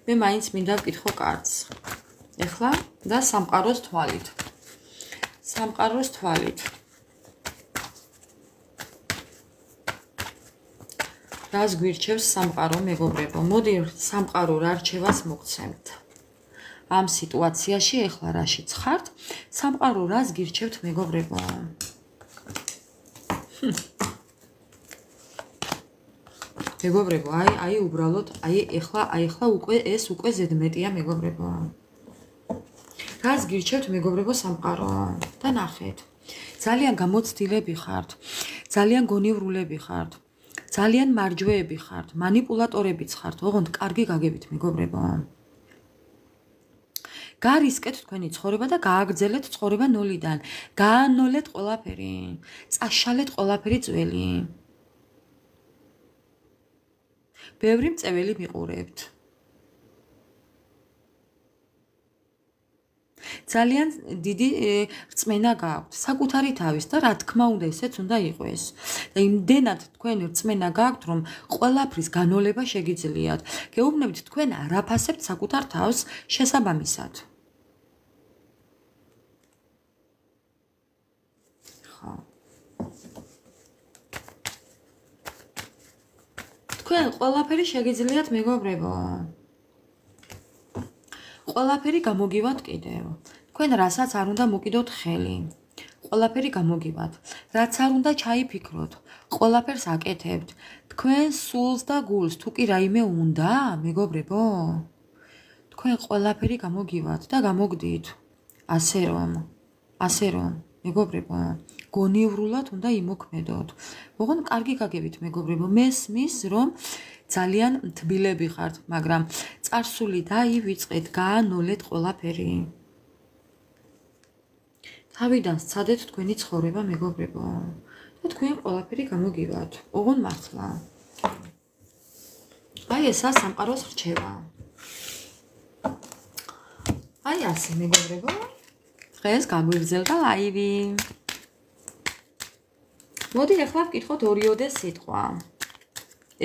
Speaker 1: მე მაინც მინდა ვკითხო კარტს. ეხლა და სამყაროს თვალით. სამყაროს თვალით. რას გვირჩევს სამყარო, მეგობრებო? მოდი სამყარო რა რჩევას მოგცემთ. ამ სიტუაციაში ეხლა რაშიც ხართ? სამყარო რას გირჩევთ, მეგობრებო? მეგობრებო, აი უბრალოდ, ეხლა უკვე ზედმეტია, მეგობრებო. რას გირჩევთ, მეგობრებო, სამყარო? და ნახეთ. ძალიან გამოცდილები ხართ, ძალიან გონივრულები ხართ, ძალიან მარჯვეები ხართ, მანიპულატორებიც ხართ, ოღონდ კარგი გაგებით, მეგობრებო. გარისკეთ თქვენი ცხოვრება და გააგრძელეთ ცხოვრება ნოლიდან. გაანოლეთ ყველაფერი, წაშალეთ ყველაფერი ძველი. ბევრი მწეველი მიყურებთ. ძალიან დიდი რწმენა გააქვთ საკუთარი თავის და რა თქმა უნდა ესეც უნდა იყოს. და იმდენად თქვენ რწმენა გააქვთ, რომ ყველაფრის განოლება შეგიძლიათ. გეუბნებით თქვენ არაფასებთ საკუთარ თავს შესაბამისად. ხო. თქვენ ყველაფერი შეგიძლიათ, მეგობრებო. ყველაფერი გამოგივათ კიდევ. თქვენ რასაც არ უნდა მოკიდოთ ხელი. ყველაფერი გამოგივათ. რაც არ უნდა ჩაიფიქროთ. ყველაფერს აკეთებთ. თქვენ სულს და გულს თუ კი რაიმე უნდა, მეგობრებო. თქვენ ყველაფერი გამოგივათ და გამოგდით. ასე რომ, მეგობრებო, გონივრულად უნდა იმოქმედოთ. ოღონდ კარგი გაგებით, მეგობრებო, მესმის, რომ ძალიან თბილები ხართ, მაგრამ წარსული დაივიწყეთ, გაანოლეთ ყველაფერი. თავიდან სცადეთ თქვენი ცხოვრება, მეგობრებო. და და თქვენ ყველაფერი გამოგივათ. ოღონ მართლა. აი ესა სამყაროს რჩევა. აი ასე მეგობრებო. დღეს გაგვიგრძელდა ლაივი. მოდი ახლა ვკითხოთ ორიოდე სიტყვა.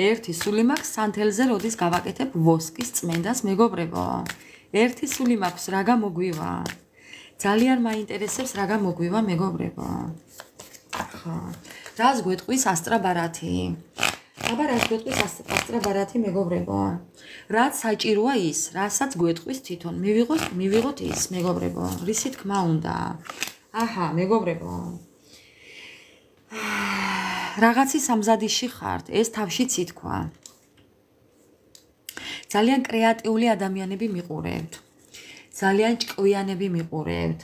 Speaker 1: ერთი სული მაქვს სანთელზე როდის გავაკეთებ ვოსკის წმენდას მეგობრებო. ერთი სული მაქვს რა გამოგვივა? ძალიან მაინტერესებს რა გამოგვივა მეგობრებო. ხო. რას გვეტყვის ასტრაბარათი? აბა რას გვეტყვის ასტრაბარათი მეგობრებო? რაც საჭიროა ის, რასაც გვეტყვის თვითონ. მივიღოთ ის მეგობრებო. რისი თქმა უნდა? აჰა, მეგობრებო. რაღაცის ამზადიში ხართ, ეს თავშიც ითქვა. ძალიან კრეატიული ადამიანები მიყურებთ. ძალიან ჭკვიანები მიყურებთ.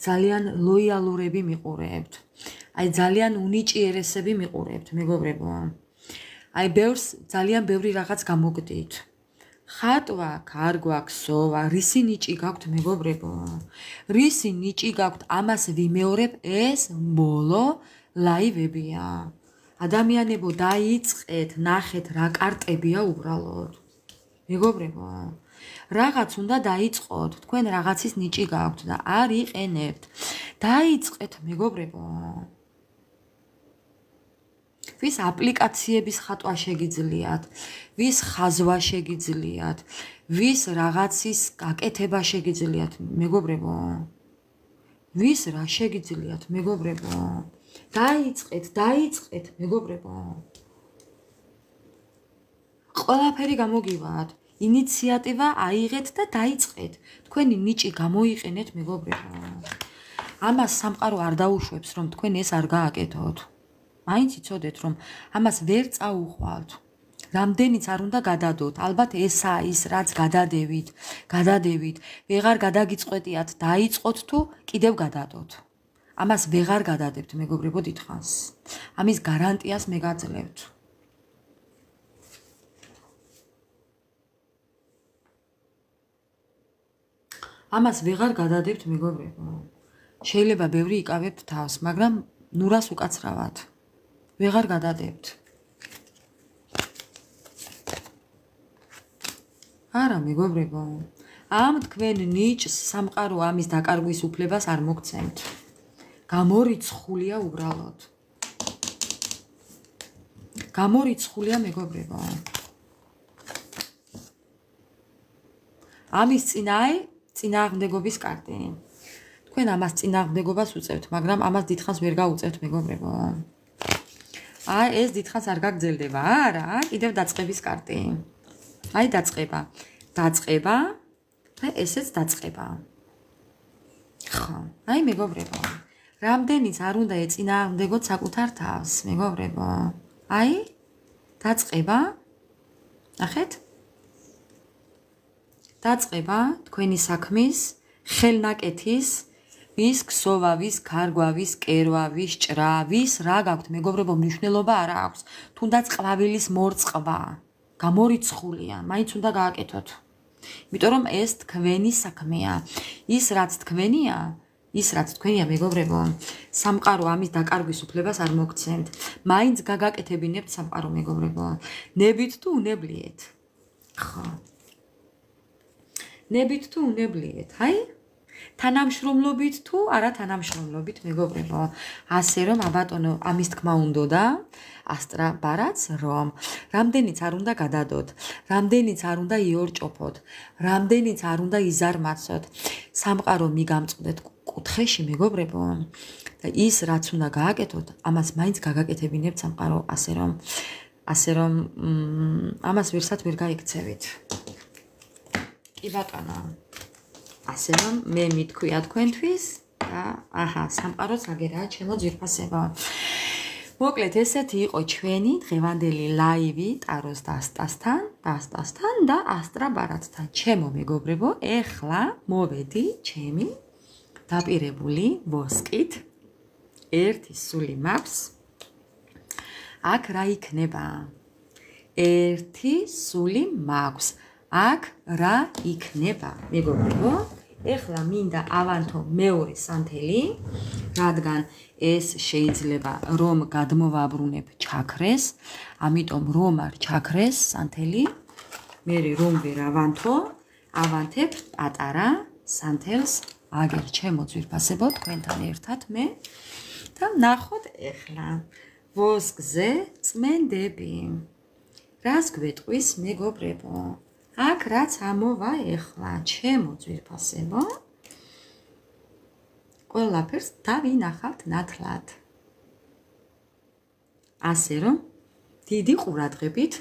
Speaker 1: ძალიან ლოიალურები მიყურებთ. აი ძალიან უნიჭიერესები მიყურებთ, მეგობრებო. აი ძალიან ბევრი რაღაც გამოგდით. ხატვა, კარგვა, ქსოვა, რისი ნიჭი გაქვთ მეგობრებო? რისი ნიჭი გაქვთ? ამას ვიმეორებ, ეს ბოლო ლაივებია. ადამიანებო, დაიწყეთ, ნახეთ რა კარტებია უბრალოდ. მეგობრებო, რაღაც უნდა დაიწყოთ, თქვენ რაღაცის ნიჭი გაქვთ და არ იყენებთ. დაიწყეთ, მეგობრებო. ვის აპლიკაციების ხატვა შეგიძლიათ, ვის ხაზვა შეგიძლიათ, ვის რაღაცის გაკეთება შეგიძლიათ, მეგობრებო. ვის რა შეგიძლიათ, მეგობრებო. დაიწყეთ, მეგობრებო. ყველაფერი გამოგივათ. ინიციატივა აიღეთ და დაიწყეთ. თქვენი ნიჭი გამოიყენეთ, მეგობრებო. ამას სამყარო არ დაუშვებს, რომ თქვენ ეს არ გააკეთოთ. მაინც იცოდეთ, რომ ამას ვერ წაუხვალთ. რამდენიც არ უნდა გადადოთ. ალბათ ესაა ის, რაც გადადევით. ვეღარ გადაგიწყვეტიათ, დაიწყოთ თუ კიდევ გადადოთ. ამას ვეღარ გადადებთ, მეგობრებო, დიდხანს. ამის გარანტიას მე გაძლევთ. ამას ვეღარ გადადებთ, მეგობრებო. შეიძლება ბევრი იკავებთ თავს, მაგრამ ნურას უკაცრავად. ვეღარ გადადებთ. არა, მეგობრებო. ამ თქვენ ნიჭს სამყარო ამის დაკარგვის უფლებას არ მოგცემთ. გამორიცხულია უბრალოდ. გამორიცხულია, მეგობრებო. ამის წინააღმდეგობის კარტი. თქვენ ამას წინააღმდეგობას უწევთ, მაგრამ ამას დიდხანს ვერ გაუწევთ, მეგობრებო. აი, ეს დიდხანს არ გაგრძელდება, არა, კიდევ დაწყების კარტი. აი, დაწყება. და ესეც დაწყება. ხო, აი, მეგობრებო. რამდენიც არ უნდა ეწინააღმდეგოთ საკუთარ თავს, მეგობრებო. აი, დაწყება. ნახეთ? დაწყება თქვენი საქმის, ხელნაკეთის, ვის ქსოვა, ვის ქარგვა, ვის კერვა, ვის ჭრა, ვის რა გაქვთ, მეგობრებო, მნიშვნელობა არ აქვს. თუნდაც ყვავილის მორწყვა. გამორიცხულია, მაინც უნდა გააკეთოთ. იმიტომ რომ ეს თქვენი საქმეა. ის რაც თქვენია, მეგობრებო, სამყარო ამის დაკარგვის უფლებას არ მოგცემთ. მაინც გაგაკეთებინებთ სამყარო, მეგობრებო. ნებით თუ უნებლიეთ. ხო. ნებით თუ უნებლიეთ, აი? თანამშრომლობით თუ არა თანამშრომლობით, მეგობრებო. ასე რომ, აბატონო, ამის თქმა უნდოდა, ასტრაბარათს, რომ რამდენიც არ უნდა გადადოთ, რამდენიც არ უნდა იორჭოფოთ, რამდენიც არ უნდა იზარმაცოთ, სამყარო მიგამწყდეთ კუთხეში, მეგობრებო. და ის რაც უნდა გააკეთოთ, ამას მაინც გაგაკეთებინებთ სამყარო, ასე რომ ამას ვერსად ვერ გაიქცევით. კი ბატონო. ასე რომ მე მithქვია თქვენთვის და აჰა, სამყაროც აგერაა ჩემო ძვირფასებო. მოკლედ ესეთი იყო ჩვენი დღევანდელი ლაივი ტაროს და ასტასთან და ასტრაბარათთან. ჩემო მეგობრებო, ეხლა მოვედი ჩემი დაპირებული ვოსკით. ერთი სული მაქვს. აქ რა იქნება? ერთი სული მაქვს. აქ რა იქნება? მეგობრებო, ეხლა მინდა ავანთო მეორე სანთელი, რადგან ეს შეიძლება რომ გადმოვაბრუნებ ჩაქრეს, ამიტომ რომ არ ჩაქრეს სანთელი, მე რომ ვერ ავანთებ პატარა სანთელს, აგერ ჩემო ძვირფასებო თქვენთან ერთად მე და ნახოთ ეხლა ვოსკზე წმენდები. რას გვეტყვის მეგობრებო? აქ რაც ამოვა ეხლა ჩემო ძვირფასებო, ყველაფერს დავინახავთ ნათლად. ასე რომ დიდი ყურადღებით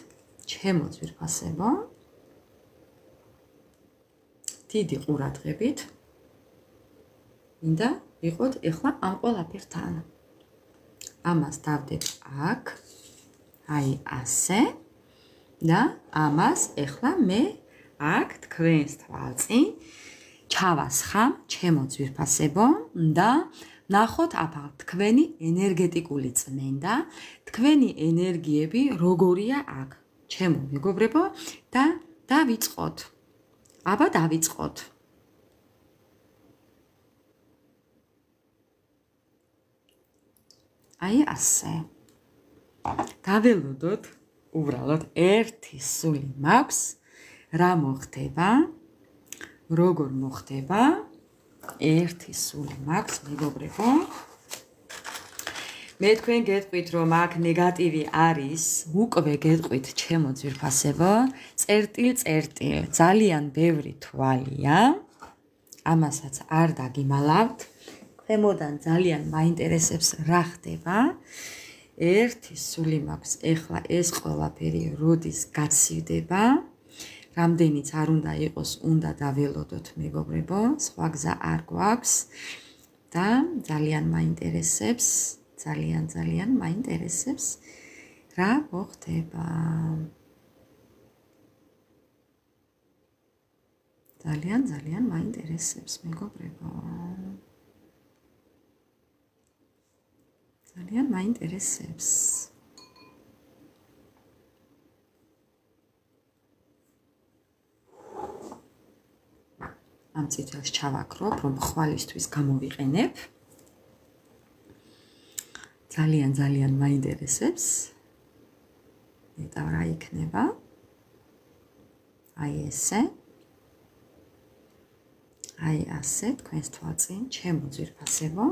Speaker 1: ჩემო ძვირფასებო, დიდი ყურადღებით მინდა ვიყოთ ეხლა ამ ყველაფერთან. ამას დავდებ აქ, აი ასე და ამას ეხლა მე აქ თქვენს თვალწინ ჩავასხამ ჩემო ძვირფასებო და ნახოთ აბა თქვენი ენერგეტიკული წმენდა, თქვენი ენერგიები როგორია აქ ჩემო მეგობრებო და დავიწყოთ. აბა დავიწყოთ. აი ასე. გაველოდოთ უბრალოდ ერთი სული მაქვს, რა მოხდება, როგორ მოხდება, ერთი სული მაქვს მეგობრებო. მე თქვენ გეტყვით რომ აქ ნეგატივი არის, უკვე გეტყვით ჩემო ძვირფასებო, წერტილ, ძალიან ბევრი თვალია, ამასაც არ დაგიმალავთ, ქვემოდან ძალიან მაინტერესებს რა ხდება. ერთი სული მაქვს, ეხლა ეს ყველაფერი როდის გაცივდება, რამდენიც არ უნდა იყოს, უნდა დაველოდოთ მეგობრებო, სხვა გზა არ გვაქვს და ძალიან მაინტერესებს, ძალიან მაინტერესებს რა მოხდება. ძალიან მაინტერესებს მეგობრებო. ძალიან მაინტერესებს. ამ წითელს ჩავაკრობ, რომ ხვალისთვის გამოვიყენებ. ძალიან მაინტერესებს. ნეტავ რა იქნება. აი ესე. აი ასე თქვენს თვალწინ, ჩემო ძვირფასებო.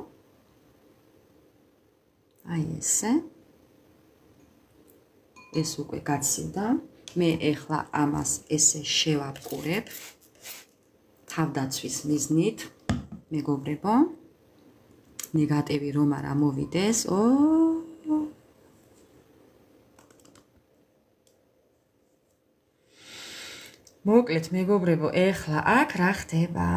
Speaker 1: აი ესე. ეს უკვე გაცივდა. მე ეხლა ამას ესე შევაპყურებ. თავდაცვის მიზნით, მეგობრებო. ნეგატივი რომ არ ამოვიდეს. მოკლედ მეგობრებო, ეხლა აქ რა ხდება?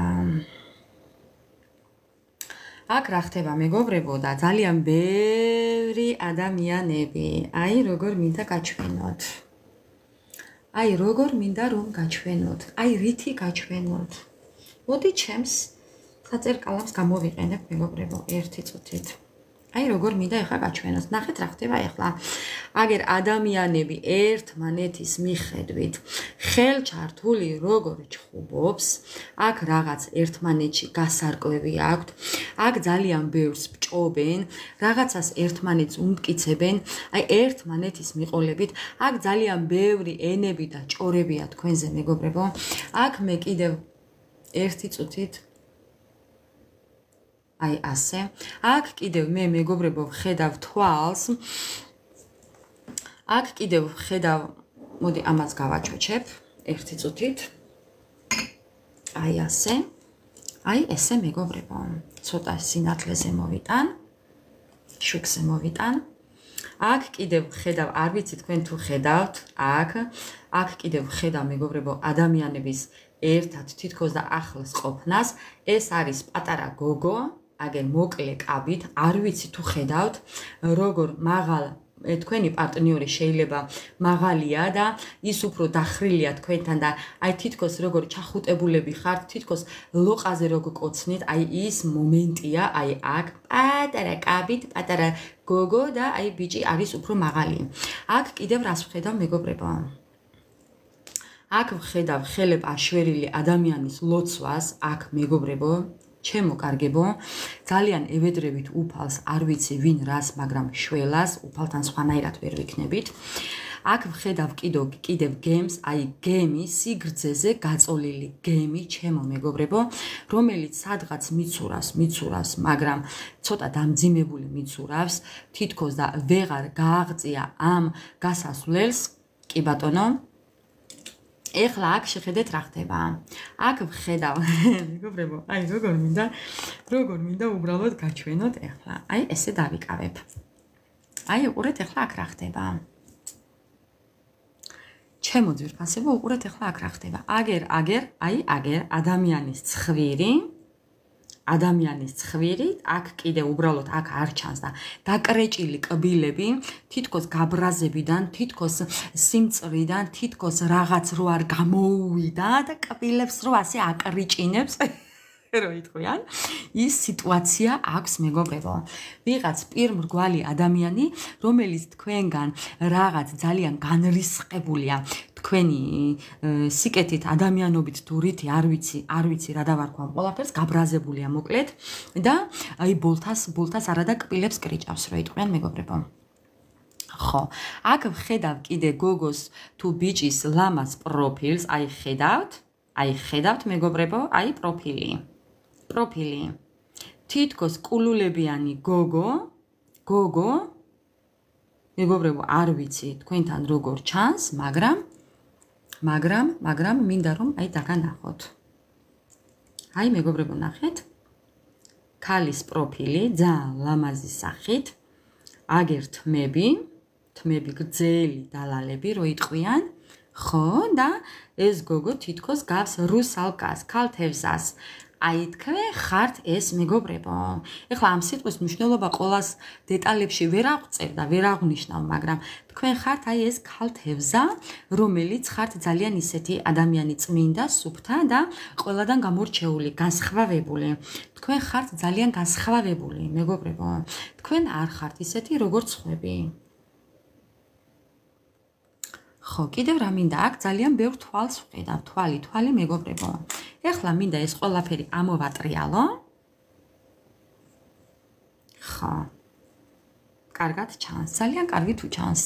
Speaker 1: აქ რა ხდება მეგობრებო და ძალიან ბევრი ადამიანები, აი როგორ მინდა გაჩვენოთ. აი როგორ მინდა რომ გაჩვენოთ, აი რითი გაჩვენოთ. მოდი ჩემს საწერკალებს გამოვიყენებ მეგობრებო, ერთი წუთით. აი როგორ მინდა ეხლა გაჩვენოთ. ნახეთ რა ხდება ეხლა. აგერ ადამიანები ერთმანეთის მიხედვით ხელჩართული როგორ ჩხუბობს, აქ რაღაც ერთმანეთში გასარკვევი აქვთ, აქ ძალიან ბევრს ბჭობენ, რაღაცას ერთმანეთს უმტკიცებენ, აი ერთმანეთის მიყოლებით, აქ ძალიან ბევრი ენები და ჭორებია თქვენზე მეგობრებო. აქ მე კიდევ ერთი წუთით აი ასე. აქ კიდევ მე მეგობრებო ვხედავ თვალს. აქ კიდევ ვხედავ, მოდი ამას გავაჩოჩებ ერთი წუთით. აი ასე. აი ესე მეგობრებო. ცოტა სინათლეზე მოვიტან. შუქზე მოვიტან. აქ კიდევ ვხედავ, არ ვიცი თქვენ თუ ხედავთ, აქ კიდევ ვხედავ მეგობრებო ადამიანების ერთად თითქოს და ახლოს ყოფნას. ეს არის პატარა გოგო. აგერ მოკლე კაბით, არ ვიცი თუ ხედავთ, როგორ მაღალ თქვენი პარტნიორი შეიძლება მაღალია და ის უფრო დახრილია თქვენთან და აი თითქოს როგორ ჩახუტებულები ხართ, თითქოს ლოყაზე როგორ კოცნით, აი ის მომენტია, აი აქ პატარა კაბით, პატარა გოგო და აი ბიჭი არის უფრო მაღალი. აქ კიდევ რას ვხედავ მეგობრებო? აქ ვხედავ ხელებ აშვერილი ადამიანის ლოცვას, აქ მეგობრებო, ჩემო კარგებო, ძალიან ევედრებით უფალს, არ ვიცი ვინ რას, მაგრამ შველას, უფალთან სხვანაირად ვერ ვიქნებით. აქ ვხედავ კიდევ გემს, აი გემი, სიგრძეზე გაწოლილი გემი, ჩემო მეგობრებო, რომელიც სადღაც მიცურავს, მაგრამ ცოტა დამძიმებული მიცურავს, თითქოს და ვეღარ გააღწია ამ გასასვლელს, კი ბატონო. ეხლა აქ შეხედეთ რა ხდება. აქ ვხედავ, მეგობრებო, აი როგორ მინდა უბრალოდ გაჩვენოთ ეხლა. აი ესე დავიკავებ. აი უყურეთ ეხლა აქ რა ხდება. ჩემო ძვირფასებო, უყურეთ ეხლა აქ რა ხდება. აგერ ადამიანის ცხვირი, აქ კიდე უბრალოდ აქ არ ჩანს და დაკრეჭილი კბილები, თითქოს გაბრაზებიდან, თითქოს სიმწვრიდან, თითქოს რაღაც რო არ გამოუვიდა და კბილებს რო ასე აკრიჭინებს. რო იტყვიან, ის სიტუაცია აქვს მეგობრებო. ვიღაც პირმრგვალი ადამიანი, რომელიც თქვენგან რაღაც ძალიან განრისყებულია, თქვენი სიკეთით, ადამიანობით თუ რითი, არ ვიცი რა დავარქვა ამ ყველაფერს, გაბრაზებულია მოკლედ და აი ბოლთას არადა კბილებს კრიჭავს, რო იტყვიან მეგობრებო. ხო, აქ ვხედავ კიდე გოგოს თუ ბიჭის ლამას პროფილს, აი ხედავთ მეგობრებო, აი პროფილი. თითქოს კულულებიანი გოგო მეგობრებო, არ ვიცი თქვენთან როგორ ჩანს, მაგრამ მინდა რომ აი დაგანახოთ. აი მეგობრებო, ნახეთ. ქალის პროფილი ძალიან ლამაზი სახით. აგერ თმები გრძელი დალალები რო იტყვიან. ხო, და ეს გოგო თითქოს გავს რუსალ გას, ქალთევზას. აი თქვენ ხართ ეს მეგობრებო. ეხლა ამ სიტყვის მნიშვნელობა ყოველას დეტალებში ვერ აღწევ და ვერ აღნიშნავ, მაგრამ თქვენ ხართ აი ეს ქალთევზა, რომელიც ხართ ძალიან ისეთი ადამიანი წმინდა, სუფთა და ყველადან გამორჩეული, განსხვავებული. თქვენ ხართ ძალიან განსხვავებული, მეგობრებო. თქვენ არ ხართ ისეთი როგორც სხვები. ხო, კიდევ რა მინდა, აქ ძალიან ბევრ თვალს ვხედავ, თვალი მეგობრებო. ეხლა მინდა ეს ყველაფერი ამოვატრიალო. ხო. კარგად ჩანს, ძალიან კარგი თუ ჩანს.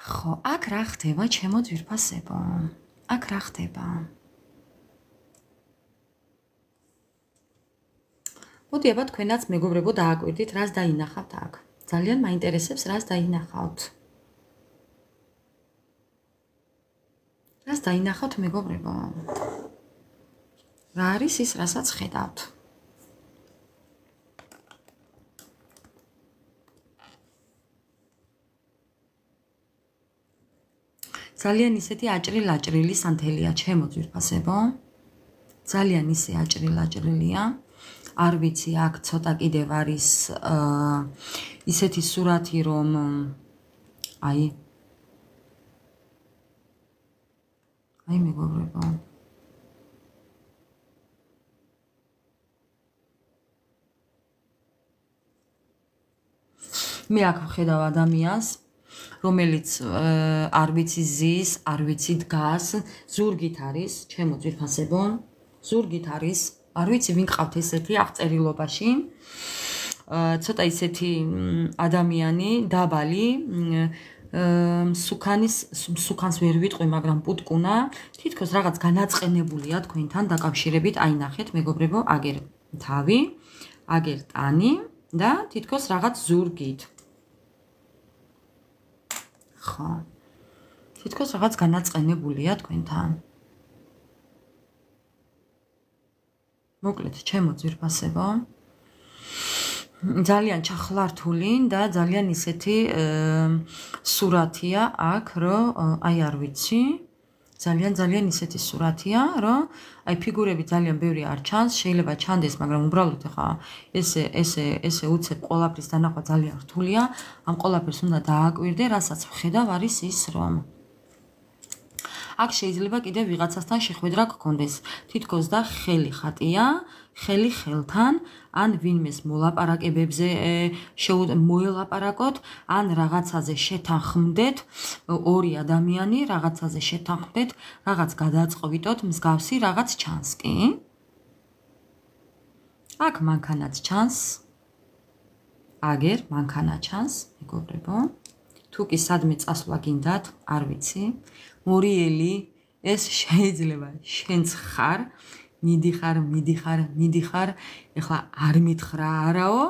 Speaker 1: ხო, აქ რა ხდება, ჩემო ძვირფასებო? აქ რა ხდება? მოდი აბა თქვენაც მეგობრებო დააკვირდით, რას დაინახავთ აქ. ძალიან მაინტერესებს, რას დაინახავთ. რას დაინახავთ მეგობრებო? რა არის ის, რასაც ხედავთ? ძალიან ისეთი აჭრილ-აჭრილი სანთელია, ჩემო ძვირფასებო. ძალიან ისე აჭრილ-აჭრილია. არ ვიცი, აქ ცოტა კიდევ არის ისეთი სურათი, რომ აი მეგობრებო. მე აქ ვხედავ ადამიანს, რომელიც არ ვიცი ზის, არ ვიცი დგას, ზურგით არის, ჩემო ძვირფასებო, ზურგით არის, არ ვიცი ვინ ყავთ ესეთი აღწერილობაში. ცოტა ისეთი ადამიანი, დაბალი, სუქანს ვერ ვიტყვი, მაგრამ პუტკუნა, თითქოს რაღაც განაწყენებულია თქვენთან დაკავშირებით, აი ნახეთ მეგობრებო, აგერ თავი, აგერ ტანი და თითქოს რაღაც ზურგით. ხო. თითქოს რაღაც განაწყენებულია თქვენთან. მოკლედ, ჩემო ძვირფასებო, ძალიან ჩახლართული და ძალიან ისეთი სურათია აქ, რომ აი არ ვიცი, ძალიან ისეთი სურათია, რომ აი ფიგურები ძალიან ბევრი არ ჩანს, შეიძლება ჩანდეს, მაგრამ უბრალოდ ხა ესე უცებ ყოლაფრის დანახვა ძალიან რთულია, ამ ყოლაფერს უნდა დააკვირდე, რასაც ვხედავ არის ის, რომ აქ შეიძლება კიდევ ვიღაცასთან შეხვედრა გქონდეს. თითქოს და ხელი ხატია, ხელი ხელთან, ან ვინმეს მოლაპარაკებებზე მოელაპარაკოთ, ან რაღაცაზე შეთანხმდეთ, ორი ადამიანი რაღაცაზე შეთანხმდეთ, რაღაც გადაწყვიტოთ, მსგავსი რაღაც ჩანს კი? აქ მანქანაც ჩანს. აგერ მანქანა ჩანს, მეგობრებო. თუ კი სადმე წასვლა გინდათ, არ ვიცი. მორიელი, ეს შეიძლება შენც ხარ, მიდიხარ, ეხლა არ მითხრა არაო,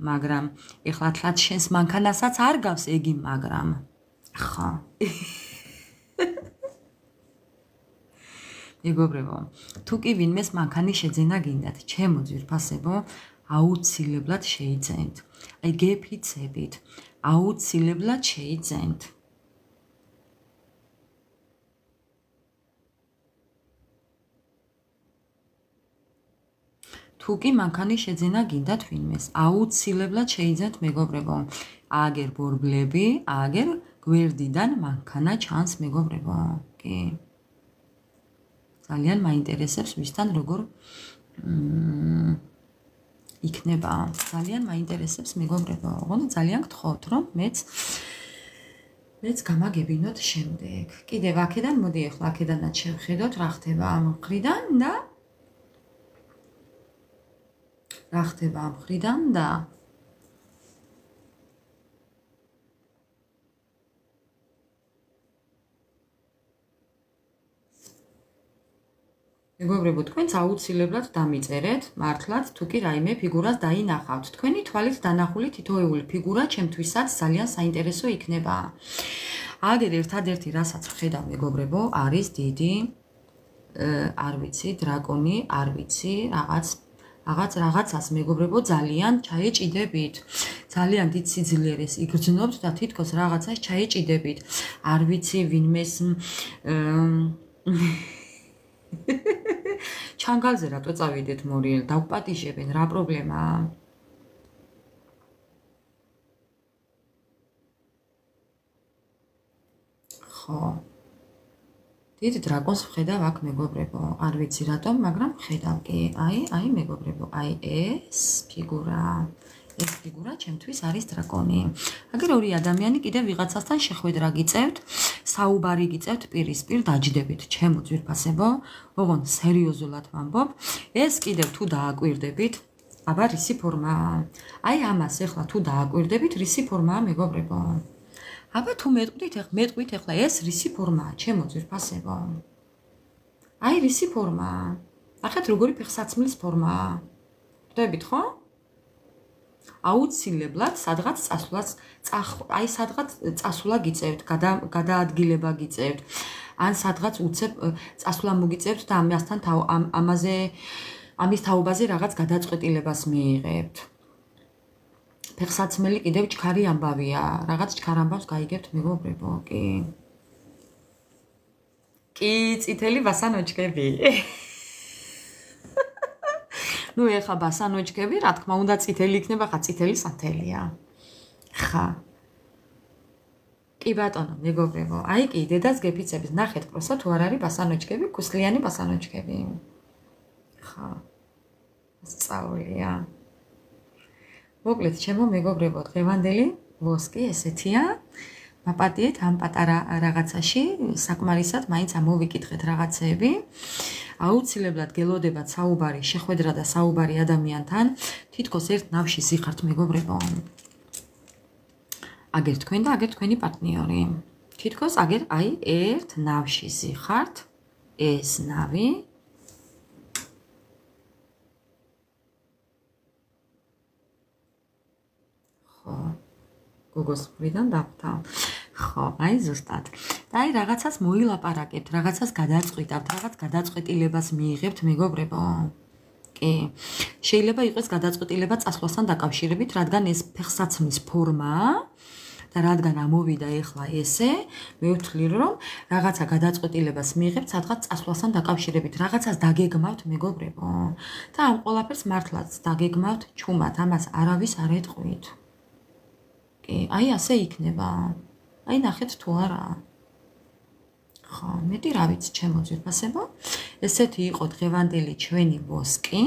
Speaker 1: მაგრამ ეხლა თლაც შენს მანქანასაც არ გავს ეგი, მაგრამ ხო. მეგობრებო, თუ კი ვინმეს მანქანის შეძენა გინდათ, ჩემო ძვირფასებო, აუცილებლად შეიძენთ. აი გეფიცებით, აუცილებლად შეიძენთ. თუ კი მანქანის შეძენა გინდათ ვინმეს, აუცილებლად შეიძენთ მეგობრებო. აგერ ბორბლები, აგერ გვერდიდან მანქანა ჩანს მეგობრებო. კი. ძალიან მაინტერესებს ვისთან როგორ იქნება. ძალიან მაინტერესებს მეგობრებო. ოღონდ ძალიან გთხოვთ, რომ მეც გამაგებინოთ შემდეგ. კიდევ აქედან მოდი ახლა აქედანაც შევხედოთ რა ხდება ამ მხრიდან და რა ხდება ამ მხრიდან და მეგობრებო, თქვენც აუცილებლად დამიწერეთ, მართლაც თუ კი რაიმე ფიგურას დაინახავთ. თქვენი თვალით დანახული თითოეული ფიგურა ჩემთვისაც ძალიან საინტერესო იქნება. აგერ ერთადერთი რასაც ვხედავ მეგობრებო, არის დიდი არ ვიცი, დრაკონი, არ ვიცი, რაღაცას მეგობრებო ძალიან ჩაეჭიდებით. ძალიან დიდ სიძლიერეს იგრძნობთ და თითქოს რაღაცას ჩაეჭიდებით. არ ვიცი ვინმეს ჩანგალზე რატო წავიდეთ მორიელ, დავპატიჟებენ, რა პრობლემაა? ხო. დიდ დრაკონს ვხედავ აქ მეგობრებო, არ ვიცი რატომ, მაგრამ ვხედავ კი. აი მეგობრებო, აი ეს ფიგურა ჩემთვის არის დრაკონი. აგერ ორი ადამიანი კიდევ ვიღაცასთან შეხვედრა გიწევთ, საუბარი გიწევთ პირისპირ დაჯდებით, ჩემო ძვირფასებო, ოღონდ სერიოზულად ვამბობ, ეს კიდევ თუ დააკვირდებით, აბა რისი ფორმაა? აი ამას ახლა თუ დააკვირდებით, რისი ფორმაა მეგობრებო? აბა თუ მეტყვით ახლა ეს რისი ფორმაა, ჩემო ძვირფასებო? აი რისი ფორმაა? ახეთ როგორი ფეხსაცმლის ფორმაა? ხვდებით ხო? აუცილებლად სადღაც წასვლა გიწევთ, გადაადგილება გიწევთ, ან სადღაც უცებ წასვლა მოგიწევთ და ამის თაობაზე რაღაც გადაწყვეტილებას მიიღებთ. ფეხსაცმელი კიდევ ჩქარი ამბავია, რაღაც ჩქარ ამბავს გაიგებთ მეგობრებო, კი. კი, წითელი ბასანოჩკები. ნუ ეხა ბასანოჩკები, რა თქმა უნდა, წითელი იქნება, ხა წითელი სათელია. ხა. კი ბატონო, მეგობრებო, აი კი დედას გეფიცებით, ნახეთ პროსა თუ არ არის ბასანოჩკები, ქუსლიანი ბასანოჩკები. ხა. სწავლია. მოკლედ, ჩემო მეგობრებო, დღევანდელი ვოსკი ესეთია. მაპატიეთ ამ პატარა რაღაცაში, საკმარისად მაინც ამოვიკითხეთ რაღაცეები. აუცილებლად გელოდებათ საუბარი, შეხვედრა და საუბარი ადამიანთან, თითქოს ერთ ნავში ზიხართ მეგობრებო. აგერ თქვენ და აგერ თქვენი პარტნიორი. თითქოს აგერ აი ერთ ნავში ზიხართ, ეს ნავი ხო გოგოს მხრიდან დავხთავ. ხო, აი ზუსტად. და აი რაღაცას მოილაპარაკებთ, რაღაცას გადაწყვიტავთ, რაღაც გადაწყვეტილებას მიიღებთ მეგობრებო. კი. შეიძლება იყოს გადაწყვეტილება წასვლასთან დაკავშირებით, რადგან ეს ფეხსაცმლის ფორმაა და რადგან ამოვიდა ეხლა ესე, მე ვთვლი რომ რაღაცა გადაწყვეტილებას მიიღებთ სადღაც წასვლასთან დაკავშირებით, რაღაცას დაგეგმავთ მეგობრებო. და ამ ყველაფერს მართლაც დაგეგმავთ ჩუმად, ამას არავის არ ეტყვით. კი, აი ასე იქნება. აი ნახეთ თუ არა. ხო, მეტი რა ვიცი, ჩემო ძვირფასებო. ესეთი იყო დღევანდელი ჩვენი ვოსკი.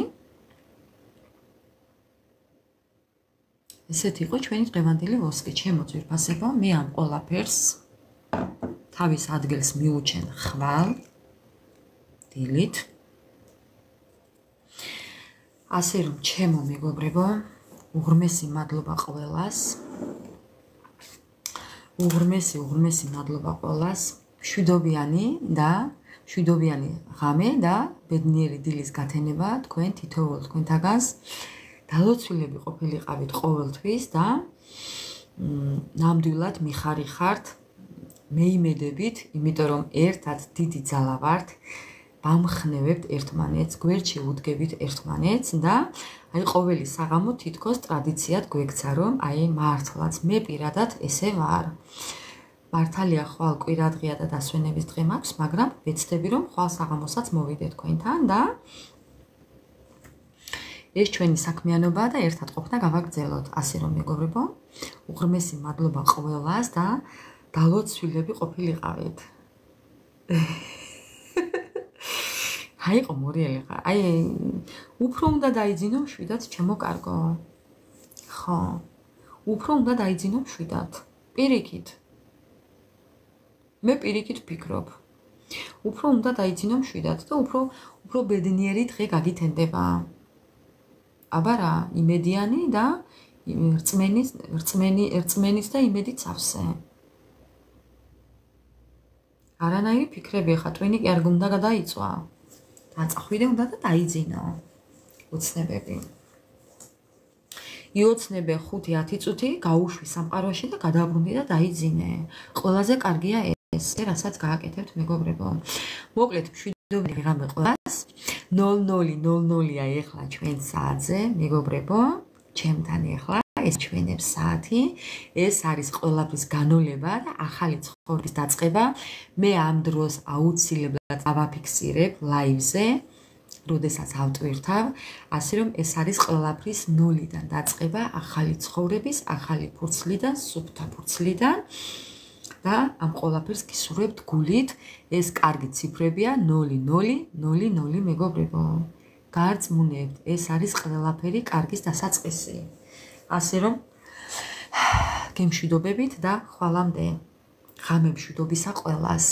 Speaker 1: ესეთი იყო ჩვენი დღევანდელი ვოსკი, ჩემო ძვირფასებო. მე ამ ყველაფერს თავის ადგილს მიუჩენ ხვალ დილით. ასე რომ ჩემო მეგობრებო, უღრმესი მადლობა ყველას. უღრმესი მადლობა ყველას. მშვიდობიანი ღამე და ბედნიერი დილის გათენება თქვენ თითოეულ თქვენთაგანს. დალოცვილები ყოფილიყავით ყოველთვის და ნამდვილად მიხარიხართ, მეიმედებით, იმიტომ რომ ერთად დიდი ძალა ვართ, ვამხნევებთ ერთმანეთს, გვერდში ვუდგებით ერთმანეთს და აი ყოველი საღამო თითქოს ტრადიციად გვექცა, რომ აი მართლაც მე პირადად ესე ვარ. მართალია ხვალ კვირადღია და დასვენების დღე მაქვს, მაგრამ ვეცდები რომ ხვალ საღამოსაც მოვიდე თქვენთან და ეს ჩვენი საქმიანობაა და ერთად ყოფნა გავაგრძელოთ. ასე რომ მეგობრებო, უღრმესი მადლობა ყველას და დალოცვილები ყოფილიყავით. აი ყო მორიელი ხარ. აი უფრო უნდა დაიძინო მშვიდად ჩემო კარგო. ხო. უფრო უნდა დაიძინო მშვიდად. პირიქით. მე პირიქით ვფიქრობ. უფრო უნდა დაიძინო მშვიდად და უფრო ბედნიერი დღე გაგითენდება. აბა რა, იმედიანი და რწმენის და იმედით სავსე. არანაირი ფიქრები ხა ტვინი კი არ გუნდა გადაიწვა. დაწახვიდე უნდა და დაიძინო. ოცნებები. იოცნებე 5-10 წუთი გაუშვი სამყაროში და გადაბრუნდი და დაიძინე. ყველაზე კარგია ეს, რასაც გააკეთებთ მეგობრებო. მოკლედ მშვიდობიანი ღამე ყველას. 00:00-ია ეხლა ჩვენ საათზე, მეგობრებო, ჩემთან ეხლა ეს ჩვენებს საათი, ეს არის ყველაფრის განოლება და ახალი ცხოვრების დაწყება. მე ამ დროს აუცილებლად ავაფიქსირებ ლაივზე, როდესაც ავტვირთავ, ასე რომ ეს არის ყველაფრის ნულიდან დაწყება, ახალი ცხოვრების, ახალი ფურცლიდან, სუფთა ფურცლიდან. და ამ ყველაფერს გისურვებთ გულით, ეს კარგი ციფრებია 00:00 მეგობრებო. გარწმუნებთ, ეს არის ყველაფერი კარგის დასაწყისი. ასე რომ გემშვიდობებით და ხვალამდე. ღამე მშვიდობისა ყველას.